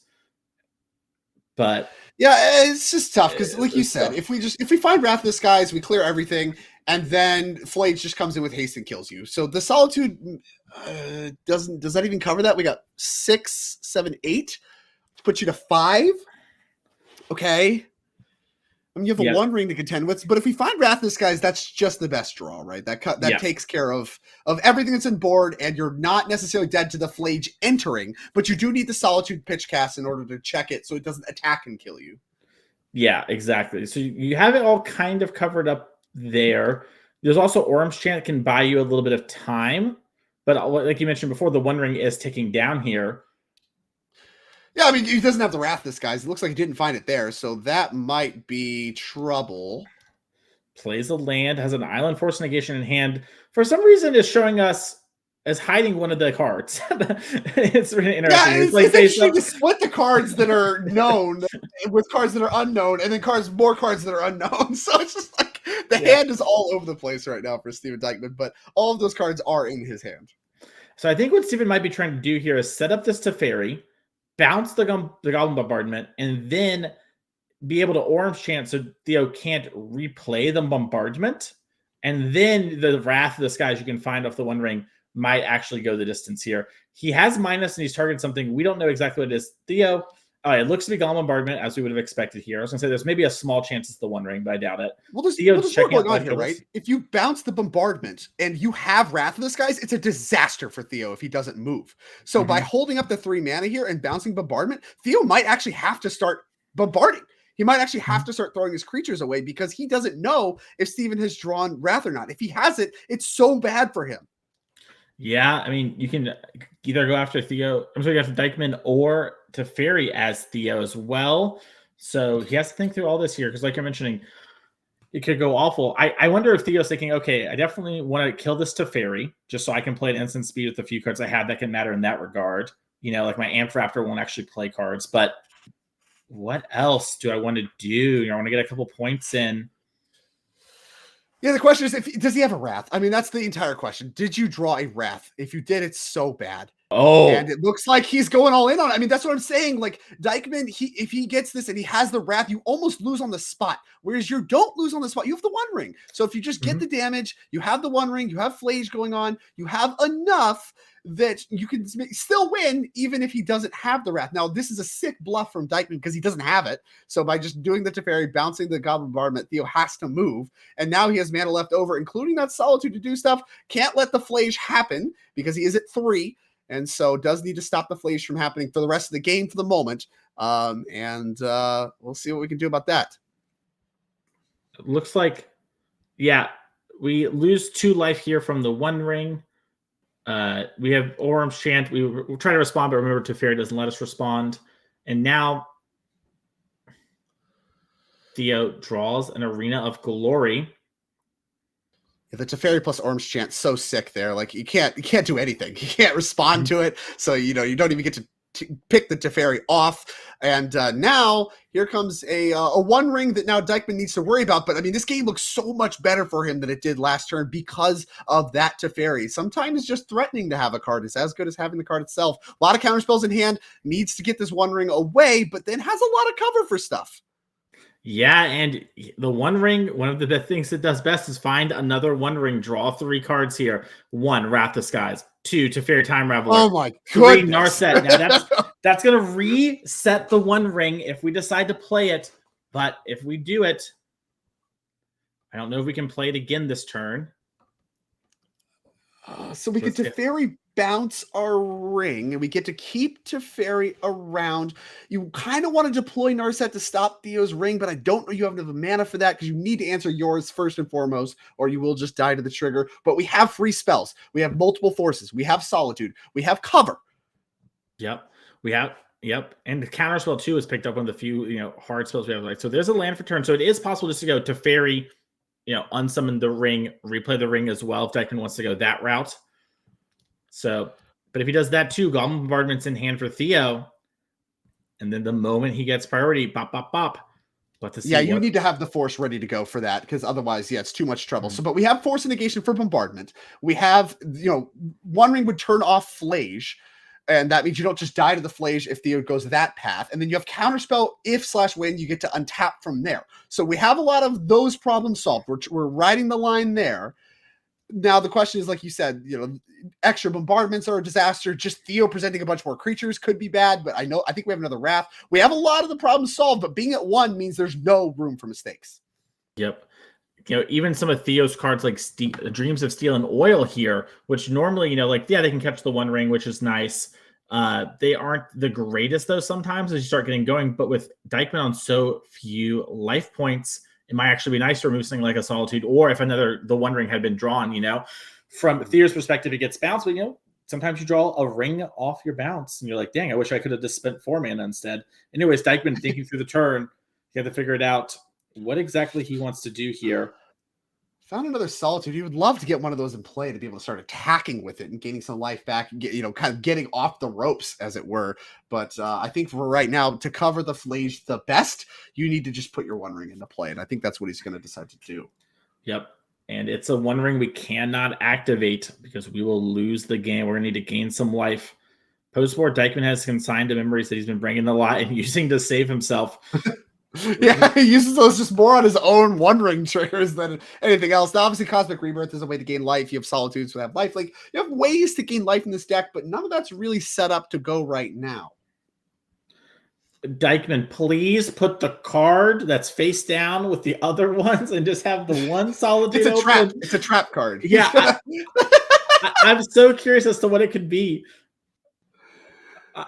but
yeah, it's just tough because, like you said, if we find Wrath of the Skies, we clear everything, and then Flage just comes in with haste and kills you. So the Solitude does that even cover that? We got 6, 7, 8 to put you to 5. Okay, I mean, you have a One Ring to contend with, but if we find Wrath of the Skies, that's just the best draw, right? That takes care of everything that's in board, and you're not necessarily dead to the Flage entering, but you do need the Solitude pitch cast in order to check it so it doesn't attack and kill you.
Yeah, exactly. So you have it all kind of covered up there. There's also Orange Chant that can buy you a little bit of time. But like you mentioned before, the One Ring is ticking down here.
Yeah, I mean, he doesn't have the Wrath disguise. It looks like he didn't find it there, so that might be trouble.
Plays a land, has an Island Force Negation in hand. For some reason, is showing us as hiding one of the cards. It's really interesting.
Yeah,
it's like
interesting to split the cards that are known with cards that are unknown, and then more cards that are unknown. So it's just like the hand is all over the place right now for Steven Dykman, but all of those cards are in his hand.
So I think what Steven might be trying to do here is set up this Teferi, bounce the Goblin Bombardment, and then be able to Orange Chant so Theo can't replay the Bombardment. And then the Wrath of the Skies you can find off the One Ring might actually go the distance here. He has minus and he's targeting something. We don't know exactly what it is. Theo, it looks to be Goblin Bombardment as we would have expected here. I was going to say there's maybe a small chance it's the One Ring, but I doubt it.
Well, there's more going on here, right? If you bounce the Bombardment and you have Wrath of the Skies, it's a disaster for Theo if he doesn't move. So by holding up the 3 mana here and bouncing Bombardment, Theo might actually have to start bombarding. He might actually have to start throwing his creatures away because he doesn't know if Steven has drawn Wrath or not. If he has it, it's so bad for him.
Yeah, I mean, you can either go after Theo, I'm sorry, after Dykman or Teferi as Theo as well. So he has to think through all this here because, like you're mentioning, it could go awful. I wonder if Theo's thinking, okay, I definitely want to kill this Teferi just so I can play at instant speed with the few cards I have that can matter in that regard. You know, like my Amphraptor won't actually play cards, but what else do I want to do? I want to get a couple points in.
Yeah, the question is, does he have a Wrath? I mean, that's the entire question. Did you draw a Wrath? If you did, it's so bad.
Oh,
and it looks like he's going all in on it. I mean, that's what I'm saying. Like Dykman, if he gets this and he has the Wrath, you almost lose on the spot. Whereas you don't lose on the spot. You have the One Ring. So if you just get the damage, you have the One Ring, you have Flage going on, you have enough that you can still win even if he doesn't have the Wrath. Now, this is a sick bluff from Dykman because he doesn't have it. So by just doing the Teferi, bouncing the Goblin Bombardment, Theo has to move. And now he has mana left over, including that Solitude to do stuff. Can't let the Flage happen because he is at 3. And so does need to stop the Flage from happening for the rest of the game for the moment. We'll see what we can do about that.
It looks like, yeah, we lose 2 life here from the One Ring. We have Orange Chant. We'll try to respond, but remember, Teferi doesn't let us respond. And now Theo draws an Arena of Glory.
Yeah, the Teferi plus Orange Chant, so sick there. Like you can't do anything. You can't respond to it. So you don't even get to pick the Teferi off. And now here comes a One Ring that now Dykman needs to worry about. But I mean, this game looks so much better for him than it did last turn because of that Teferi. Sometimes just threatening to have a card is as good as having the card itself. A lot of counterspells in hand, needs to get this One Ring away, but then has a lot of cover for stuff.
Yeah, and the One Ring, one of the things it does best is find another One Ring, draw 3 cards here. 1, Wrath of Skies. 2, Teferi Time Raveler.
Oh my
goodness. 3, Narset. Now that's going to reset the One Ring if we decide to play it. But if we do it, I don't know if we can play it again this turn.
So we get Teferi bounce our ring, and we get to keep Teferi around. You kind of want to deploy Narset to stop Theo's ring, but I don't know you have enough mana for that because you need to answer yours first and foremost, or you will just die to the trigger. But we have free spells. We have multiple forces. We have Solitude. We have cover.
Yep. And the counterspell too is picked up on the few, hard spells we have. Like, so there's a land for turn. So it is possible just to go Teferi, unsummon the ring, replay the ring as well if Dykman wants to go that route. So, but if he does that too, Goblin Bombardment's in hand for Theo. And then the moment he gets priority, bop, bop, bop.
You need to have the force ready to go for that because otherwise, it's too much trouble. So, but we have force and negation for bombardment. We have, One Ring would turn off Flage. And that means you don't just die to the Flage if Theo goes that path. And then you have counterspell if/when you get to untap from there. So we have a lot of those problems solved. We're riding the line there. Now the question is, like you said, extra bombardments are a disaster. Just Theo presenting a bunch more creatures could be bad, but I think we have another Wrath. We have a lot of the problems solved, but being at 1 means there's no room for mistakes.
Yep. Even some of Theo's cards like Dreams of Steel and Oil here, which normally, they can catch the One Ring, which is nice. They aren't the greatest though sometimes as you start getting going, but with Dykman on so few life points, it might actually be nice to remove something like a Solitude, or if the One Ring had been drawn, from Theo's perspective, he gets bounced, but sometimes you draw a ring off your bounce and you're like, dang, I wish I could have just spent 4 mana instead. Anyways, Dykman thinking through the turn, he had to figure it out what exactly he wants to do here.
Found another Solitude. He would love to get one of those in play to be able to start attacking with it and gaining some life back and get, kind of getting off the ropes, as it were. But I think for right now, to cover the Flage the best, you need to just put your One Ring into play. And I think that's what he's going to decide to do.
Yep. And it's a One Ring we cannot activate because we will lose the game. We're going to need to gain some life. Post-board, Dykman has consigned to memories that he's been bringing a lot and using to save himself.
Yeah, he uses those just more on his own One Ring triggers than anything else. Now, obviously, Cosmic Rebirth is a way to gain life. You have Solitudes that have life. Like, you have ways to gain life in this deck, but none of that's really set up to go right now.
Dykman, please put the card that's face down with the other ones and just have the one Solitude
It's a
open.
trap. It's a trap card.
Yeah. I'm so curious as to what it could be.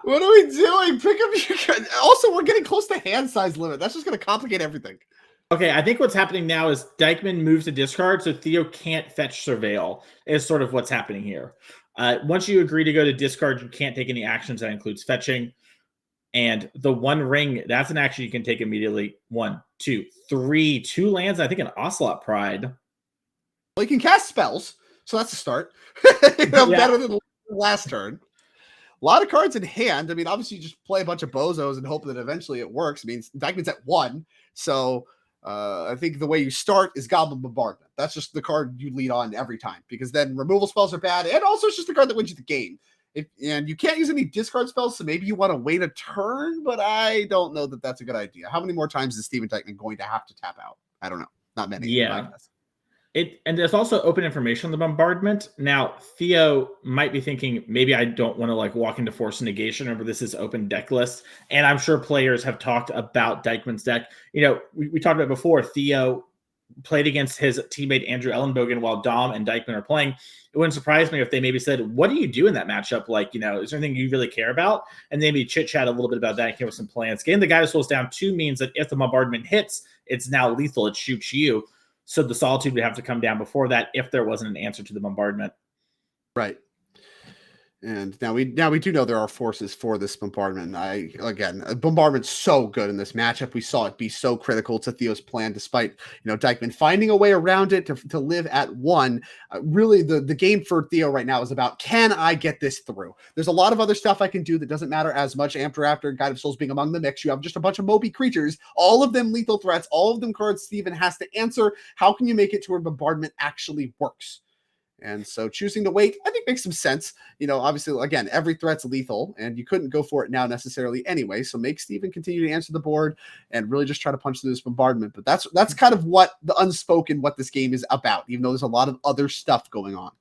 What are we doing? Pick up your card. Also, we're getting close to hand size limit. That's just going to complicate everything.
Okay, I think what's happening now is Dykman moves to discard, so Theo can't fetch Surveil, is sort of what's happening here. Once you agree to go to discard, you can't take any actions. That includes fetching. And the One Ring, that's an action you can take immediately. 1, 2, 3, 2 lands, I think an Ocelot Pride.
Well, you can cast spells, so that's a start. Better than last turn. A lot of cards in hand. I mean, obviously, you just play a bunch of bozos and hope that eventually it works. I mean, Dykman's at 1, so I think the way you start is Goblin Bombardment. That's just the card you lead on every time, because then removal spells are bad, and also it's just the card that wins you the game. And you can't use any discard spells, so maybe you want to wait a turn, but I don't know that that's a good idea. How many more times is Steven Dykman going to have to tap out? I don't know. Not many.
Yeah. And there's also open information on the bombardment. Now, Theo might be thinking, maybe I don't want to walk into Force Negation. Remember, this is open deck list. And I'm sure players have talked about Dykman's deck. We talked about before, Theo played against his teammate Andrew Ellenbogen while Dom and Dykman are playing. It wouldn't surprise me if they maybe said, what do you do in that matchup? Is there anything you really care about? And maybe chit-chat a little bit about that and came with some plans. Getting the guy who slows down 2 means that if the bombardment hits, it's now lethal. It shoots you. So the Solitude would have to come down before that if there wasn't an answer to the bombardment.
Right. And now we do know there are forces for this bombardment. Bombardment's so good in this matchup. We saw it be so critical to Theo's plan, despite Dykman finding a way around it to live at 1. Really, the game for Theo right now is about, can I get this through? There's a lot of other stuff I can do that doesn't matter as much. After Guide of Souls being among the mix, you have just a bunch of Moby creatures, all of them lethal threats, all of them cards Steven has to answer. How can you make it to where bombardment actually works? And so choosing to wait, I think, makes some sense. Obviously, again, every threat's lethal, and you couldn't go for it now necessarily anyway. So make Steven continue to answer the board and really just try to punch through this bombardment. But that's kind of what this game is about, even though there's a lot of other stuff going on.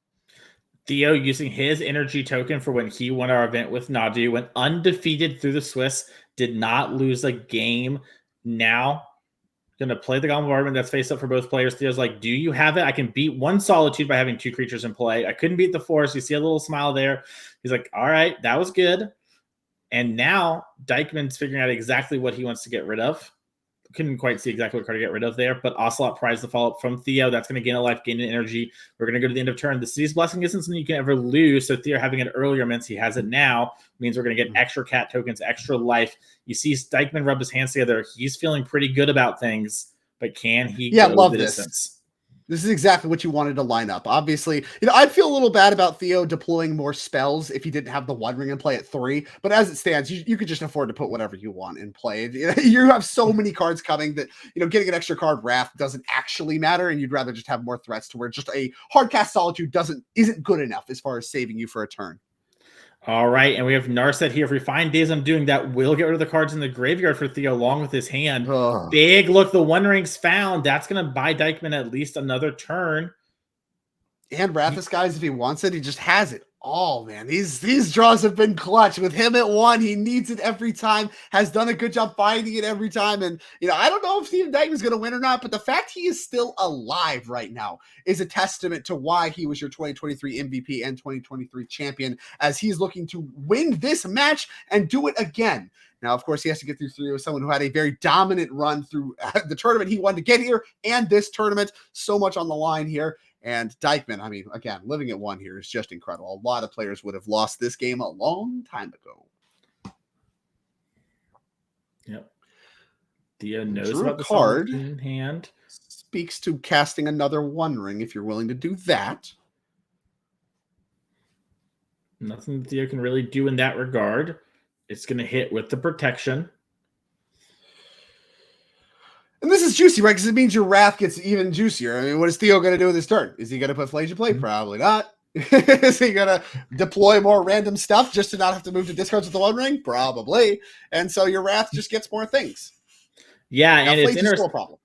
Theo using his energy token for when he won our event with Nadu, went undefeated through the Swiss, did not lose a game. Now going to play the Goblin Bombardment that's face up for both players. Theo's like, do you have it? I can beat 1 Solitude by having 2 creatures in play. I couldn't beat the Force. You see a little smile there. He's like, all right, that was good. And now Dykman's figuring out exactly what he wants to get rid of. Couldn't quite see exactly what card to get rid of there, but Ocelot Prize the follow-up from Theo. That's going to gain a life, gain an energy. We're going to go to the end of turn. The City's Blessing isn't something you can ever lose, so Theo having it earlier means he has it now. Means we're going to get extra cat tokens, extra life. You see Dykman rub his hands together. He's feeling pretty good about things, but can he go the distance?
This is exactly what you wanted to line up. Obviously, I'd feel a little bad about Theo deploying more spells if he didn't have the One Ring in play at 3. But as it stands, you could just afford to put whatever you want in play. You have so many cards coming that, getting an extra card Wrath doesn't actually matter. And you'd rather just have more threats to where just a hard cast Solitude isn't good enough as far as saving you for a turn.
All right, and we have Narset here. If we find days I'm doing that, we'll get rid of the cards in the graveyard for Theo along with his hand. Big look, the One Ring's found. That's going to buy Dykman at least another turn.
And Wrath disguise, if he wants it, he just has it. Oh, man, these draws have been clutch. With him at 1, he needs it every time, has done a good job finding it every time. And, I don't know if Steven Dykman's going to win or not, but the fact he is still alive right now is a testament to why he was your 2023 MVP and 2023 champion, as he's looking to win this match and do it again. Now, of course, he has to get through 3 with someone who had a very dominant run through the tournament he wanted to get here and this tournament. So much on the line here. And Dykman, I mean, again, living at 1 here is just incredible. A lot of players would have lost this game a long time ago.
Yep. Theo knows
Drew
about the
card
in hand.
Speaks to casting another One Ring if you're willing to do that.
Nothing Theo can really do in that regard. It's going to hit with the protection.
And this is juicy, right? Because it means your wrath gets even juicier. I mean, what is Theo going to do with his turn? Is he going to put Flames in play? Probably not. Is he going to deploy more random stuff just to not have to move to discards with the One Ring? Probably. And so your wrath just gets more things.
Yeah,
now,
and it's
still a problem.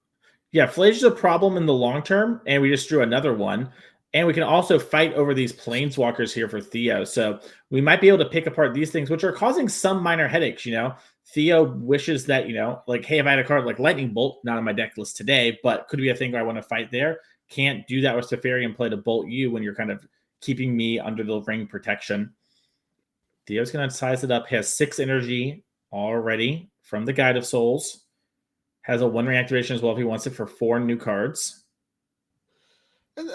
Yeah, Flage is a problem in the long term, and we just drew another one. And we can also fight over these planeswalkers here for Theo. So we might be able to pick apart these things, which are causing some minor headaches, you know. Theo wishes that, you know, like, hey, if I had a card like Lightning Bolt, not on my deck list today, but could be a thing where I want to fight there. Can't do that with Teferi and play to bolt you when you're kind of keeping me under the ring protection. Theo's going to size it up. He has 6 energy already from the Guide of Souls. Has a 1 ring activation as well if he wants it for 4 new cards.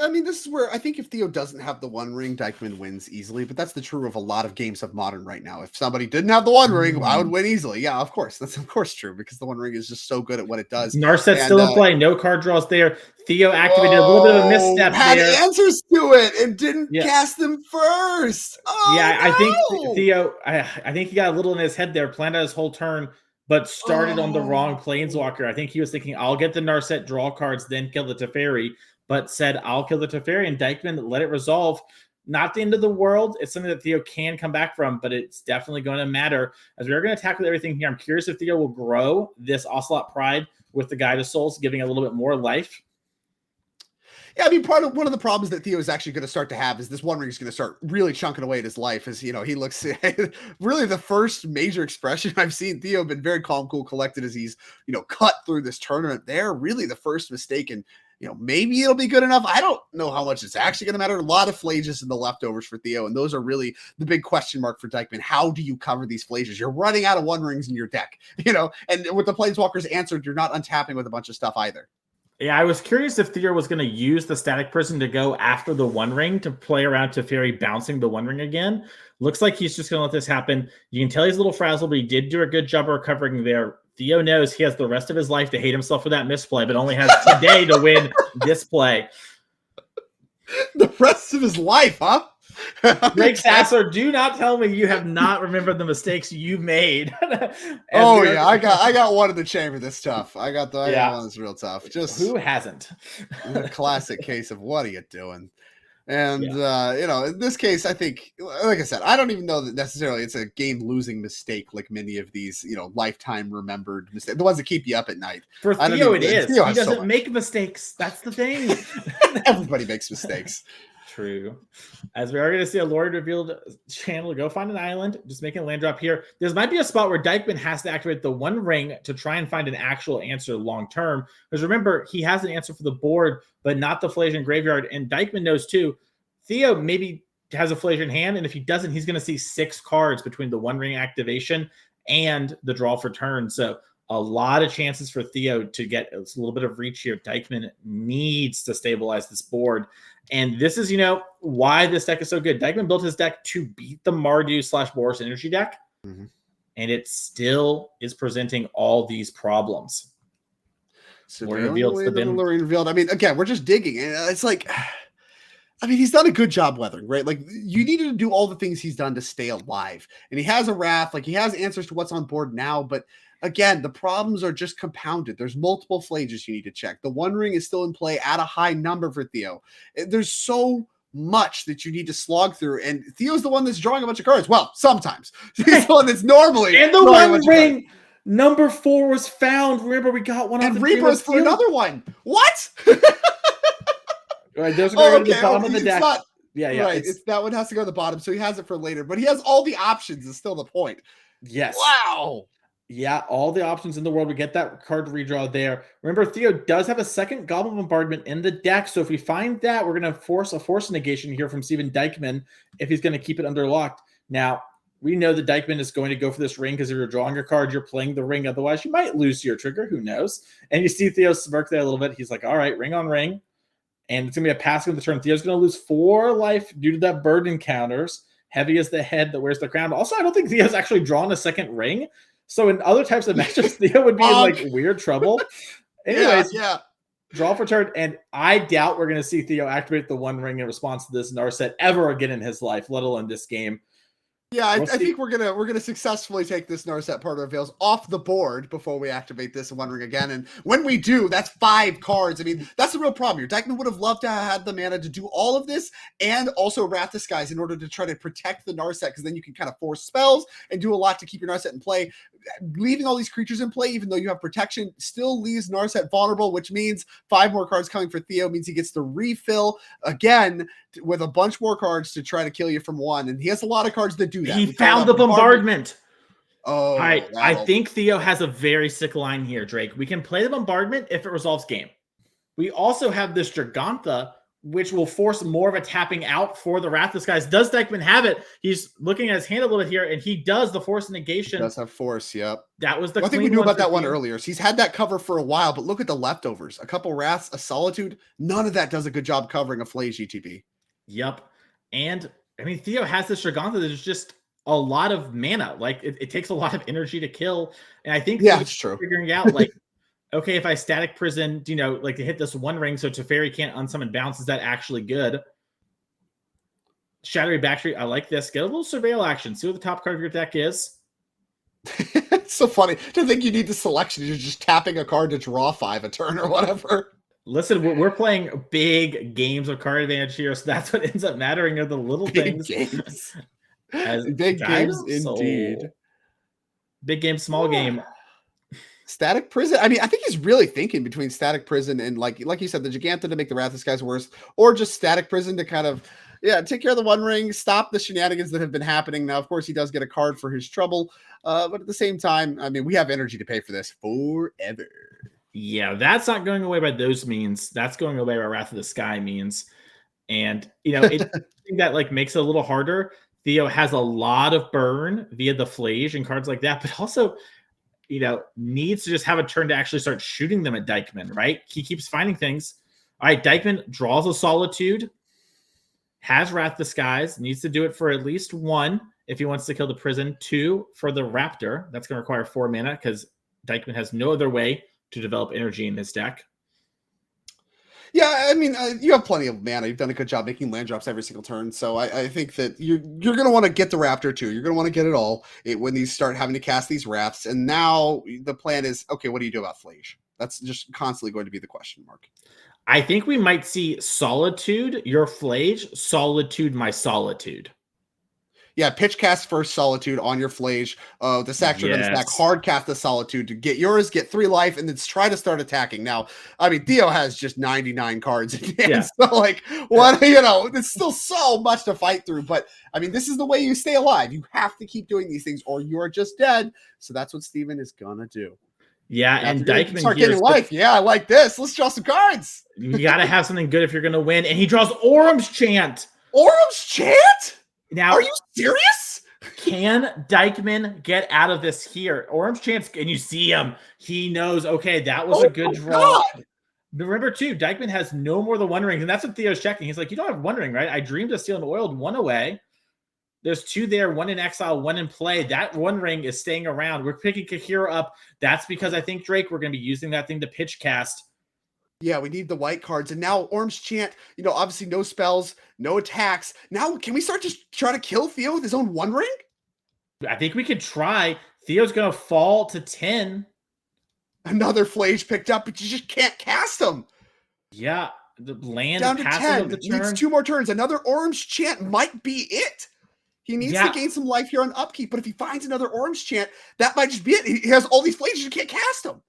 I mean, this is where I think if Theo doesn't have the One Ring, Dykman wins easily. But that's the true of a lot of games of Modern right now. If somebody didn't have the One Ring, I would win easily. Yeah, of course. That's of course true because the One Ring is just so good at what it does.
Narset's still in play. No card draws there. Theo activated a little bit of a misstep
had
there.
Answers to it and didn't cast them first. Oh,
yeah,
no.
I think Theo, I think he got a little in his head there, planned out his whole turn, but started on the wrong Planeswalker. I think he was thinking, I'll get the Narset, draw cards, then kill the Teferi, but said, I'll kill the Teferi, and Dykman let it resolve. Not the end of the world. It's something that Theo can come back from, but it's definitely going to matter. As we are going to tackle everything here, I'm curious if Theo will grow this Ocelot Pride with the Guide of Souls, giving a little bit more life.
Yeah, I mean, one of the problems that Theo is actually going to start to have is this One Ring is going to start really chunking away at his life. As you know, he looks really the first major expression I've seen. Theo been very calm, cool, collected as he's cut through this tournament. There, really the first mistake, and maybe it'll be good enough. I don't know how much it's actually going to matter. A lot of Flages in the leftovers for Theo, and those are really the big question mark for Dykman. How do you cover these Flages? You're running out of One Rings in your deck, and with the Planeswalkers answered, you're not untapping with a bunch of stuff either.
Yeah, I was curious if Theo was going to use the Static Prison to go after the One Ring to play around Teferi bouncing the One Ring again. Looks like he's just going to let this happen. You can tell he's a little frazzled, but he did do a good job of recovering there. Theo knows he has the rest of his life to hate himself for that misplay, but only has today to win this play.
The rest of his life, huh?
Greg Sasser, do not tell me you have not remembered the mistakes you made.
Oh yeah, I got one in the chamber that's tough. I got one that's real tough. Just
who hasn't?
A classic case of what are you doing? And in this case, I think, like I said, I don't even know that necessarily it's a game losing mistake like many of these, lifetime remembered mistakes, the ones that keep you up at night.
For Theo, it is. Theo he doesn't make mistakes. That's the thing.
Everybody makes mistakes.
True. As we are going to see a Lord revealed channel to go find an island, just making a land drop here. There might be a spot where Dykman has to activate the One Ring to try and find an actual answer long term. Because remember, he has an answer for the board, but not the Flavian Graveyard. And Dykman knows too. Theo maybe has a Flavian hand, and if he doesn't, he's going to see 6 cards between the One Ring activation and the draw for turn. So a lot of chances for Theo to get a little bit of reach here. Dykman needs to stabilize this board. And this is, why this deck is so good. Dykman built his deck to beat the Mardu/Boros energy deck. Mm-hmm. And it still is presenting all these problems.
So revealed. I mean, again, we're just digging. And it's like, I mean, he's done a good job weathering, right? Like, you needed to do all the things he's done to stay alive. And he has a wrath. Like, he has answers to what's on board now. But again, the problems are just compounded. There's multiple Flages you need to check. The One Ring is still in play at a high number for Theo. There's so much that you need to slog through. And Theo's the one that's drawing a bunch of cards. Well, sometimes. He's the one that's normally.
And the One Ring, number 4 was found. Remember, we got one.
And Rebirth for another one. What?
Right, there's a go to the bottom of the deck.
Right. That one has to go to the bottom, so he has it for later. But he has all the options. Is still the point.
Yes.
Wow.
Yeah, all the options in the world. We get that card redraw there. Remember, Theo does have a second Goblin Bombardment in the deck. So if we find that, we're going to force a force negation here from Steven Dykman if he's going to keep it under locked. Now, we know that Dykman is going to go for this ring because if you're drawing a card, you're playing the ring. Otherwise, you might lose your trigger. Who knows? And you see Theo smirk there a little bit. He's like, all right, ring on ring. and it's going to be a passing of the turn. Theo's going to lose 4 life due to that bird encounters. Heavy is the head that wears the crown. Also, I don't think Theo's actually drawn a second ring. So in other types of matchups, Theo would be in like weird trouble. Anyways,
yeah.
Draw for turn, and I doubt we're going to see Theo activate the One Ring in response to this Narset ever again in his life, let alone this game.
Yeah, I think we're gonna successfully take this Narset Part of Veils off the board before we activate this One Ring again. And when we do, that's 5 cards. I mean, that's the real problem here. Dykman would have loved to have had the mana to do all of this and also Wrath the Skies in order to try to protect the Narset, because then you can kind of force spells and do a lot to keep your Narset in play. Leaving all these creatures in play, even though you have protection, still leaves Narset vulnerable, which means 5 more cards coming for Theo means he gets to refill again with a bunch more cards to try to kill you from 1. And he has a lot of cards that do that.
He found the bombardment.
Oh,
all right. I think Theo has a very sick line here, Drake. We can play the bombardment if it resolves game. We also have this Gigantha, which will force more of a tapping out for the Wrath of the Skies. Does Dykman have it? He's looking at his hand a little bit here, and he does the force negation.
He does have force, yep.
That was the
I think we knew about that one earlier. So he's had that cover for a while, but look at the leftovers. A couple Wraths, a Solitude. None of that does a good job covering a Flay GTP.
Yep. And, I mean, Theo has this Gigantha that is just a lot of mana. Like, it takes a lot of energy to kill. And I think
it's true.
Figuring out, like, okay, if I static prison, like to hit this One Ring so Teferi can't unsummon bounce, is that actually good? Shadowy Backstreet, I like this. Get a little surveil action. See what the top card of your deck is.
It's so funny to think you need the selection. You're just tapping a card to draw 5 a turn or whatever.
Listen, we're playing big games of card advantage here, so that's what ends up mattering are the little
big
things.
Games. Big games indeed.
Big game, small game.
Static Prison. I mean, I think he's really thinking between Static Prison and like you said, the Gigantha to make the Wrath of the Skies worse, or just Static Prison to kind of, take care of the One Ring, stop the shenanigans that have been happening. Now, of course, he does get a card for his trouble, but at the same time, I mean, we have energy to pay for this forever.
Yeah, that's not going away by those means. That's going away by Wrath of the Sky means. And, it that like makes it a little harder. Theo has a lot of burn via the Flage and cards like that, but also needs to just have a turn to actually start shooting them at Dykman, right? He keeps finding things. All right, Dykman draws a Solitude, has Wrath the Skies, needs to do it for at least 1 if he wants to kill the prison, 2 for the Raptor. That's going to require 4 mana because Dykman has no other way to develop energy in this deck.
Yeah, I mean, you have plenty of mana. You've done a good job making land drops every single turn. So I think that you're going to want to get the Raptor too. You're going to want to get it all when these start having to cast these Wraths. And now the plan is, okay, what do you do about Flage? That's just constantly going to be the question mark.
I think we might see Solitude, your Flage, Solitude, my Solitude.
Yeah, pitch cast first Solitude on your Flage. The sacks are going to stack hard cast the Solitude to get yours, get 3 life, and then try to start attacking. Now, I mean, Theo has just 99 cards in hand, so like, what, it's still so much to fight through. But I mean, this is the way you stay alive. You have to keep doing these things, or you're just dead. So that's what Steven is gonna do.
Yeah, and Dykman
start getting life. Yeah, I like this. Let's draw some cards.
You got to have something good if you're going to win. And he draws Orum's Chant.
Orum's Chant?
Now,
are you serious?
Can Dykman get out of this here? Orum's Chant, and you see him. He knows, okay, that was a good draw. God. But remember, too, Dykman has no more than 1 ring, and that's what Theo's checking. He's like, you don't have 1 ring, right? I dreamed of Steel and Oiled 1 away. There's 2 there, 1 in exile, 1 in play. That 1 ring is staying around. We're picking Kahira up. That's because I think, Drake, we're going to be using that thing to pitch cast.
Yeah, we need the white cards. And now Orum's Chant, obviously no spells, no attacks. Now, can we start just trying to kill Theo with his own 1 ring?
I think we could try. Theo's going to fall to 10.
Another Flage picked up, but you just can't cast him.
Yeah, the land
down to 10.
Of the turn.
Needs 2 more turns. Another Orum's Chant might be it. He needs to gain some life here on upkeep, but if he finds another Orum's Chant, that might just be it. He has all these Flages, you can't cast them.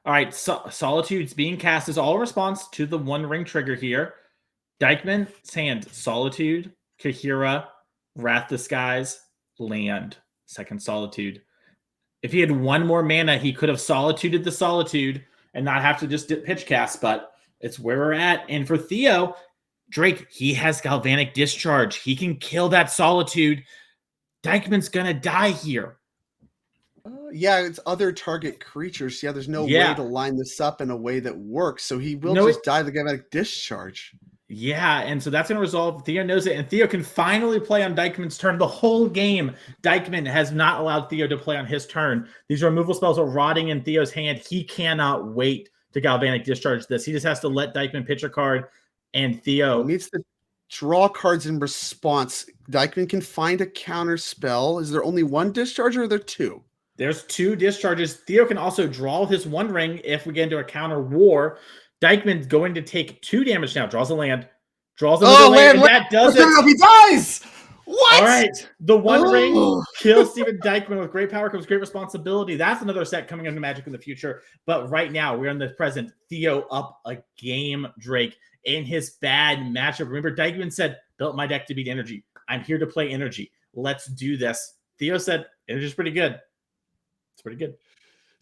All right, Solitude's being cast is all in response to the 1 ring trigger here. Dykman's hand, Solitude, Kahira, Wrath the Skies, land, second Solitude. If he had 1 more mana, he could have Solituded the Solitude and not have to just pitch cast, but it's where we're at. And for Theo, Drake, he has Galvanic Discharge. He can kill that Solitude. Dykman's going to die here.
Yeah, it's other target creatures. Yeah, there's no way to line this up in a way that works. So he will just die the Galvanic Discharge.
Yeah, and so that's going to resolve. Theo knows it, and Theo can finally play on Dykman's turn. The whole game, Dykman has not allowed Theo to play on his turn. These removal spells are rotting in Theo's hand. He cannot wait to Galvanic Discharge this. He just has to let Dykman pitch a card, and Theo
needs to draw cards in response. Dykman can find a counter spell. Is there only one discharge or are there two?
There's two discharges. Theo can also draw his One Ring if we get into a counter war. Dykman's going to take 2 damage now. Draws a land. Draws another land. And that does it.
He dies. What?
All right. The One Ring kills Steven Dykman. With great power comes great responsibility. That's another set coming into Magic in the future. But right now, we're in the present. Theo up a game, Drake, in his bad matchup. Remember, Dykman said, built my deck to beat energy. I'm here to play energy. Let's do this. Theo said, energy's pretty good. It's pretty good.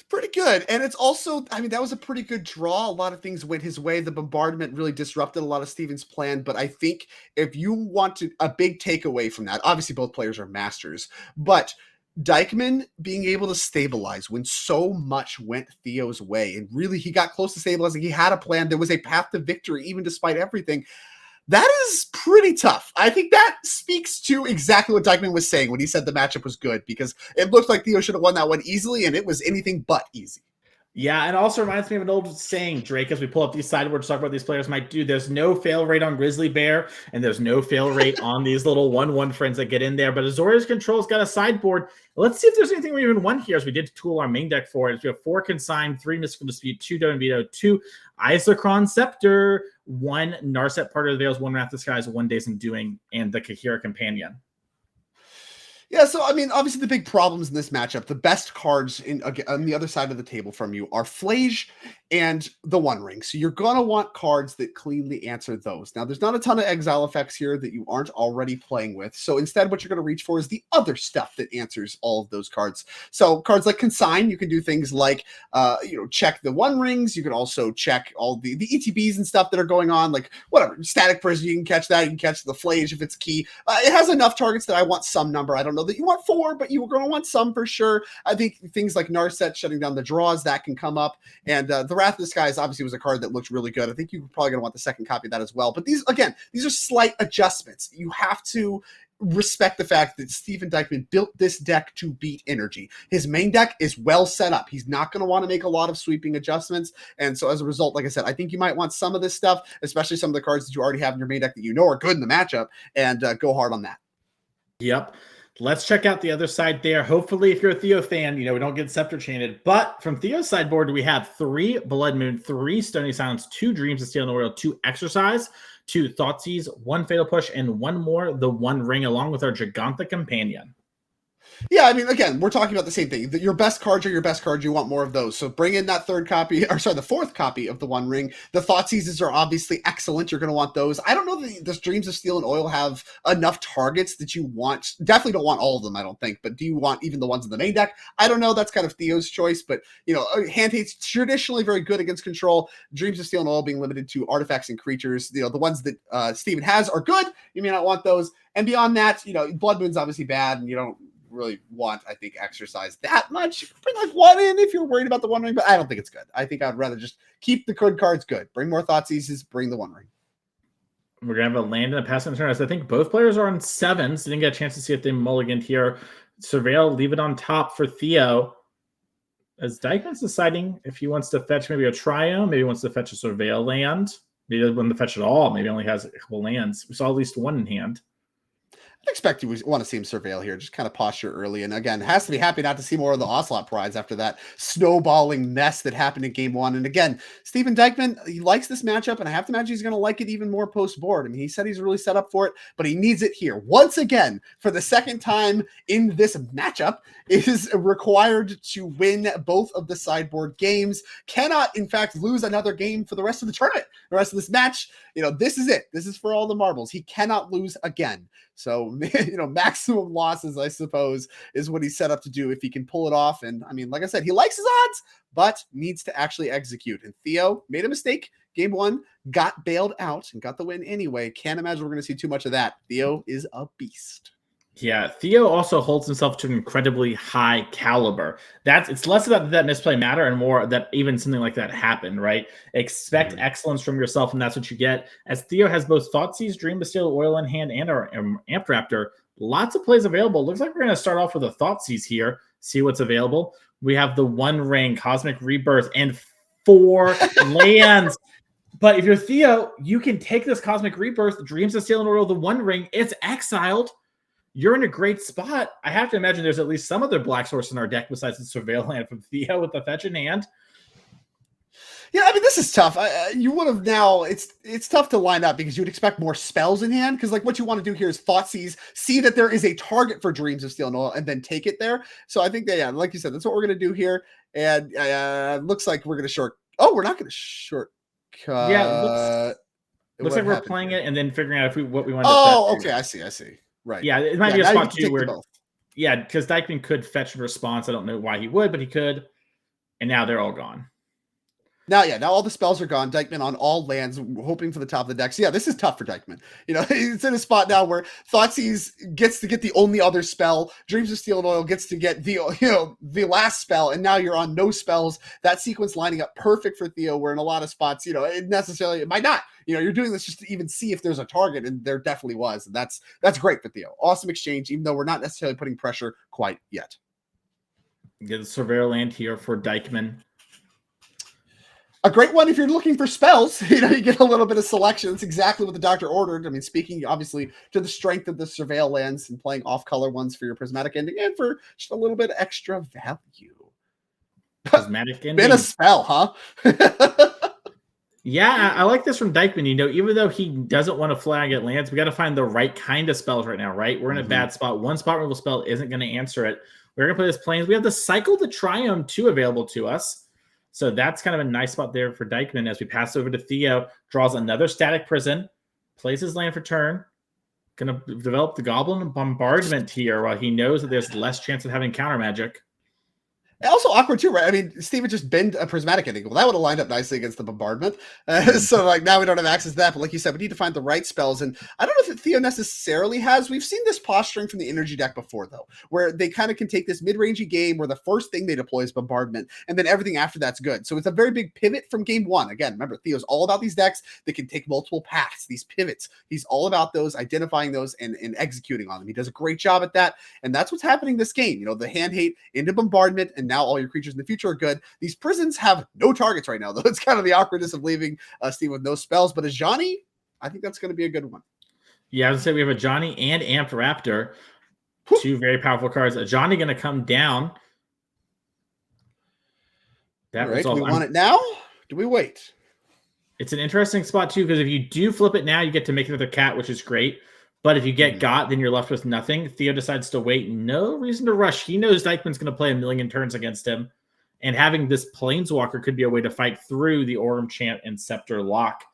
Pretty good. And it's also, I mean, that was a pretty good draw. A lot of things went his way. The bombardment really disrupted a lot of Steven's plan. But I think if you want a big takeaway from that, obviously both players are masters, but Dykman being able to stabilize when so much went Theo's way, and really he got close to stabilizing. He had a plan. There was a path to victory, even despite everything. That is pretty tough. I think that speaks to exactly what Dykman was saying when he said the matchup was good, because it looked like Theo should have won that one easily, and it was anything but easy.
Yeah, and also reminds me of an old saying, Drake, as we pull up these sideboards to talk about these players might do. There's no fail rate on Grizzly Bear, and there's no fail rate on these little 1/1 friends that get in there. But Azorius Control's got a sideboard. Let's see if there's anything we even won here, as we did tool our main deck for it. We have 4 Consign, 3 Mystical Dispute, 2 Doan Veto, 2 Isochron Scepter, 1 Narset Part of the Veils, 1 Wrath Disguise, 1 Days in Doing, and the Kahira Companion.
Yeah, so I mean, obviously the big problems in this matchup, the best cards on the other side of the table from you are Flage and the One Ring. So you're going to want cards that cleanly answer those. Now, there's not a ton of exile effects here that you aren't already playing with. So instead, what you're going to reach for is the other stuff that answers all of those cards. So cards like Consign, you can do things like, check the One Rings. You can also check all the ETBs and stuff that are going on, like whatever, Static Prison, you can catch that. You can catch the Flage if it's key. It has enough targets that I want some number. I don't know that you want 4, but you were going to want some for sure. I think things like Narset shutting down the draws, that can come up. And the Wrath of Disguise obviously was a card that looked really good. I think you're probably going to want the second copy of that as well. But these are slight adjustments. You have to respect the fact that Steven Dykman built this deck to beat energy. His main deck is well set up. He's not going to want to make a lot of sweeping adjustments. And so as a result, like I said, I think you might want some of this stuff, especially some of the cards that you already have in your main deck that you know are good in the matchup, and go hard on that.
Yep. Let's check out the other side there. Hopefully, if you're a Theo fan, we don't get Scepter chained. But from Theo's sideboard, we have 3 Blood Moon, 3 Stony Silence, 2 Dreams of Steel in the World, 2 Exercise, 2 Thoughtseize, 1 Fatal Push, and 1 more, the One Ring, along with our Giganta Companion.
Yeah, I mean, again, we're talking about the same thing. Your best cards are your best cards. You want more of those. So bring in that the 4th copy of the One Ring. The Thoughtseizes are obviously excellent. You're going to want those. I don't know that the Dreams of Steel and Oil have enough targets that you want. Definitely don't want all of them, I don't think. But do you want even the ones in the main deck? I don't know. That's kind of Theo's choice. But, Hand Hate's traditionally very good against control. Dreams of Steel and Oil being limited to artifacts and creatures. The ones that Steven has are good. You may not want those. And beyond that, Blood Moon's obviously bad, and you don't really want, I think, Exercise that much. You can bring like 1 in if you're worried about the One Ring, but I don't think it's good. I think I'd rather just keep the good cards good. Bring more Thoughtseizes, bring the One Ring.
We're going to have a land and a pass turn. I think both players are on 7s. Didn't get a chance to see if they mulliganed here. Surveil, leave it on top for Theo. As Dykman's deciding if he wants to fetch maybe a Triome, maybe he wants to fetch a Surveil land. Maybe he doesn't want to fetch at all. Maybe he only has a couple lands. We saw at least 1 in hand.
I expect you want to see him Surveil here, just kind of posture early. And again, has to be happy not to see more of the Ocelot Prides after that snowballing mess that happened in game 1. And again, Steven Dykman, he likes this matchup, and I have to imagine he's going to like it even more post-board. I mean, he said he's really set up for it, but he needs it here. Once again, for the second time in this matchup, is required to win both of the sideboard games. Cannot, in fact, lose another game for the rest of the tournament, the rest of this match. This is it. This is for all the marbles. He cannot lose again. So, maximum losses, I suppose, is what he's set up to do if he can pull it off. And I mean, like I said, he likes his odds, but needs to actually execute. And Theo made a mistake. Game 1, got bailed out and got the win anyway. Can't imagine we're going to see too much of that. Theo is a beast.
Yeah, Theo also holds himself to an incredibly high caliber. It's less about that misplay matter and more that even something like that happened, right? Expect excellence from yourself, and that's what you get. As Theo has both Thoughtseize, Dream Distilled Oil in hand, and our Amp Raptor, lots of plays available. Looks like we're going to start off with a Thoughtseize here, see what's available. We have the One Ring, Cosmic Rebirth, and 4 lands. But if you're Theo, you can take this Cosmic Rebirth, Dreams of Steel and Oil, the One Ring, it's exiled. You're in a great spot. I have to imagine there's at least some other black source in our deck besides the Surveil land from Theo with the fetch in hand.
Yeah, I mean, this is tough. You would have now. It's tough to line up because you would expect more spells in hand. Because like what you want to do here is Thoughtseize, see that there is a target for Dreams of Steel and Oil, and then take it there. So I think that yeah, like you said, that's what we're gonna do here. And looks like we're gonna short. Oh, we're not gonna shortcut.
Yeah, looks like we're playing it and then figuring out what we want to.
Oh, okay, I see. Right.
Yeah, it might be a spot too where. Yeah, because Dykman could fetch a response. I don't know why he would, but he could. And now they're all gone.
Now all the spells are gone. Dykman on all lands, hoping for the top of the deck. So yeah, this is tough for Dykman. You know, it's in a spot now where Thoughtseize gets to get the only other spell. Dreams of Steel and Oil gets to get the last spell, and now you're on no spells. That sequence lining up perfect for Theo. Where in a lot of spots, it might not. You're doing this just to even see if there's a target, and there definitely was. And that's great for Theo. Awesome exchange, even though we're not necessarily putting pressure quite yet.
Get the Surveyor land here for Dykman.
A great one if you're looking for spells. You get a little bit of selection. That's exactly what the doctor ordered. I mean, speaking obviously to the strength of the Surveil lands and playing off-color ones for your Prismatic Ending and for just a little bit extra value.
Prismatic Ending.
Been a spell, huh?
Yeah, I like this from Dykman. Even though he doesn't want to flag at lands, we got to find the right kind of spells right now, right? We're in a bad spot. One spot removal spell isn't going to answer it. We're going to play this Plains. We have the Cycle to Triumph 2 available to us. So that's kind of a nice spot there for Dykman as we pass over to Theo. Draws another Static Prison, plays his land for turn. Going to develop the Goblin Bombardment here while he knows that there's less chance of having counter magic.
Also awkward too, right? I mean, Steven just binned a Prismatic Ending. Well, that would have lined up nicely against the Bombardment. So like now we don't have access to that. But like you said, we need to find the right spells. And I don't know if Theo necessarily has. We've seen this posturing from the Energy deck before, though, where they kind of can take this mid-rangey game where the first thing they deploy is Bombardment, and then everything after that's good. So it's a very big pivot from game one. Again, remember, Theo's all about these decks that can take multiple paths, these pivots. He's all about those, identifying those and executing on them. He does a great job at that. And that's what's happening this game. The hand hate into Bombardment, and now all your creatures in the future are good. These prisons have no targets right now, though. It's kind of the awkwardness of leaving Steve with no spells. But as Johnny, I think that's going to be a good one.
Yeah, I was going to say we have a Johnny and Amped Raptor. Two very powerful cards. A Johnny going to come down.
All right, do we want it now? Do we wait?
It's an interesting spot, too, because if you do flip it now, you get to make another cat, which is great. But if you get got, then you're left with nothing. Theo decides to wait. No reason to rush. He knows Dykman's going to play a million turns against him. And having this Planeswalker could be a way to fight through the Aurum Chant and Scepter lock.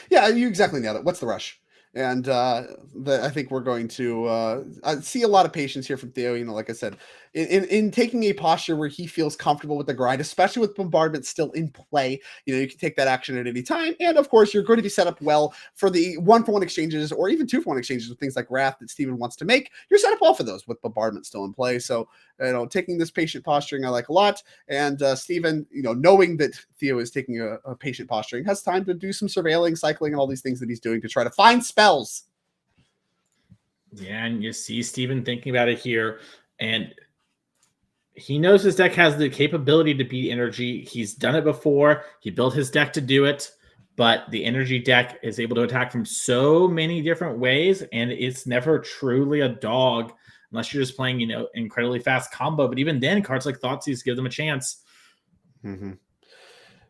Yeah, you exactly nailed it. What's the rush? And I think we're going to see a lot of patience here from Theo. Like I said, in taking a posture where he feels comfortable with the grind, especially with Bombardment still in play. You can take that action at any time. And of course, you're going to be set up well for the 1-for-1 exchanges or even 2-for-1 exchanges with things like Wrath that Steven wants to make. You're set up well for those with Bombardment still in play. So, taking this patient posturing, I like a lot. And Steven, knowing that Theo is taking a patient posturing, has time to do some surveilling, cycling, and all these things that he's doing to try to find spells.
Yeah, and you see Steven thinking about it here. And he knows his deck has the capability to beat energy. He's done it before. He built his deck to do it. But the energy deck is able to attack from so many different ways. And it's never truly a dog unless you're just playing, incredibly fast combo. But even then, cards like Thoughtseize give them a chance.
Mm-hmm.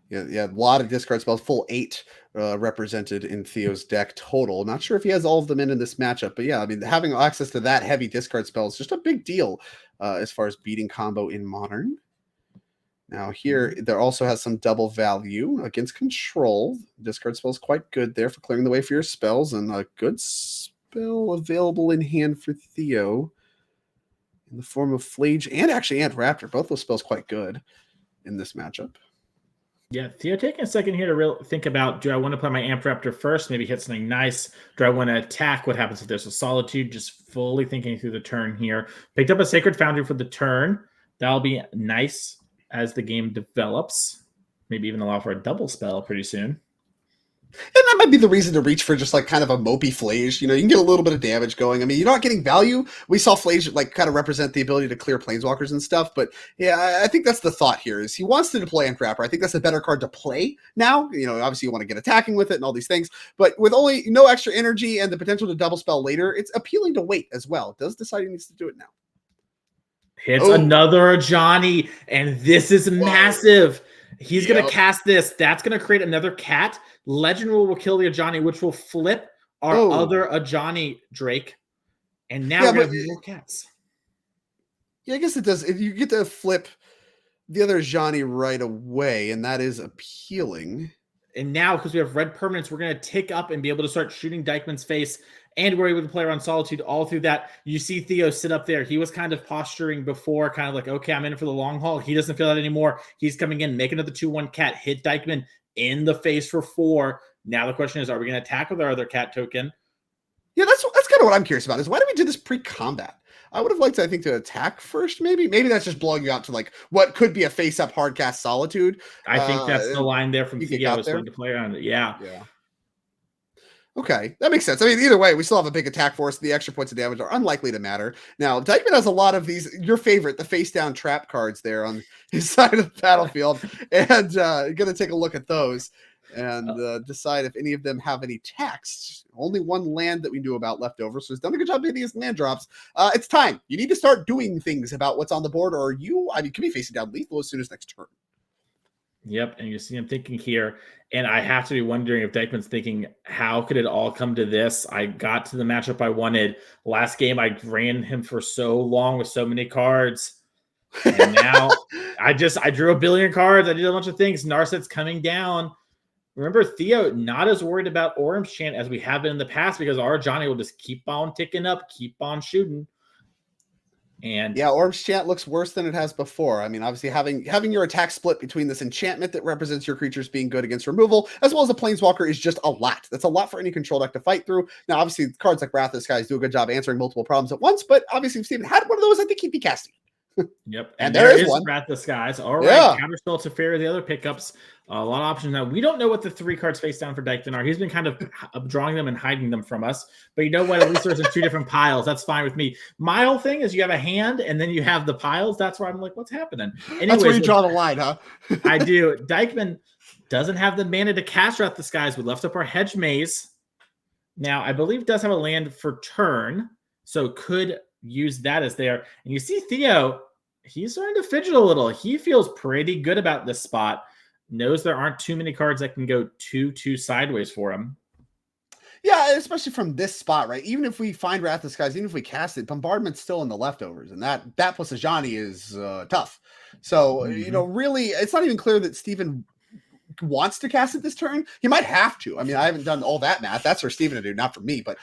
Yeah, a lot of discard spells, full 8 represented in Theo's deck total. Not sure if he has all of them in this matchup, but yeah, I mean, having access to that heavy discard spell is just a big deal as far as beating combo in Modern. Now here, there also has some double value against control. Discard spell is quite good there for clearing the way for your spells, and a good spell available in hand for Theo in the form of Flage and actually Ant Raptor. Both those spells quite good in this matchup.
Yeah, Theo, taking a second here to think about, do I want to play my Amp Raptor first, maybe hit something nice? Do I want to attack? What happens if there's a Solitude? Just fully thinking through the turn here. Picked up a Sacred Foundry for the turn. That'll be nice as the game develops. Maybe even allow for a double spell pretty soon.
And that might be the reason to reach for just like kind of a mopey Flage. You can get a little bit of damage going. I mean, you're not getting value. We saw Flage like kind of represent the ability to clear planeswalkers and stuff. But yeah, I think that's the thought here is he wants to deploy Antrapper. I think that's a better card to play now. Obviously you want to get attacking with it and all these things. But with only no extra energy and the potential to double spell later, it's appealing to wait as well. Does decide he needs to do it now.
Hits another Ajani, and this is massive. He's going to cast this. That's going to create another cat. Legend Rule will kill the Ajani, which will flip our other Ajani Drake. And now we have more cats.
Yeah, I guess it does. If you get to flip the other Ajani right away, and that is appealing.
And now, because we have red permanents, we're going to tick up and be able to start shooting Dykman's face. And we're able to play around Solitude all through that. You see Theo sit up there. He was kind of posturing before, kind of like, okay, I'm in it for the long haul. He doesn't feel that anymore. He's coming in, make another 2/1 cat, hit Dykman in the face for 4. Now the question is, are we going to attack with our other cat token?
Yeah, that's kind of what I'm curious about is why did we do this pre-combat? I would have liked, I think, to attack first, maybe. Maybe that's just blowing you out to like what could be a face-up hard cast Solitude.
I think that's the line there from Theo was going to play on it. Yeah.
Okay, that makes sense. I mean, either way, we still have a big attack force. The extra points of damage are unlikely to matter. Now, Dykman has a lot of these, your favorite, the face-down trap cards there on his side of the battlefield, and going to take a look at those and decide if any of them have any text. Only one land that we knew about left over, so he's done a good job hitting his land drops. It's time. You need to start doing things about what's on the board, or could be facing down lethal as soon as next turn.
Yep, and you see him thinking here, and I have to be wondering if Dykman's thinking, how could it all come to this? I got to the matchup I wanted. Last game, I ran him for so long with so many cards, and now I drew a billion cards. I did a bunch of things. Narset's coming down. Remember, Theo, not as worried about Orim's Chant as we have been in the past because our Johnny will just keep on ticking up, keep on shooting. And
yeah, Orb's Chant looks worse than it has before. I mean, obviously having your attack split between this enchantment that represents your creatures being good against removal, as well as a planeswalker, is just a lot. That's a lot for any control deck to fight through. Now, obviously, cards like Wrath of the Skies do a good job answering multiple problems at once, but obviously, if Steven had one of those, I think he'd be casting.
Yep. And there is one. Wrath of the Skies. All right. Counterspell to Fair, the other pickups. A lot of options now. We don't know what the 3 cards face down for Dykman are. He's been kind of drawing them and hiding them from us. But you know what? At least there's in 2 different piles. That's fine with me. My whole thing is you have a hand and then you have the piles. That's where I'm like, what's happening? Anyways,
that's where you draw the line, huh?
I do. Dykman doesn't have the mana to cast Wrath of the Skies. We left up our Hedge Maze. Now, I believe does have a land for turn. So could use that as there. And you see Theo, he's starting to fidget a little. He feels pretty good about this spot. Knows there aren't too many cards that can go 2/2 sideways for him.
Yeah, especially from this spot, right? Even if we find Wrath of the Skies, even if we cast it, Bombardment's still in the leftovers, and that plus Ajani is tough. So, really, it's not even clear that Steven wants to cast it this turn. He might have to. I mean, I haven't done all that math. That's for Steven to do, not for me. But,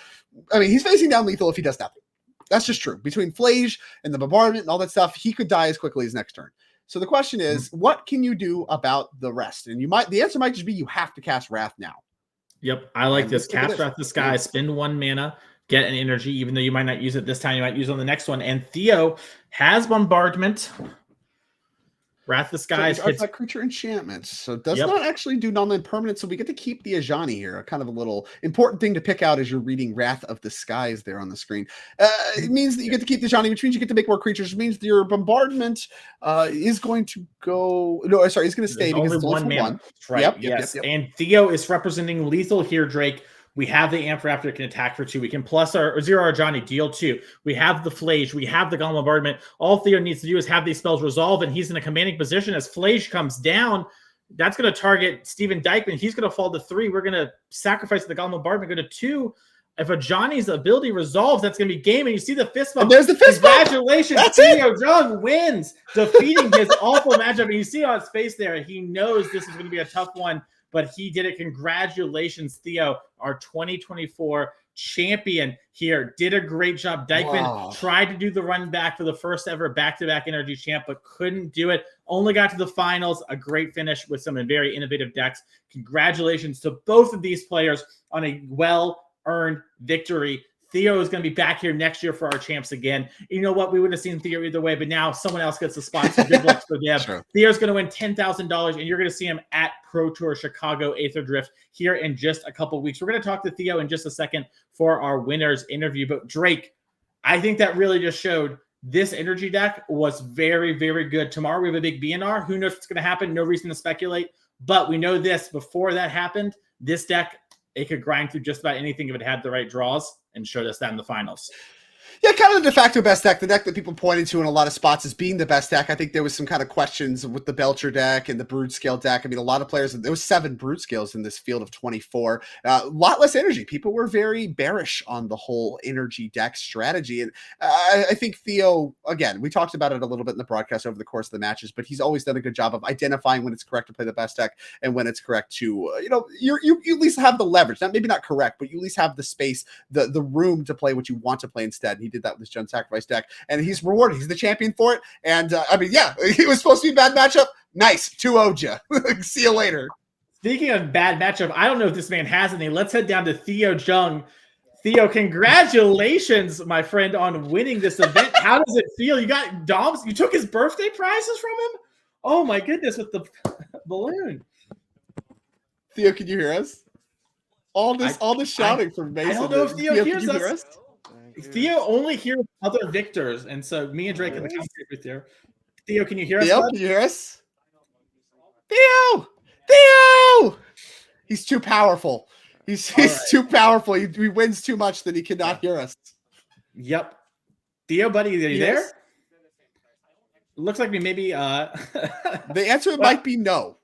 I mean, he's facing down lethal if he does nothing. That's just true. Between Flage and the Bombardment and all that stuff, he could die as quickly as next turn. So the question is, what can you do about the rest? And the answer might just be you have to cast Wrath now.
Yep, I like this. Cast Wrath of the Sky, spend 1 mana, get an energy, even though you might not use it this time, you might use it on the next one. And Theo has Bombardment. Wrath of the Skies
hits that creature enchantment. So it does not actually do non-land permanent. So we get to keep the Ajani here. Kind of a little important thing to pick out as you're reading Wrath of the Skies there on the screen. It means that you get to keep the Ajani, which means you get to make more creatures. Which means that your Bombardment is going to go. No, sorry, it's going to stay because it's only for 1.
Right. Yep. And Theo is representing lethal here, Drake. We have the Amp Raptor that can attack for 2. We can plus our 0 our Johnny, deal 2. We have the Flage. We have the Golem Bombardment. All Theo needs to do is have these spells resolve, and he's in a commanding position. As Flage comes down, that's going to target Steven Dykman. He's going to fall to 3. We're going to sacrifice the Golem Bombardment, go to 2. If a Johnny's ability resolves, that's going to be game. And you see the fist bump.
And there's the fist bump.
Congratulations. Theo Jung wins, defeating his awful matchup. And you see on his face there, he knows this is going to be a tough one. But he did it. Congratulations, Theo, our 2024 champion here. Did a great job. Dykman tried to do the run back for the first ever back-to-back energy champ, but couldn't do it. Only got to the finals. A great finish with some very innovative decks. Congratulations to both of these players on a well-earned victory. Theo is going to be back here next year for our champs again. You know what? We would have seen Theo either way, but now someone else gets the spot. So good luck for them. Sure. Theo's going to win $10,000, and you're going to see him at Pro Tour Chicago Aether Drift here in just a couple weeks. We're going to talk to Theo in just a second for our winners interview. But Drake, I think that really just showed this energy deck was very, very good. Tomorrow we have a big BNR. Who knows what's going to happen? No reason to speculate. But we know this, before that happened, this deck, it could grind through just about anything if it had the right draws, and showed us that in the finals.
Yeah, kind of the de facto best deck, the deck that people pointed to in a lot of spots as being the best deck. I think there was some kind of questions with the Belcher deck and the Brood Scale deck. I mean, a lot of players, there was 7 Brood Scales in this field of 24. A lot less energy. People were very bearish on the whole energy deck strategy. And I think Theo, again, we talked about it a little bit in the broadcast over the course of the matches, but he's always done a good job of identifying when it's correct to play the best deck and when it's correct to, you at least have the leverage. Maybe not correct, but you at least have the space, the room to play what you want to play instead. He did that with his Jund Sacrifice deck, and he's rewarded. He's the champion for it. And I mean, yeah, it was supposed to be a bad matchup. Nice. 2-0'd you. See you later.
Speaking of bad matchup, I don't know if this man has any. Let's head down to Theo Jung. Theo, congratulations, my friend, on winning this event. How does it feel? You got Dom's, you took his birthday prizes from him? Oh my goodness, with the balloon.
Theo, can you hear us? All this shouting from Mason.
I don't know if Theo hears us. Theo only hears other victors, and so me and Drake in the commentator with Theo. Theo, can you hear us?
Theo, can you hear us? Theo! He's too powerful. He's too powerful. He wins too much that he cannot hear us.
Yep. Theo, buddy, are you there? Looks like we maybe
the answer might be no.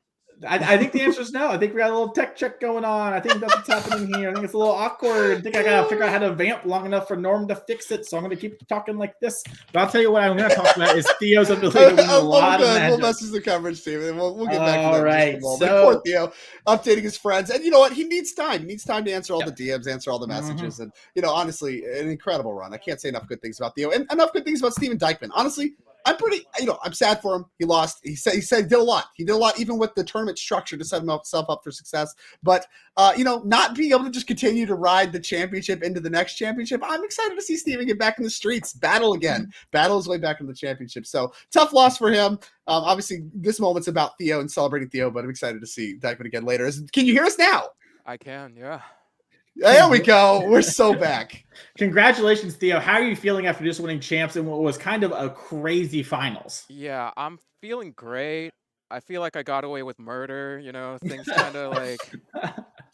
I think the answer is no. I think we got a little tech check going on. I think that's what's happening here. I think it's a little awkward. I think I got to figure out how to vamp long enough for Norm to fix it. So I'm going to keep talking like this. But I'll tell you what I'm going to talk about is Theo's ability to win a lot of matches.
We'll message the coverage team, and we'll get back to that.
All right.
So, poor Theo, updating his friends. And you know what? He needs time. He needs time to answer all the DMs, answer all the messages. And, honestly, an incredible run. I can't say enough good things about Theo. And enough good things about Steven Dykman. Honestly, I'm pretty, I'm sad for him. He lost. He said he did a lot. He did a lot, even with the tournament structure to set himself up for success. But, not being able to just continue to ride the championship into the next championship, I'm excited to see Steven get back in the streets, battle again, battle his way back into the championship. So tough loss for him. Obviously, this moment's about Theo and celebrating Theo, but I'm excited to see Dykman again later. Can you hear us now?
I can, yeah.
There we go. We're so back.
Congratulations, Theo. How are you feeling after just winning champs in what was kind of a crazy finals?
Yeah, I'm feeling great. I feel like I got away with murder. Things kind of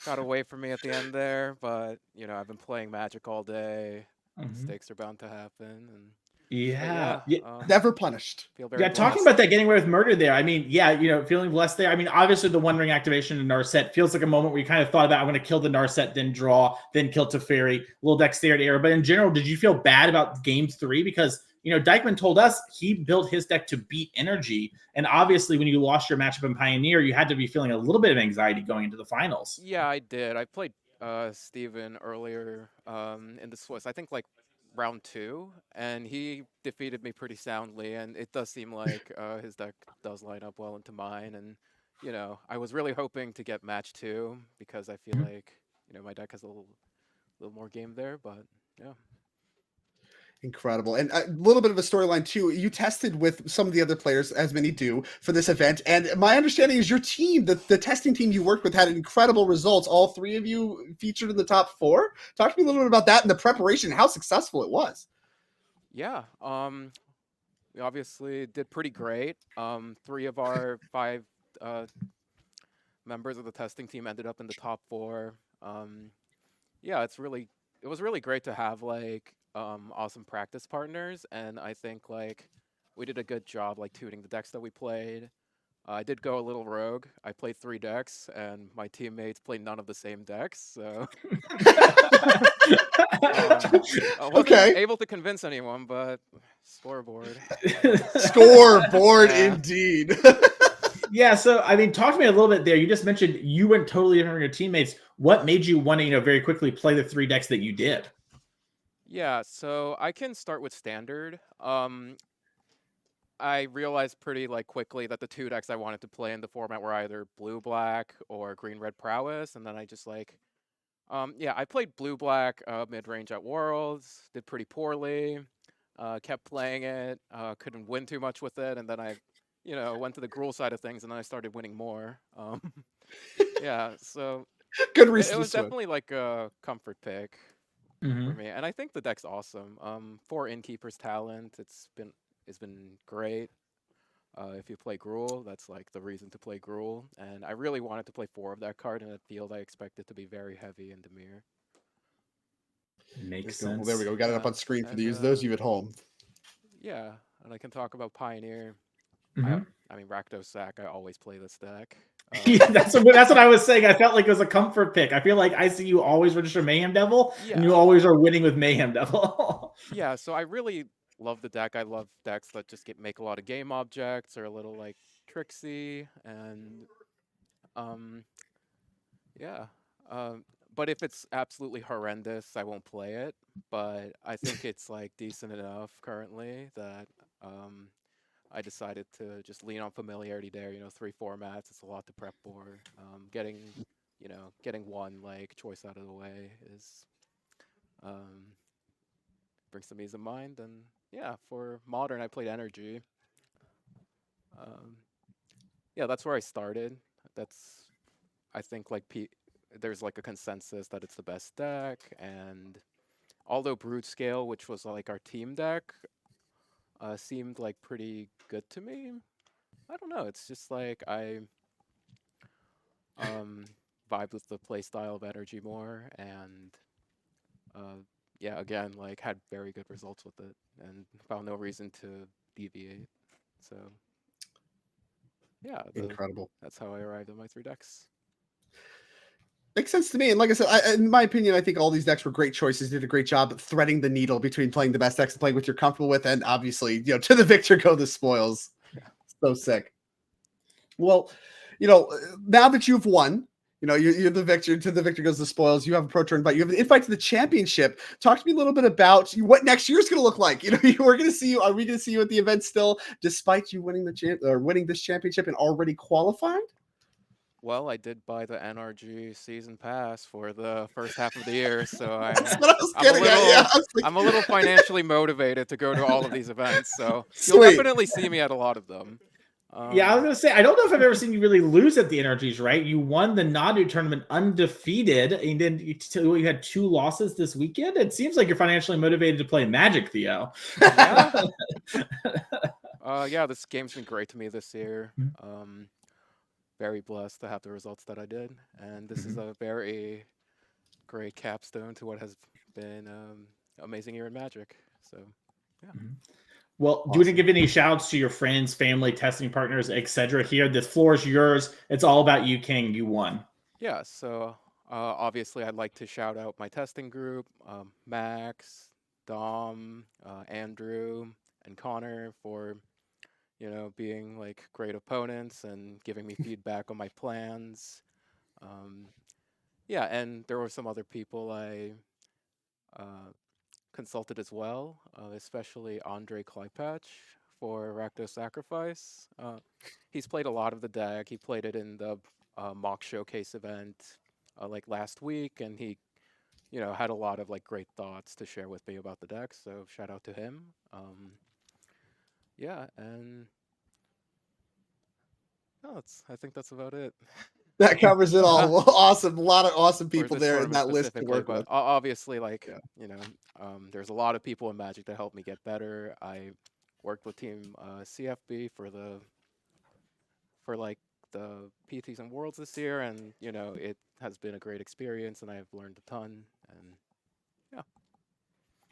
got away from me at the end there. But, I've been playing Magic all day. Mistakes are bound to happen. And
yeah.
Never punished.
Feel very blessed.
Talking about that getting away with murder there. I mean, feeling blessed there. I mean, obviously the One Ring activation in Narset feels like a moment where you kind of thought about, I'm going to kill the Narset, then draw, then kill Teferi, little dexterity error. But in general, did you feel bad about game 3? Because, Dykman told us he built his deck to beat energy. And obviously when you lost your matchup in Pioneer, you had to be feeling a little bit of anxiety going into the finals.
Yeah, I did. I played Steven earlier in the Swiss. I think round 2, and he defeated me pretty soundly, and it does seem like his deck does line up well into mine. And I was really hoping to get match 2 because I feel like my deck has a little more game there, but yeah.
Incredible. And a little bit of a storyline too. You tested with some of the other players, as many do, for this event. And my understanding is your team, the testing team you worked with, had incredible results. All 3 of you featured in the top 4. Talk to me a little bit about that and the preparation, how successful it was.
Yeah. We obviously did pretty great. 3 of our 5 members of the testing team ended up in the top 4. Yeah, it was really great to have awesome practice partners, and I think we did a good job tuning the decks that we played. I did go a little rogue. I played 3 decks, and my teammates played none of the same decks, so I wasn't able to convince anyone, but scoreboard.
Scoreboard indeed.
Yeah, so I mean, talk to me a little bit there. You just mentioned you went totally different from your teammates. What made you want to, very quickly play the 3 decks that you did?
Yeah, so I can start with standard. I realized pretty like quickly that the 2 decks I wanted to play in the format were either blue black or green red prowess, and then I just like yeah, I played blue black mid range at Worlds, did pretty poorly, kept playing it, couldn't win too much with it, and then I, went to the Gruul side of things, and then I started winning more. Yeah, so
Good
it
reason to
was
switch.
definitely like a comfort pick for me, and I think the deck's awesome. For Innkeeper's Talent, it's been great. If you play Gruul, that's like the reason to play Gruul. And I really wanted to play 4 of that card in a field I expected to be very heavy in Dimir.
Makes
Well,
sense.
there we go. We got it up
Yeah.
on screen for
And
those of you at home.
yeah, and I can talk about Pioneer.
Mhm.
I mean Rakdos Sack, I always play this deck.
Yeah, that's what I was saying. I felt like it was a comfort pick. I feel like I see you always register Mayhem Devil, and you
Yeah.
always are winning with Mayhem Devil.
Yeah, so I really love the deck. I love decks that just make a lot of game objects or a little like tricksy and yeah. Um, but if it's absolutely horrendous, I won't play it. But I think it's like decent enough currently that I decided to just lean on familiarity there. 3 formats. It's a lot to prep for. Getting one like choice out of the way is brings some ease of mind. And yeah, for modern, I played Energy. Um, yeah, that's where I started. That's I think like there's like a consensus that it's the best deck, and although Brood Scale, which was like our team deck, seemed like pretty good to me. I don't know. It's just like I vibed with the play style of Energy more, and yeah, again, like had very good results with it, and found no reason to deviate. So yeah,
Incredible.
that's how I arrived at my 3 decks.
Makes sense to me. And like I said, in my opinion, I think all these decks were great choices. Did a great job at threading the needle between playing the best decks and playing what you're comfortable with. And obviously, to the victor go the spoils.
Yeah.
So sick. Well, now that you've won, you're the victor. To the victor goes the spoils. You have a pro tour invite. You have an invite to the championship. Talk to me a little bit about what next year's going to look like. We're going to see you. Are we going to see you at the event still, despite you winning winning this championship and already qualified?
Well, I did buy the NRG season pass for the first half of the year, so
That's what I was getting at. Yeah,
I'm a little financially motivated to go to all of these events. So you'll
Sweet.
definitely see me at a lot of them.
Yeah, I was gonna say I don't know if I've ever seen you really lose at the NRGs. Right? You won the Nadu tournament undefeated, and then you had 2 losses this weekend. It seems like you're financially motivated to play Magic, Theo.
Yeah. Yeah, this game's been great to me this year. Very blessed to have the results that I did, and this is a very great capstone to what has been amazing year in Magic. So, yeah.
Well, awesome. Do you want to give any shouts to your friends, family, testing partners, etc. here? The floor is yours. It's all about you, King. You won.
Yeah, so obviously I'd like to shout out my testing group, Max, Dom, Andrew, and Connor for being like great opponents and giving me feedback on my plans. Yeah, and there were some other people I consulted as well, especially Andre Kleipach for Rakdos Sacrifice. He's played a lot of the deck. He played it in the mock showcase event like last week, and he had a lot of like great thoughts to share with me about the deck. So shout out to him. Yeah, and I think that's about it.
That covers it all. Awesome. A lot of awesome people there in that list to work
but
with.
Obviously, like, there's a lot of people in Magic that helped me get better. I worked with Team CFB for the PTs and Worlds this year, and, it has been a great experience, and I've learned a ton, and yeah.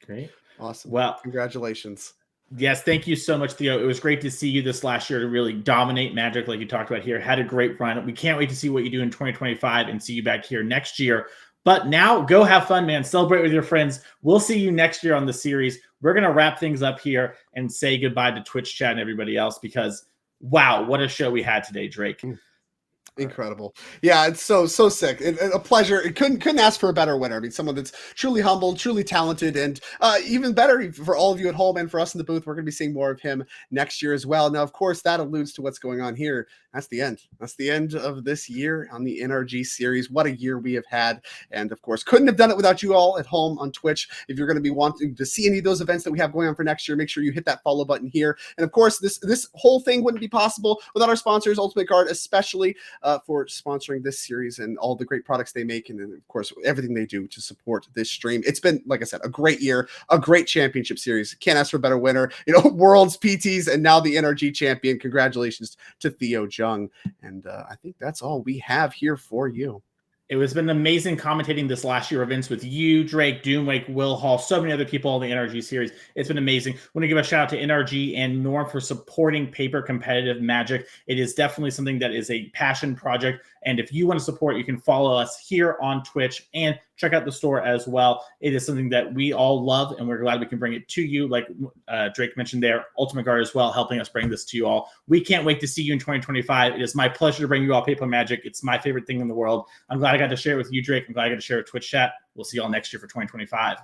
Great.
Awesome.
Well,
congratulations.
Yes, thank you so much, Theo. It was great to see you this last year to really dominate Magic like you talked about here. Had a great run. We can't wait to see what you do in 2025 and see you back here next year. But now go have fun, man. Celebrate with your friends. We'll see you next year on the series. We're going to wrap things up here and say goodbye to Twitch chat and everybody else because wow, what a show we had today, Drake.
Incredible. Yeah, it's so sick. A pleasure. It couldn't ask for a better winner. I mean, someone that's truly humble, truly talented, and even better for all of you at home and for us in the booth. We're going to be seeing more of him next year as well. Now, of course, that alludes to what's going on here. That's the end. That's the end of this year on the NRG series. What a year we have had. And of course, couldn't have done it without you all at home on Twitch. If you're going to be wanting to see any of those events that we have going on for next year, make sure you hit that follow button here. And of course, this whole thing wouldn't be possible without our sponsors, Ultimate Guard, especially for sponsoring this series and all the great products they make. And then, of course, everything they do to support this stream. It's been, like I said, a great year, a great championship series. Can't ask for a better winner. Worlds, PTs, and now the NRG champion. Congratulations to Theo Jung. And I think that's all we have here for you.
It has been amazing commentating this last year events with you, Drake, Doomwake, Will Hall, so many other people on the NRG series. It's been amazing. I want to give a shout out to NRG and Norm for supporting paper competitive Magic. It is definitely something that is a passion project. And if you want to support, you can follow us here on Twitch and check out the store as well. It is something that we all love, and we're glad we can bring it to you. Like Drake mentioned there, Ultimate Guard as well, helping us bring this to you all. We can't wait to see you in 2025. It is my pleasure to bring you all Paper Magic. It's my favorite thing in the world. I'm glad I got to share it with you, Drake. I'm glad I got to share it with Twitch chat. We'll see you all next year for 2025.